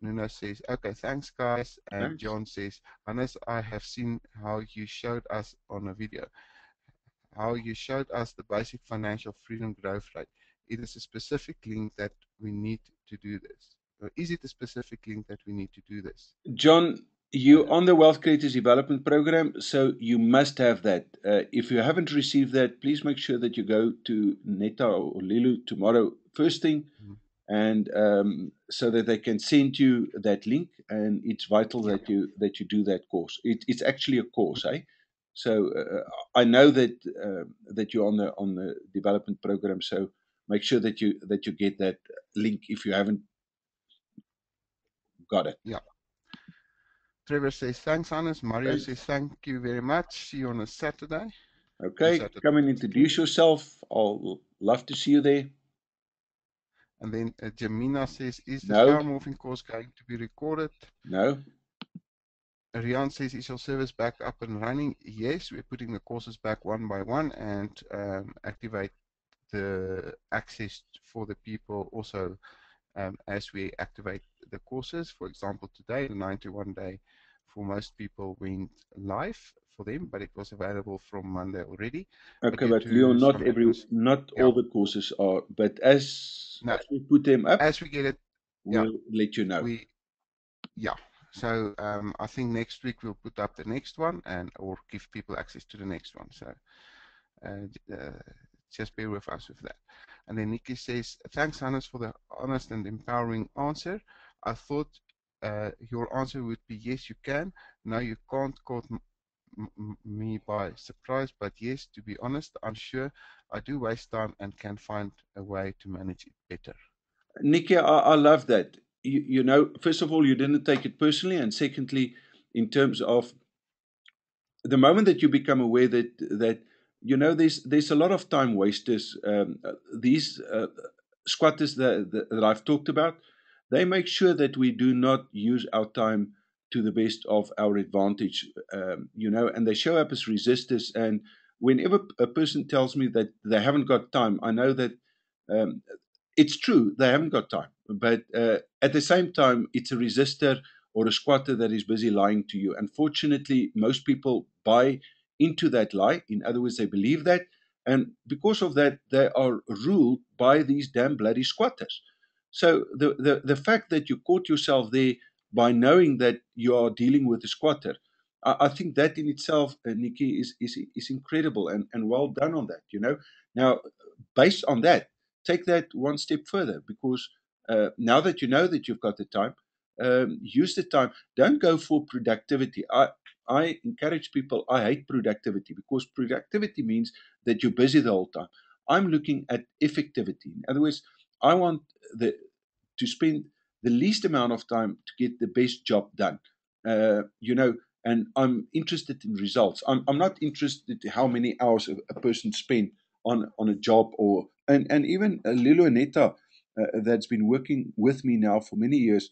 Nuno says, okay, thanks, guys. And Thanks. John says, Hannes, I have seen how you showed us on a video, how you showed us the basic financial freedom growth rate. It is a specific link that we need to do this. Or is it a specific link that we need to do this? John, you on the Wealth Creators Development Program, so you must have that. If you haven't received that, please make sure that you go to Neta or Lilu tomorrow first thing, and so that they can send you that link. And it's vital Yeah. that you do that course. It's actually a course, eh? So I know that you're on the development program. So make sure that you get that link if you haven't got it. Yeah. Trevor says, thanks, Hannes. Mario Thanks. says, thank you very much. See you on a Saturday. Okay, come and introduce yourself. I'll love to see you there. And then Jamina says, is the No, power morphing course going to be recorded? no. Rian says, is your service back up and running? Yes, we're putting the courses back one by one and activate the access for the people also as we activate the courses. For example, today, the 91 day for most people went live for them, but it was available from Monday already. Okay, due but to Leon, some not yeah, all the courses are. But as no, we put them up, as we get it, yeah, we'll let you know. yeah. So I think next week we'll put up the next one or give people access to the next one. So just bear with us with that. And then Nikki says, thanks, Hannes, for the honest and empowering answer. I thought your answer would be yes, you can. No, you can't caught me by surprise, but yes, to be honest, I'm sure I do waste time and can find a way to manage it better. Nikki, I love that. You know, first of all, you didn't take it personally, and secondly, in terms of the moment that you become aware that you know there's a lot of time wasters. These squatters that I've talked about, they make sure that we do not use our time to the best of our advantage. You know, and they show up as resistors. And whenever a person tells me that they haven't got time, I know that um, it's true they haven't got time. But at the same time, it's a resistor or a squatter that is busy lying to you. Unfortunately, most people buy into that lie. In other words, they believe that. And because of that, they are ruled by these damn bloody squatters. So the fact that you caught yourself there by knowing that you are dealing with a squatter, I think that in itself, Nikki, is incredible, and well done on that. Now, based on that, take that one step further, because now that you know that you've got the time, use the time. Don't go for productivity. I encourage people. I hate productivity, because productivity means that you're busy the whole time. I'm looking at effectivity. In other words, I want the to spend the least amount of time to get the best job done. And I'm interested in results. I'm not interested in how many hours a person spent on a job, and even Lilo and Netta, that's been working with me now for many years.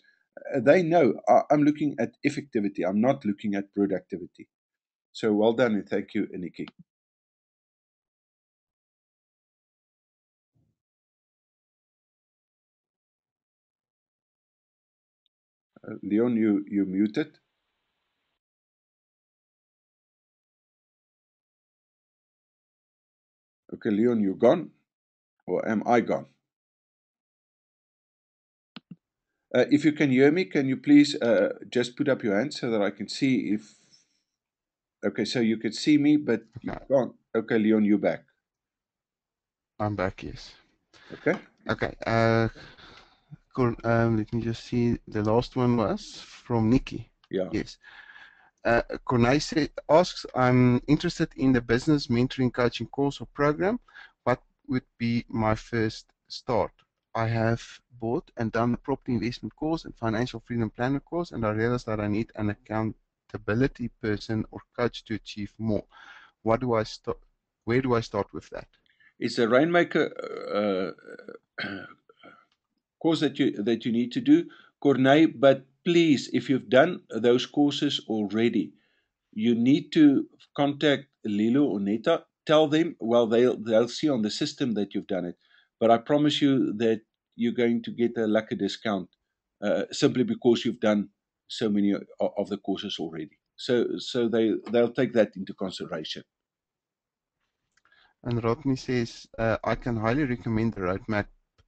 They know I'm looking at effectivity. I'm not looking at productivity. So well done, and thank you, Nikki. Leon, you muted. Okay, Leon, you gone, or am I gone? If you can hear me, can you please just put up your hand so that I can see if. Okay, so you can see me, but you Okay, can't. Okay, Leon, you're back. I'm back, yes. Okay? Okay, cool. Let me just see. The last one was from Nikki. Yeah. Yes. Cornay asks, I'm interested in the business mentoring coaching course or program. What would be my first start? I have bought and done the property investment course and financial freedom planner course, and I realized that I need an accountability person or coach to achieve more. What do I start? Where do I start with that? It's a Rainmaker course that you need to do, Cornay, but please, if you've done those courses already, you need to contact Lilo or Neta. Tell them, well, they'll see on the system that you've done it. But I promise you that you're going to get a lucky discount simply because you've done so many of the courses already. So they'll take that into consideration. And Rodney says, I can highly recommend the roadmap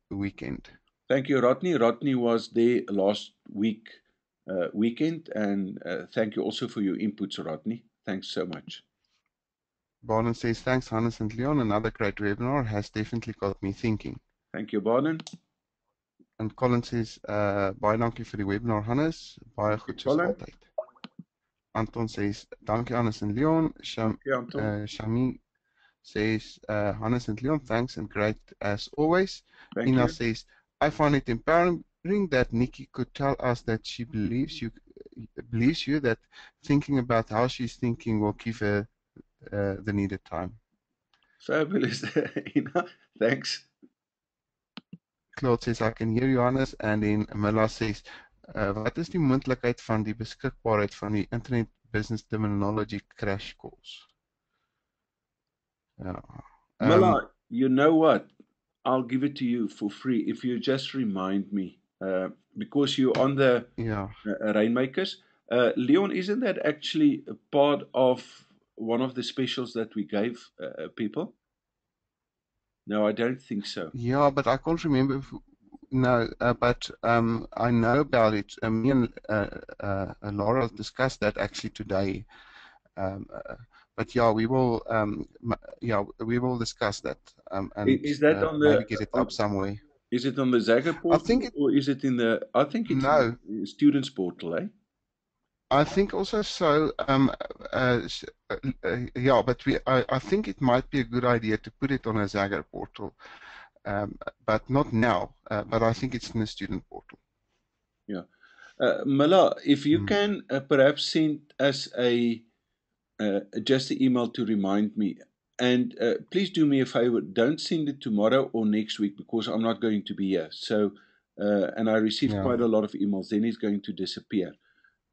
weekend. Thank you, Rodney. Rodney was there last weekend, and thank you also for your inputs, Rodney. Thanks so much. Barton says, thanks, Hannes and Leon. Another great webinar has definitely got me thinking. Thank you, Barden. En Colin says, baie dankie vir die webinar, Hannes. Baie Thank you, goed soos Colin. altyd. Anton says, dankie, Hannes and Leon. Thank you, Anton. Shami says, Hannes and Leon, thanks and great as always. Thank Ina you. says, I find it empowering that Nikki could tell us that she believes you that thinking about how she's thinking will give her the needed time. Fabulous, Ina. Thanks. Claude says, I can hear you, Hannes. And then Milla says, wat is die moontlikheid van die beskikbaarheid van die internet business terminology crash course? Ja. Mala, you know what? I'll give it to you for free if you just remind me, because you're on the Ja. Rainmakers. Leon, isn't that actually a part of one of the specials that we gave people? No, I don't think so. Yeah, but I can't remember if, no, but I know about it. Me and Laura discussed that actually today. Um, uh, but yeah, we will discuss that and Is that on maybe get it up on, somewhere. is it on the Zaga I think portal, it, or is it in the? I think it's in no, the students portal, eh? I think also so. Yeah, but I think it might be a good idea to put it on a Zager portal, but not now. But I think it's in the student portal. Yeah. Mala, if you Mm. can perhaps send us a just an email to remind me. And please do me a favor, don't send it tomorrow or next week, because I'm not going to be here. So, and I received Yeah, quite a lot of emails, then it's going to disappear.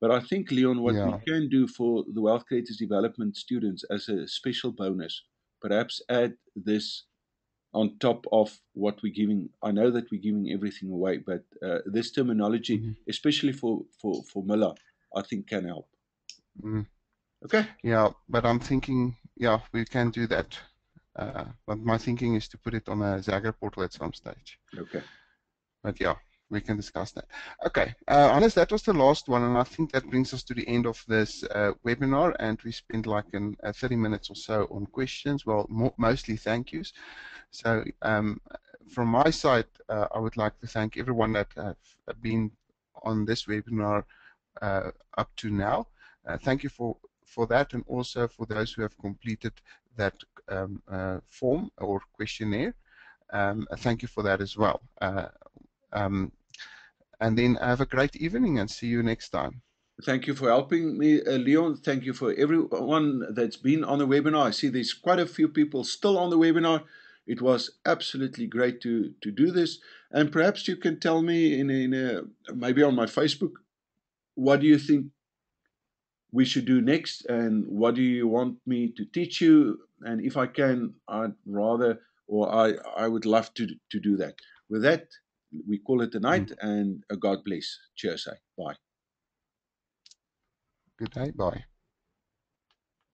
But I think, Leon, what we yeah. can do for the Wealth Creators Development students as a special bonus, perhaps add this on top of what we're giving. I know that we're giving everything away, but this terminology, Hmm. especially for Miller, I think can help. Mm. Okay? Yeah, but I'm thinking, yeah, we can do that. But my thinking is to put it on a Zager portal at some stage. Okay. But yeah. We can discuss that. Okay, Hannes, that was the last one, and I think that brings us to the end of this webinar, and we spent like 30 minutes or so on questions, well, mostly thank yous. So from my side, I would like to thank everyone that have been on this webinar up to now. Thank you for that, and also for those who have completed that form or questionnaire. Thank you for that as well. Um, and then have a great evening and see you next time. Thank you for helping me, Leon. Thank you for everyone that's been on the webinar. I see there's quite a few people still on the webinar. It was absolutely great to do this. And perhaps you can tell me maybe on my Facebook, what do you think we should do next, and what do you want me to teach you? And if I can, I'd rather, or I would love to do that. With that, we call it a night, and God bless. Cheers. Bye. Good day. Bye.